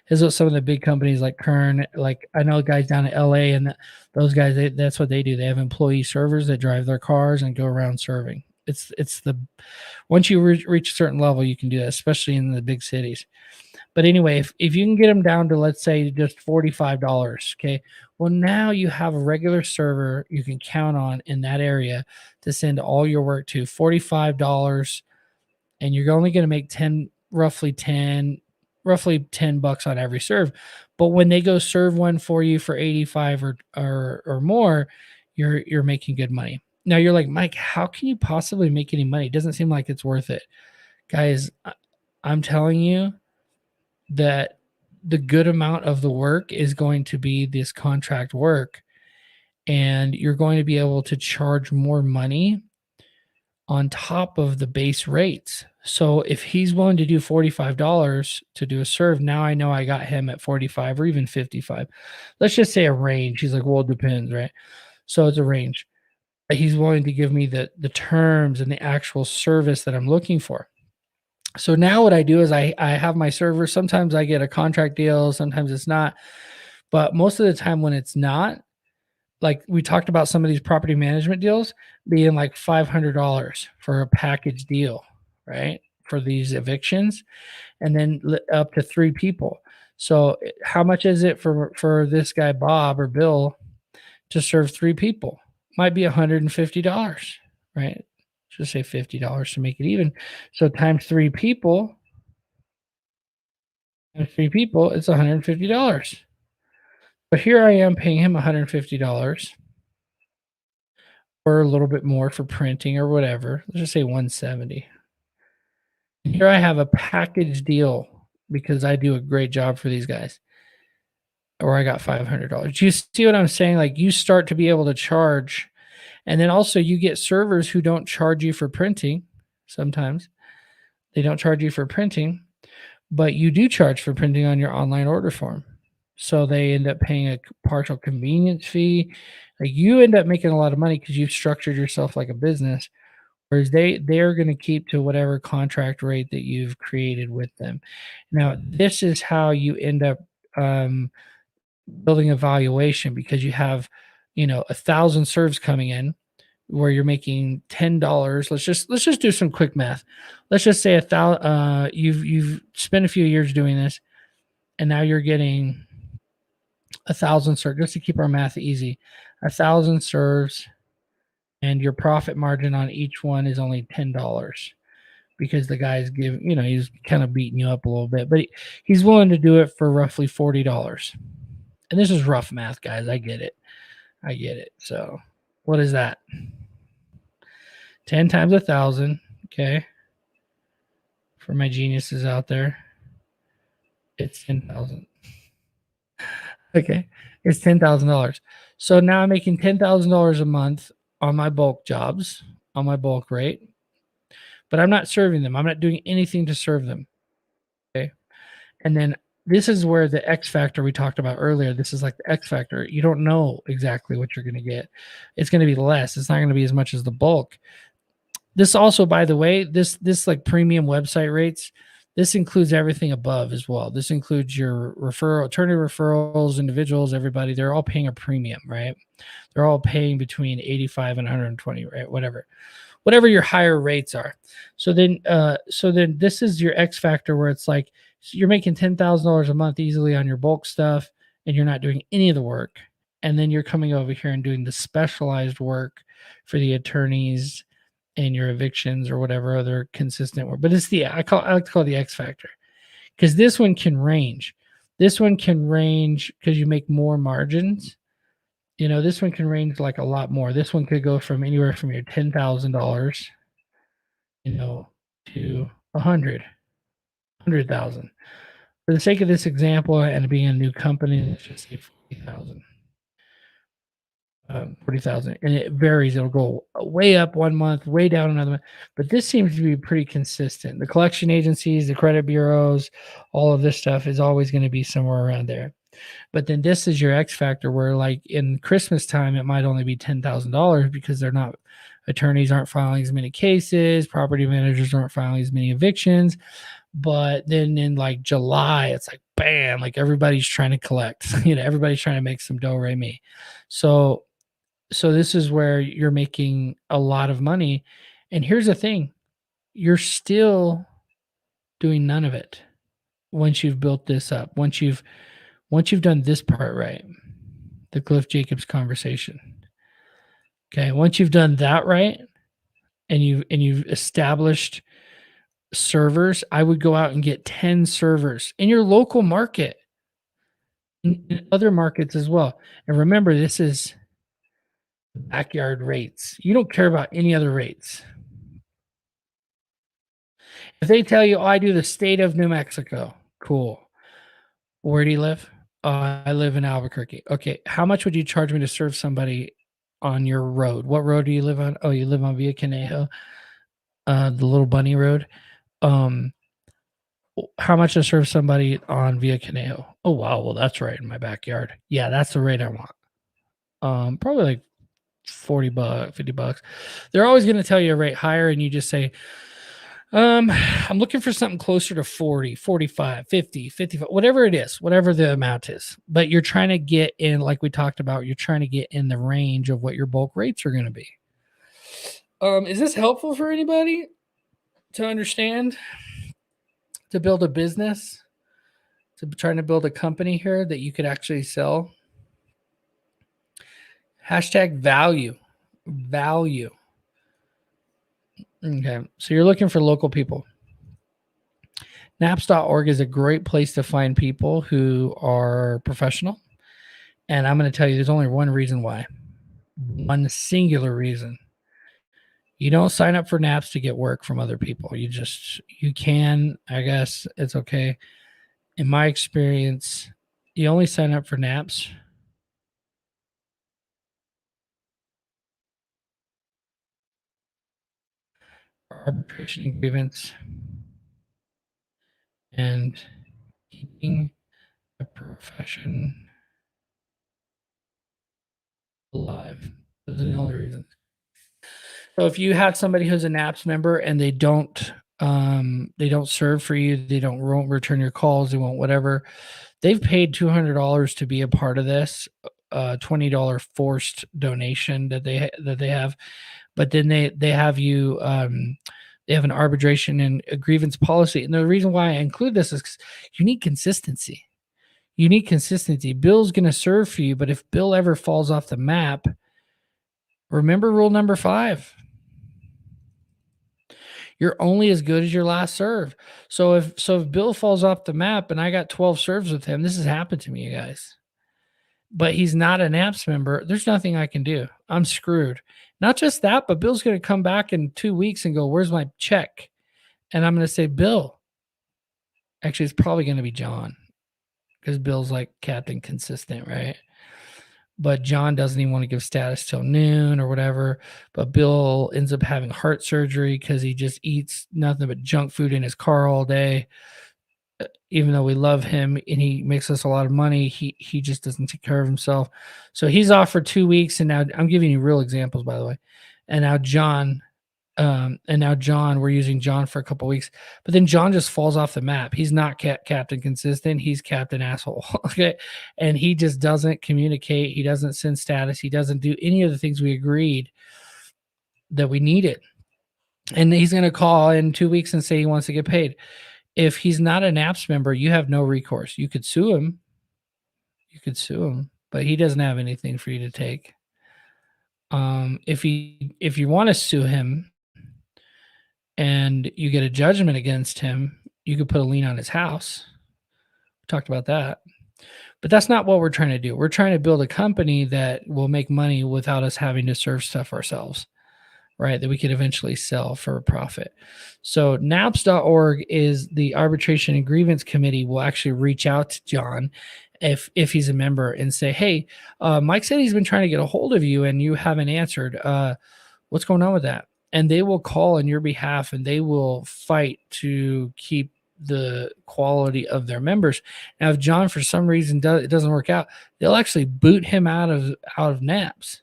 Is what some of the big companies like Kern, like I know guys down in LA, and those guys, that's what they do. They have employee servers that drive their cars and go around serving. Once you reach a certain level, you can do that, especially in the big cities. But anyway, if you can get them down to, let's say, just $45, okay, well, now you have a regular server you can count on in that area to send all your work to. $45, and you're only going to make roughly 10 bucks on every serve. But when they go serve one for you for 85 or more, you're making good money. Now you're like, Mike, how can you possibly make any money? It doesn't seem like it's worth it. Guys, I'm telling you that the good amount of the work is going to be this contract work. and you're going to be able to charge more money on top of the base rates. So if he's willing to do $45 to do a serve, now I know I got him at 45 or even 55. Let's just say a range. He's like, well, it depends, right? So it's a range. He's willing to give me the terms and the actual service that I'm looking for. So now what I do is I have my server. Sometimes I get a contract deal, sometimes it's not. But most of the time when it's not, like we talked about some of these property management deals being like $500 for a package deal, right? For these evictions, and then up to 3 people. So how much is it for this guy Bob or Bill to serve 3 people? Might be $150, right? Just say $50 to make it even. So times 3 people, it's $150. But here I am paying him $150 or a little bit more for printing or whatever. Let's just say 170. And here I have a package deal because I do a great job for these guys. Or I got $500. Do you see what I'm saying? Like you start to be able to charge, and then also you get servers who don't charge you for printing. Sometimes they don't charge you for printing, but you do charge for printing on your online order form. So they end up paying a partial convenience fee. Like you end up making a lot of money because you've structured yourself like a business. Whereas they're going to keep to whatever contract rate that you've created with them. Now, this is how you end up building a valuation because you have, 1,000 serves coming in where you're making $10. Let's just do some quick math. Let's just say you've spent a few years doing this, and now you're getting 1,000 serves. Just to keep our math easy, 1,000 serves, and your profit margin on each one is only $10 because the guy's he's kind of beating you up a little bit, but he's willing to do it for roughly $40. And this is rough math, guys. I get it. So what is that? 10 times 1,000. Okay. For my geniuses out there, it's 10,000. Okay. It's $10,000. So now I'm making $10,000 a month on my bulk jobs, on my bulk rate, but I'm not serving them. I'm not doing anything to serve them. Okay. And then this is where the X factor we talked about earlier, this is like the X factor. You don't know exactly what you're going to get. It's going to be less. It's not going to be as much as the bulk. This also, by the way, this like premium website rates, this includes everything above as well. This includes your attorney referrals, individuals, everybody. They're all paying a premium, right? They're all paying between 85 and 120, right? Whatever your higher rates are. So then this is your X factor where it's like you're making $10,000 a month easily on your bulk stuff, and you're not doing any of the work. And then you're coming over here and doing the specialized work for the attorneys and your evictions or whatever other consistent work. But it's I like to call it the X factor because this one can range. This one can range because you make more margins. This one can range like a lot more. This one could go from anywhere from your $10,000, to 100,000. For the sake of this example and being a new company, let's just say 40,000. 40,000, and it varies. It'll go way up one month, way down another month, but this seems to be pretty consistent. The collection agencies, the credit bureaus, all of this stuff is always going to be somewhere around there. But then this is your X factor where like in Christmas time, it might only be $10,000 because attorneys aren't filing as many cases, property managers aren't filing as many evictions. But then in like July, it's like, bam, like everybody's trying to collect, everybody's trying to make some do-re-mi. So this is where you're making a lot of money. And here's the thing, you're still doing none of it once you've built this up. Once you've done this part right, the Cliff Jacobs conversation. Okay, once you've done that right, and you've established servers, I would go out and get 10 servers in your local market, in other markets as well. And remember, this is backyard rates. You don't care about any other rates. If they tell you, oh, I do the state of New Mexico, cool. Where do you live? I live in Albuquerque. Okay, how much would you charge me to serve somebody on your road? What road do you live on? Oh, you live on Via Conejo, the little bunny road. Um, how much to serve somebody on Via Conejo? Oh wow, well that's right in my backyard. Yeah, that's the rate I want. Probably like $40, $50. They're always going to tell you a rate higher, and you just say, I'm looking for something closer to 40, 45, 50, 55, whatever it is, whatever the amount is. But you're trying to get in, like we talked about, you're trying to get in the range of what your bulk rates are going to be. Is this helpful for anybody to understand, to build a business, to trying to build a company here that you could actually sell? Hashtag value. Value. Okay. So you're looking for local people. Naps.org is a great place to find people who are professional. And I'm going to tell you, there's only one reason why. One singular reason. You don't sign up for naps to get work from other people. You can, I guess it's okay. In my experience, you only sign up for naps for arbitration and grievance and keeping a profession alive. Those are the only reasons. So if you have somebody who's a NAPS member and they don't serve for you, won't return your calls, they won't whatever, they've paid $200 to be a part of this, $20 forced donation that they have, but then they have you they have an arbitration and a grievance policy. And the reason why I include this is 'cause you need consistency. You need consistency. Bill's going to serve for you, but if Bill ever falls off the map, remember rule number 5. You're only as good as your last serve. So if Bill falls off the map and I got 12 serves with him, this has happened to me, you guys. But he's not an apps member. There's nothing I can do. I'm screwed. Not just that, but Bill's going to come back in 2 weeks and go, "Where's my check?" And I'm going to say, "Bill." Actually, it's probably going to be John because Bill's like Captain Consistent, right? But John doesn't even want to give status till noon or whatever. But Bill ends up having heart surgery because he just eats nothing but junk food in his car all day. Even though we love him and he makes us a lot of money, he just doesn't take care of himself. So he's off for 2 weeks, and now I'm giving you real examples, by the way. And now John, we're using John for a couple weeks, but then John just falls off the map. He's not Captain Consistent. He's Captain Asshole. Okay. And he just doesn't communicate. He doesn't send status. He doesn't do any of the things we agreed that we needed. And he's going to call in 2 weeks and say he wants to get paid. If he's not an apps member, you have no recourse. You could sue him. But he doesn't have anything for you to take. If you want to sue him and you get a judgment against him, you could put a lien on his house. We talked about that. But that's not what we're trying to do. We're trying to build a company that will make money without us having to serve stuff ourselves, right? That we could eventually sell for a profit. So naps.org is the arbitration and grievance committee will actually reach out to John if he's a member and say, "Hey, Mike said he's been trying to get a hold of you and you haven't answered. What's going on with that?" And they will call on your behalf and they will fight to keep the quality of their members. Now, if John for some reason it doesn't work out, they'll actually boot him out of naps.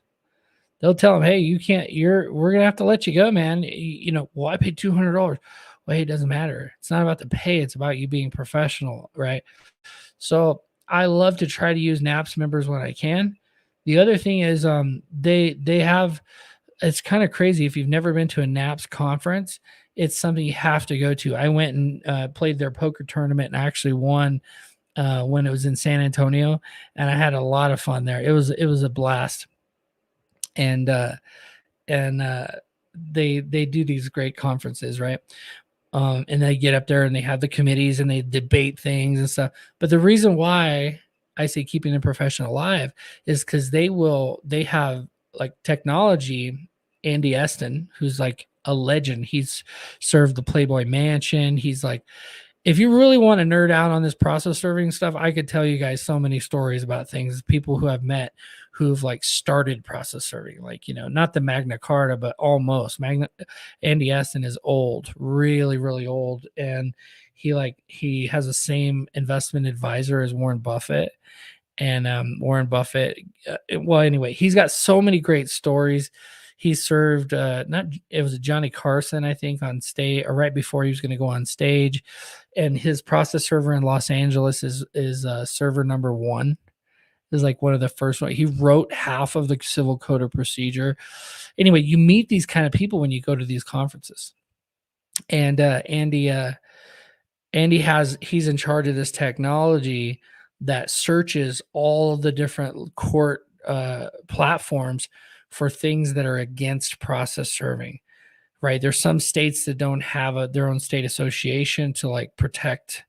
They'll tell him, "Hey, you can't. We're gonna have to let you go, man. Well, I paid $200. Well, hey, it doesn't matter. It's not about the pay. It's about you being professional, right?" So I love to try to use NAPS members when I can. The other thing is, they have. It's kind of crazy if you've never been to a NAPS conference. It's something you have to go to. I went and played their poker tournament and I actually won when it was in San Antonio, and I had a lot of fun there. It was a blast. And they do these great conferences, right? And they get up there and they have the committees and they debate things and stuff. But the reason why I say keeping the profession alive is because they have like technology. Andy Eston, who's like a legend. He's served the Playboy Mansion. He's like if you really want to nerd out on this process serving stuff, I could tell you guys so many stories about things, people who I've met who've like started process serving, like, not the Magna Carta, but almost. Andy Esten is old, really, really old. And he has the same investment advisor as Warren Buffett. And Warren Buffett, well, anyway, he's got so many great stories. He served not it was Johnny Carson, I think, on stage, or right before he was going to go on stage. And his process server in Los Angeles is server number 1. Is like one of the first one. He wrote half of the civil code of procedure. Anyway, you meet these kind of people when you go to these conferences. And he's in charge of this technology that searches all of the different court platforms for things that are against process serving. Right? There's some states that don't have their own state association to like protect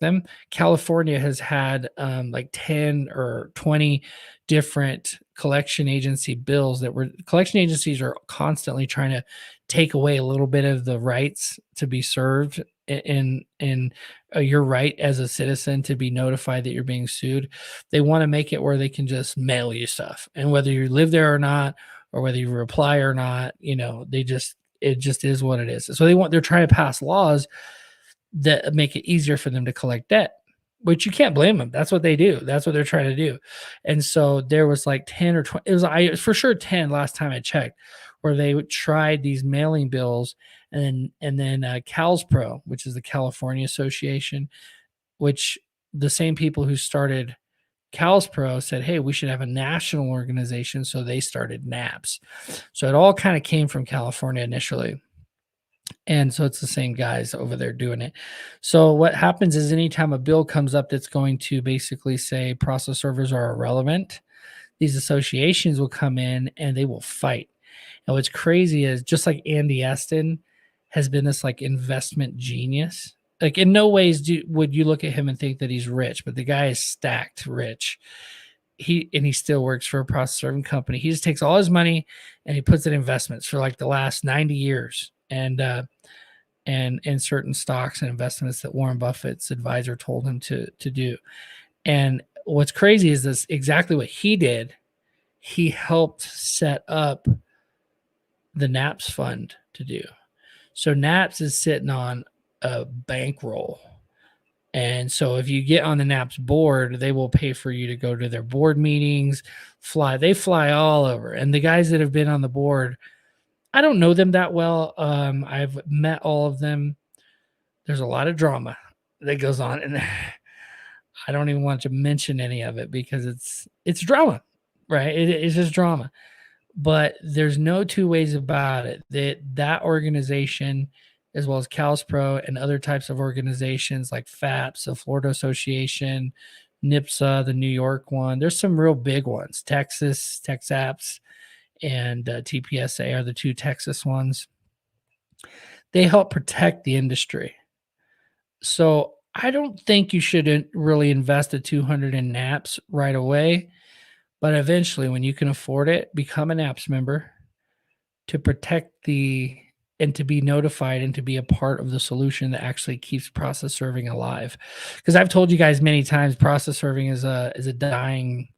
them. California has had like 10 or 20 different collection agency bills collection agencies are constantly trying to take away a little bit of the rights to be served in your right as a citizen to be notified that you're being sued. They want to make it where they can just mail you stuff, and whether you live there or not, or whether you reply or not, it just is what it is. So they're trying to pass laws that make it easier for them to collect debt, which you can't blame them. That's what they do. That's what they're trying to do. And so there was like 10 or 20, it was for sure 10 last time I checked, where they tried these mailing bills. And then CalsPro, which is the California Association, which the same people who started CalsPro said, hey, we should have a national organization. So they started NAPS. So it all kind of came from California initially. And so it's the same guys over there doing it. So what happens is anytime a bill comes up that's going to basically say process servers are irrelevant, these associations will come in and they will fight. And what's crazy is, just like Andy Esten has been this like investment genius. Like in no ways would you look at him and think that he's rich, but the guy is stacked rich. He still works for a process serving company. He just takes all his money and he puts it in investments for like the last 90 years. And in certain stocks and investments that Warren Buffett's advisor told him to do. And what's crazy is this exactly what he did. He helped set up the NAPS fund to do. So NAPS is sitting on a bankroll. And so if you get on the NAPS board, they will pay for you to go to their board meetings, they fly all over. And the guys that have been on the board, I don't know them that well. I've met all of them. There's a lot of drama that goes on, and I don't even want to mention any of it because it's drama, right? It's just drama. But there's no two ways about it. That organization, as well as CalsPro and other types of organizations like FAPS, the Florida Association, NIPSA, the New York one. There's some real big ones. TexApps, and TPSA are the two Texas ones. They help protect the industry. So I don't think you should really invest a 200 in NAPS right away, but eventually, when you can afford it, become a NAPS member to protect and to be notified and to be a part of the solution that actually keeps process serving alive. Because I've told you guys many times, process serving is a dying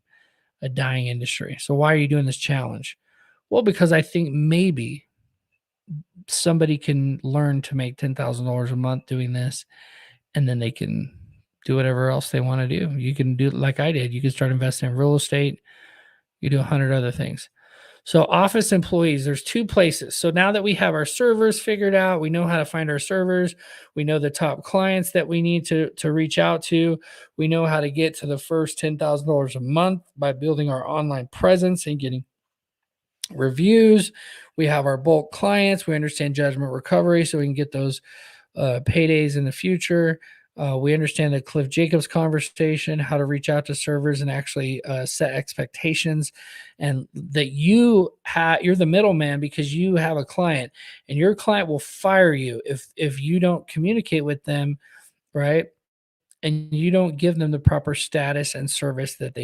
industry. So why are you doing this challenge? Well, because I think maybe somebody can learn to make $10,000 a month doing this, and then they can do whatever else they want to do. You can do like I did. You can start investing in real estate. You do 100 other things. So office employees, there's two places. So now that we have our servers figured out, we know how to find our servers. We know the top clients that we need to reach out to. We know how to get to the first $10,000 a month by building our online presence and getting reviews. We have our bulk clients. We understand judgment recovery so we can get those paydays in the future. We understand the Cliff Jacobs conversation, how to reach out to servers and actually set expectations, and that you're the middleman because you have a client, and your client will fire you if you don't communicate with them, right? And you don't give them the proper status and service that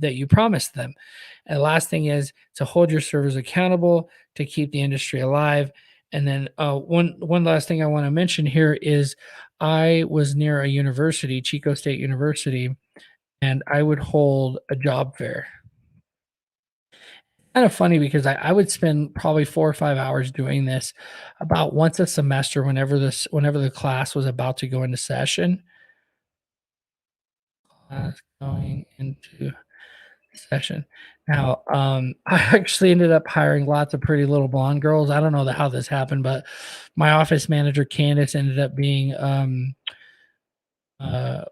you promised them. And the last thing is to hold your servers accountable, to keep the industry alive. And then one last thing I want to mention here is I was near a university, Chico State University, and I would hold a job fair. Kind of funny because I would spend probably 4 or 5 hours doing this about once a semester whenever the class was about to go into session. Class going into session. Now, I actually ended up hiring lots of pretty little blonde girls. I don't know how this happened, but my office manager, Candace, ended up being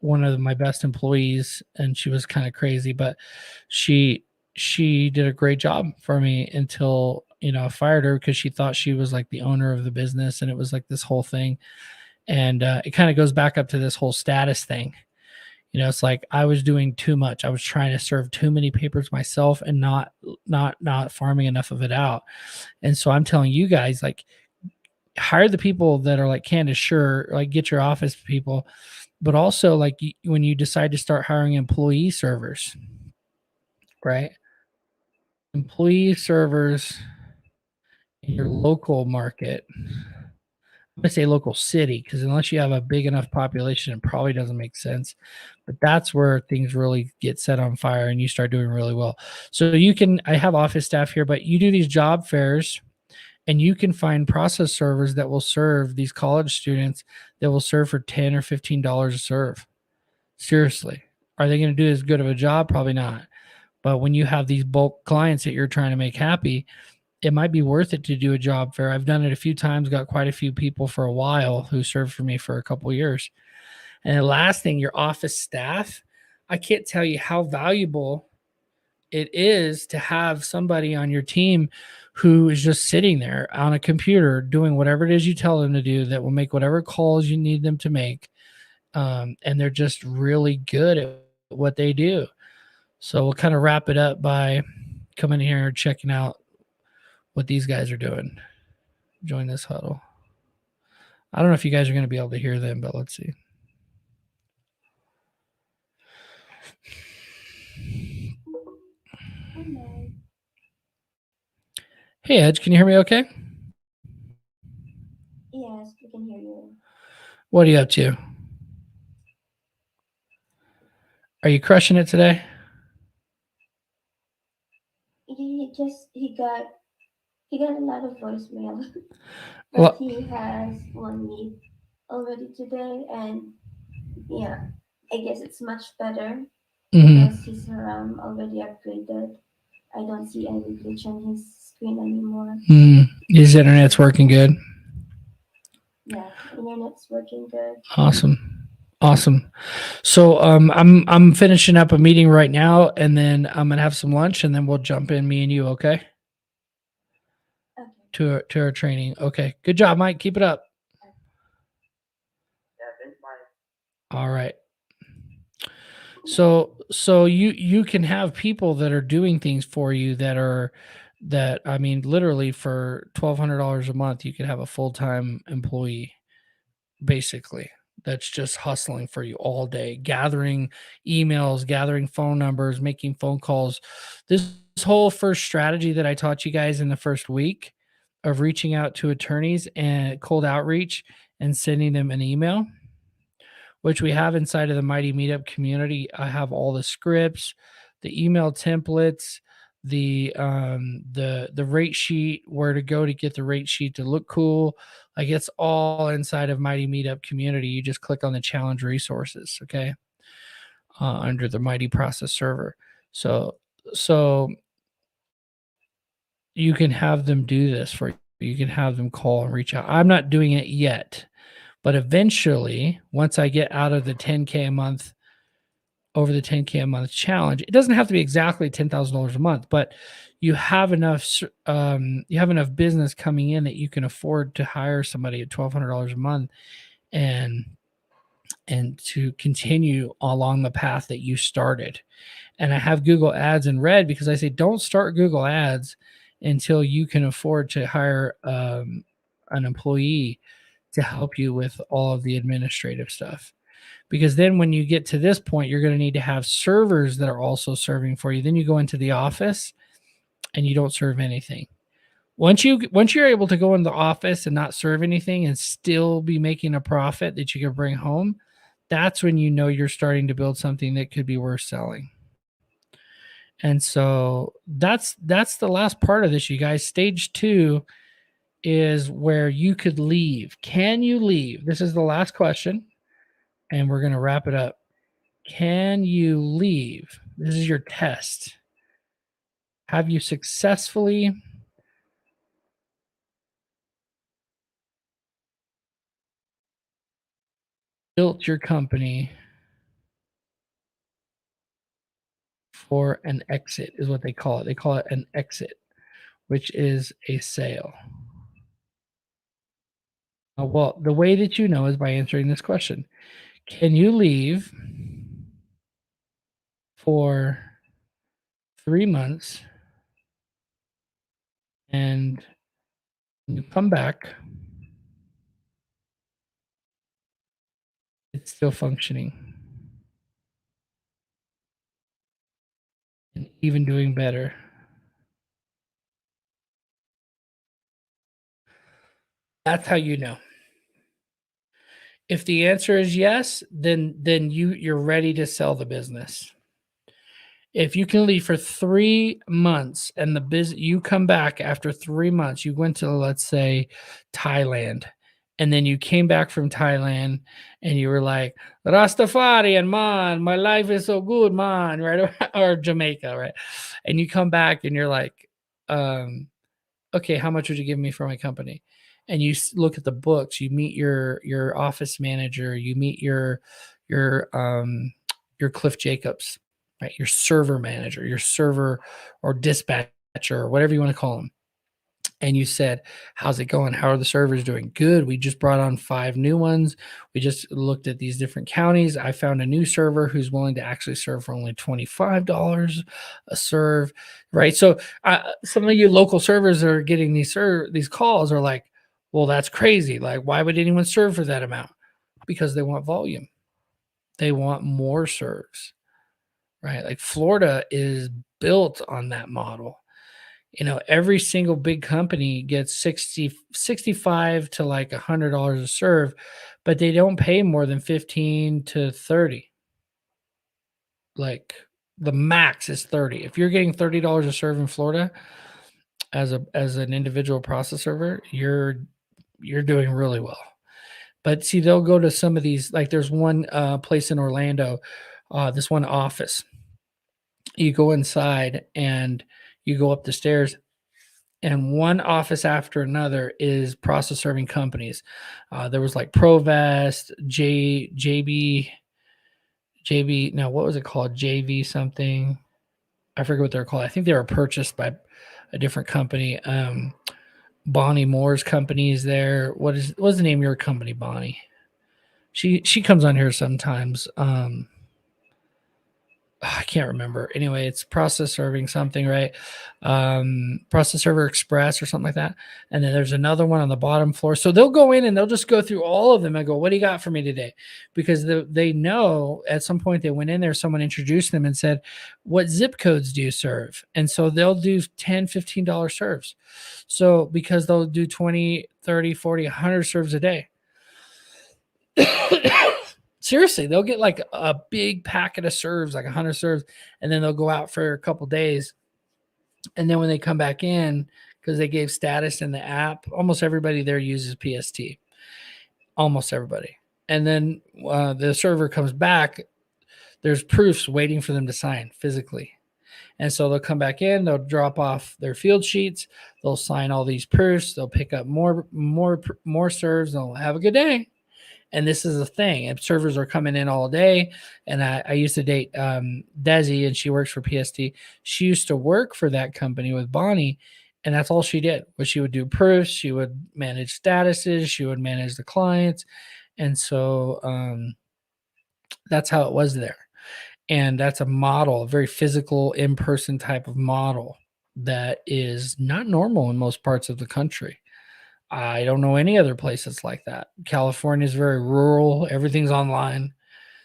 one of my best employees, and she was kind of crazy, but she she did a great job for me until I fired her because she thought she was like the owner of the business, and it was like this whole thing. And it kind of goes back up to this whole status thing. It's like I was doing too much. I was trying to serve too many papers myself and not farming enough of it out. And so I'm telling you guys, like, hire the people that are like Candace, sure, like get your office people, but also like when you decide to start hiring employee servers, right? Employee servers in your local market. I'm gonna say local city because unless you have a big enough population, it probably doesn't make sense. But that's where things really get set on fire and you start doing really well. So I have office staff here, but you do these job fairs and you can find process servers that will serve these college students that will serve for $10 or $15 a serve. Seriously. Are they going to do as good of a job? Probably not. But when you have these bulk clients that you're trying to make happy, it might be worth it to do a job fair. I've done it a few times, got quite a few people for a while who served for me for a couple of years. And the last thing, your office staff. I can't tell you how valuable it is to have somebody on your team who is just sitting there on a computer doing whatever it is you tell them to do that will make whatever calls you need them to make. And they're just really good at what they do. So we'll kind of wrap it up by coming here and checking out what these guys are doing. Join this huddle. I don't know if you guys are going to be able to hear them, but let's see. Hey, Edge, can you hear me okay? Yes, we can hear you. What are you up to? Are you crushing it today? He got a lot of voicemail, but Well, he has one meet already today, and yeah, I guess it's much better mhm. because his RAM already upgraded. I don't see any glitch on his screen anymore. His internet's working good. Yeah, internet's working good. Awesome. So I'm finishing up a meeting right now, and then I'm gonna have some lunch, and then we'll jump in, me and you, okay? Okay. To our training. Okay. Good job, Mike. Keep it up. All right. So you can have people that are doing things for you that I mean literally for $1,200 a month you could have a full-time employee basically that's just hustling for you all day, gathering emails, gathering phone numbers, making phone calls. This whole first strategy that I taught you guys in the first week of reaching out to attorneys and cold outreach and sending them an email, which we have inside of the Mighty Meetup community. I have all the scripts, the email templates, the rate sheet, where to go to get the rate sheet to look cool. Like it's all inside of Mighty Meetup community. You just click on the challenge resources, okay, under the Mighty Process server. So you can have them do this for you. You can have them call and reach out. I'm not doing it yet. But eventually, once I get out of the 10K a month, over the 10K a month challenge, it doesn't have to be exactly $10,000 a month, but you have enough business coming in that you can afford to hire somebody at $1,200 a month and to continue along the path that you started. And I have Google Ads in red because I say don't start Google Ads until you can afford to hire an employee to help you with all of the administrative stuff. Because then when you get to this point, you're going to need to have servers that are also serving for you. Then you go into the office and you don't serve anything. Once you're able to go in the office and not serve anything and still be making a profit that you can bring home, that's when you know you're starting to build something that could be worth selling. And so that's the last part of this, you guys. Stage 2 is where you could leave. Can you leave? This is the last question, and we're going to wrap it up. Can you leave? This is your test. Have you successfully built your company for an exit, is what they call it. They call it an exit, which is a sale. Well, the way that you know is by answering this question. Can you leave for 3 months and you come back, it's still functioning and even doing better? That's how you know. If the answer is yes, then you're ready to sell the business. If you can leave for 3 months and the business, you come back after 3 months, you went to, let's say, Thailand, and then you came back from Thailand and you were like, Rastafarian, man, my life is so good, man, right? Or Jamaica, right? And you come back and you're like, okay, how much would you give me for my company? And you look at the books, you meet your office manager, you meet your Cliff Jacobs, right? Your server manager, your server or dispatcher, or whatever you want to call them. And you said, how's it going? How are the servers doing? Good. We just brought on 5 new ones. We just looked at these different counties. I found a new server who's willing to actually serve for only $25 a serve, right? So some of you local servers are getting these calls are like, well, that's crazy. Like, why would anyone serve for that amount? Because they want volume. They want more serves, right? Like Florida is built on that model. Every single big company gets 65 to like $100 a serve, but they don't pay more than 15 to 30. Like the max is 30. If you're getting $30 a serve in Florida as an individual process server, you're doing really well. But see, they'll go to some of these, like there's one place in Orlando, this one office. You go inside and you go up the stairs, and one office after another is process serving companies. There was like Provest, JB. Now, what was it called? JV something. I forget what they're called. I think they were purchased by a different company. Bonnie Moore's company is there. What's the name of your company, Bonnie? She comes on here sometimes. I can't remember. Anyway, it's process serving something, right? Process server express or something like that. And then there's another one on the bottom floor. So they'll go in and they'll just go through all of them and go, what do you got for me today? Because they know at some point they went in there, someone introduced them and said, what zip codes do you serve? And so they'll do $10, $15 serves. So because they'll do 20, 30, 40, 100 serves a day. Seriously, they'll get like a big packet of serves, like 100 serves, and then they'll go out for a couple days. And then when they come back in, because they gave status in the app, almost everybody there uses PST. Almost everybody. And then the server comes back, there's proofs waiting for them to sign physically. And so they'll come back in, they'll drop off their field sheets, they'll sign all these proofs, they'll pick up more serves, they'll have a good day. And this is a thing. And servers are coming in all day. And I used to date Desi, and she works for PST. She used to work for that company with Bonnie, and that's all she did. Was she would do proofs, she would manage statuses, she would manage the clients, and so that's how it was there. And that's a model, a very physical, in-person type of model that is not normal in most parts of the country. I don't know any other places like that. California is very rural. Everything's online.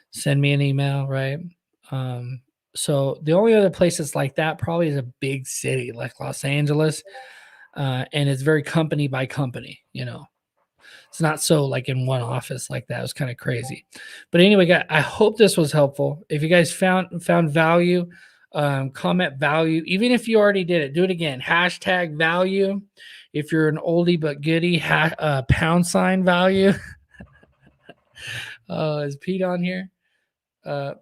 Send me an email, right? So the only other place that's like that probably is a big city like Los Angeles. And it's very company by company, It's not so like in one office like that. It was kind of crazy. But anyway, guys, I hope this was helpful. If you guys found value, comment value. Even if you already did it, do it again. Hashtag value. If you're an oldie but goodie, pound sign value. Is Pete on here?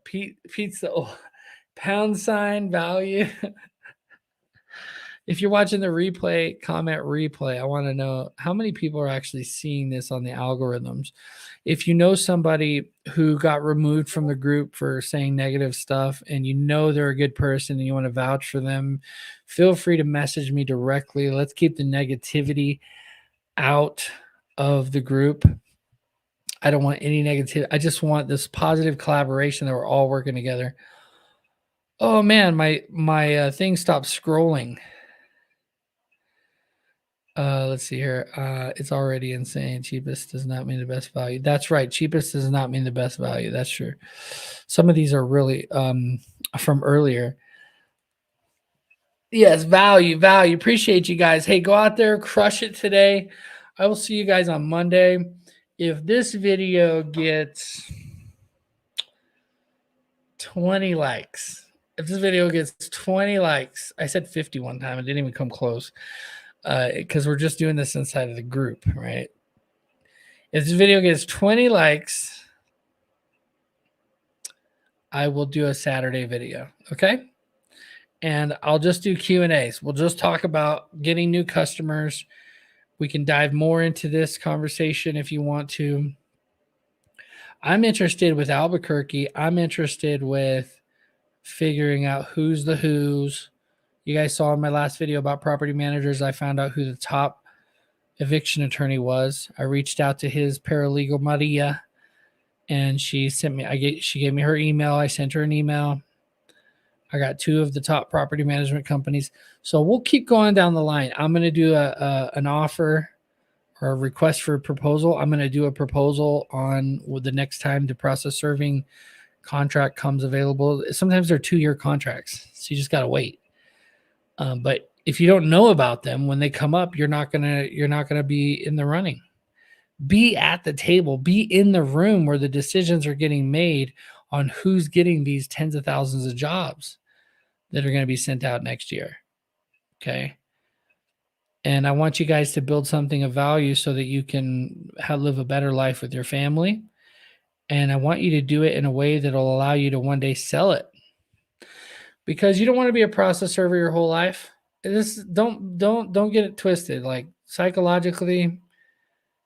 Pete's the pound sign value. If you're watching the replay, comment replay. I want to know how many people are actually seeing this on the algorithms. If you know somebody who got removed from the group for saying negative stuff and you know they're a good person and you want to vouch for them, feel free to message me directly. Let's keep the negativity out of the group. I don't want any negativity. I just want this positive collaboration that we're all working together. Oh man, my thing stopped scrolling. Let's see here. It's already insane. Cheapest does not mean the best value. That's right. Cheapest does not mean the best value. That's true. Some of these are really from earlier. Yes, value. Appreciate you guys. Hey, go out there, crush it today. I will see you guys on Monday. If this video gets 20 likes, I said 50 one time. It didn't even come close. Because we're just doing this inside of the group, right? If this video gets 20 likes, I will do a Saturday video, okay? And I'll just do Q&As. We'll just talk about getting new customers. We can dive more into this conversation if you want to. I'm interested with Albuquerque. I'm interested with figuring out who's the who's. You guys saw in my last video about property managers, I found out who the top eviction attorney was. I reached out to his paralegal, Maria, and she sent me, she gave me her email. I sent her an email. I got 2 of the top property management companies. So we'll keep going down the line. I'm going to do an offer or a request for a proposal. I'm going to do a proposal on the next time the process serving contract comes available. Sometimes they're 2-year contracts, so you just got to wait. But if you don't know about them when they come up, you're not gonna be in the running. Be at the table, be in the room where the decisions are getting made on who's getting these tens of thousands of jobs that are going to be sent out next year. Okay. And I want you guys to build something of value so that you can live a better life with your family. And I want you to do it in a way that'll allow you to one day sell it. Because you don't want to be a process server your whole life. Don't get it twisted. Like psychologically,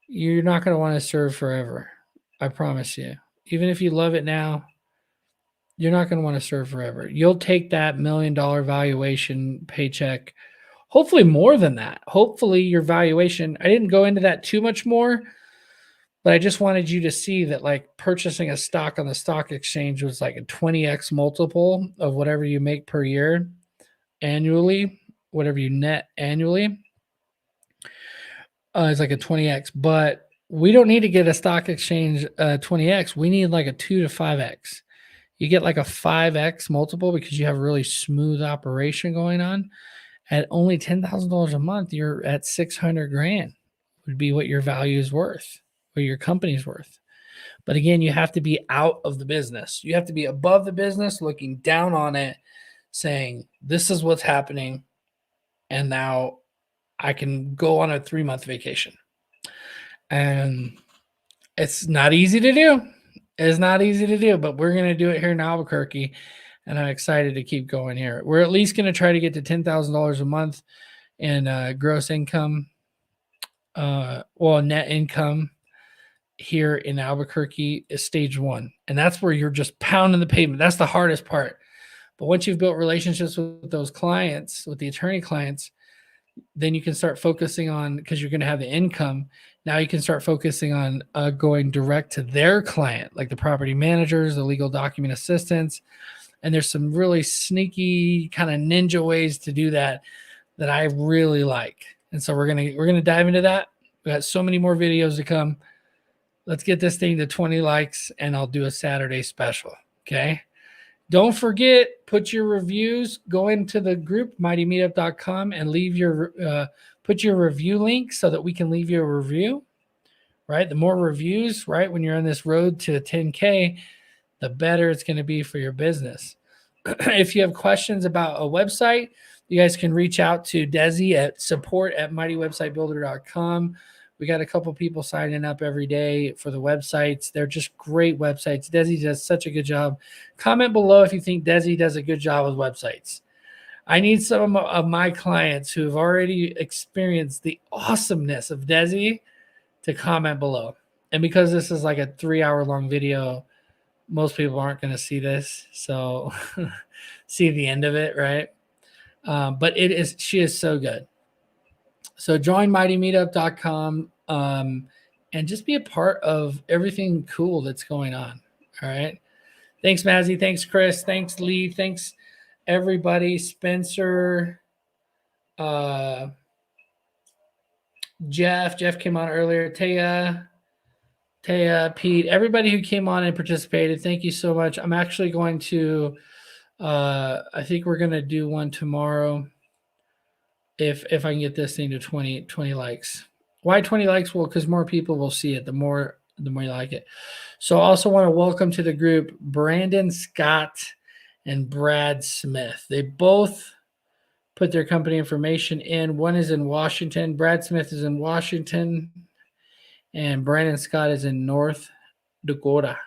you're not going to want to serve forever. I promise you. Even if you love it now, you're not going to want to serve forever. You'll take that $1 million valuation paycheck, hopefully more than that. Hopefully your valuation, I didn't go into that too much more, but I just wanted you to see that like purchasing a stock on the stock exchange was like a 20x multiple of whatever you make per year annually, whatever you net annually. It's like a 20x, but we don't need to get a stock exchange 20x. We need like a 2 to 5x. You get like a 5x multiple because you have a really smooth operation going on. At only $10,000 a month, you're at 600 grand would be what your value is worth, what your company's worth. But again, you have to be out of the business. You have to be above the business, looking down on it, saying, this is what's happening. And now I can go on a 3-month vacation. And it's not easy to do. It's not easy to do, but we're going to do it here in Albuquerque. And I'm excited to keep going here. We're at least going to try to get to $10,000 a month in gross income, net income here in Albuquerque is stage 1. And that's where you're just pounding the pavement. That's the hardest part. But once you've built relationships with those clients, with the attorney clients, then you can start focusing on, because you're going to have the income. Now you can start focusing on going direct to their client, like the property managers, the legal document assistants. And there's some really sneaky kind of ninja ways to do that I really like. And so we're gonna dive into that. We got so many more videos to come. Let's get this thing to 20 likes, and I'll do a Saturday special. Okay. Don't forget, put your reviews, go into the group, mightymeetup.com, and leave your put your review link so that we can leave you a review, right? The more reviews, right, when you're on this road to 10K, the better it's going to be for your business. If you have questions about a website, you guys can reach out to Desi at support@mightywebsitebuilder.com. We got a couple people signing up every day for the websites. They're just great websites. Desi does such a good job. Comment below if you think Desi does a good job with websites. I need some of my clients who have already experienced the awesomeness of Desi to comment below. And because this is like a 3-hour long video, most people aren't going to see this. So see the end of it, right? But she is so good. So join mightymeetup.com and just be a part of everything cool that's going on. All right. Thanks, Mazzy. Thanks, Chris. Thanks, Lee. Thanks, everybody. Spencer, Jeff came on earlier. Taya, Pete, everybody who came on and participated. Thank you so much. I'm actually going to, I think we're going to do one tomorrow. If I can get this thing to 20 likes. Why 20 likes? Well, because more people will see it, the more you like it. So I also want to welcome to the group Brandon Scott and Brad Smith. They both put their company information in. One is in Washington. Brad Smith is in Washington. And Brandon Scott is in North Dakota.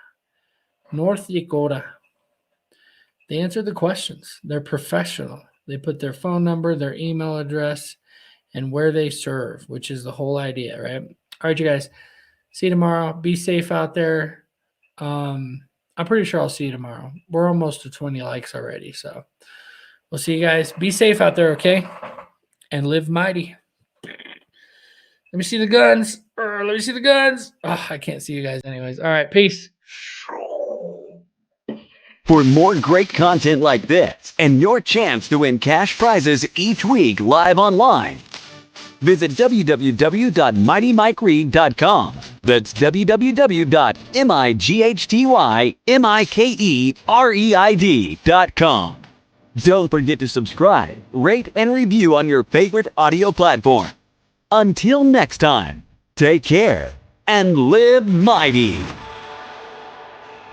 They answered the questions. They're professional. They put their phone number, their email address, and where they serve, which is the whole idea, right? All right, you guys. See you tomorrow. Be safe out there. I'm pretty sure I'll see you tomorrow. We're almost to 20 likes already, so we'll see you guys. Be safe out there, okay? And live mighty. Let me see the guns. Oh, I can't see you guys anyways. All right, peace. For more great content like this and your chance to win cash prizes each week live online, visit www.mightymikereed.com. That's www.mightymikereed.com. Don't forget to subscribe, rate, and review on your favorite audio platform. Until next time, take care and live mighty.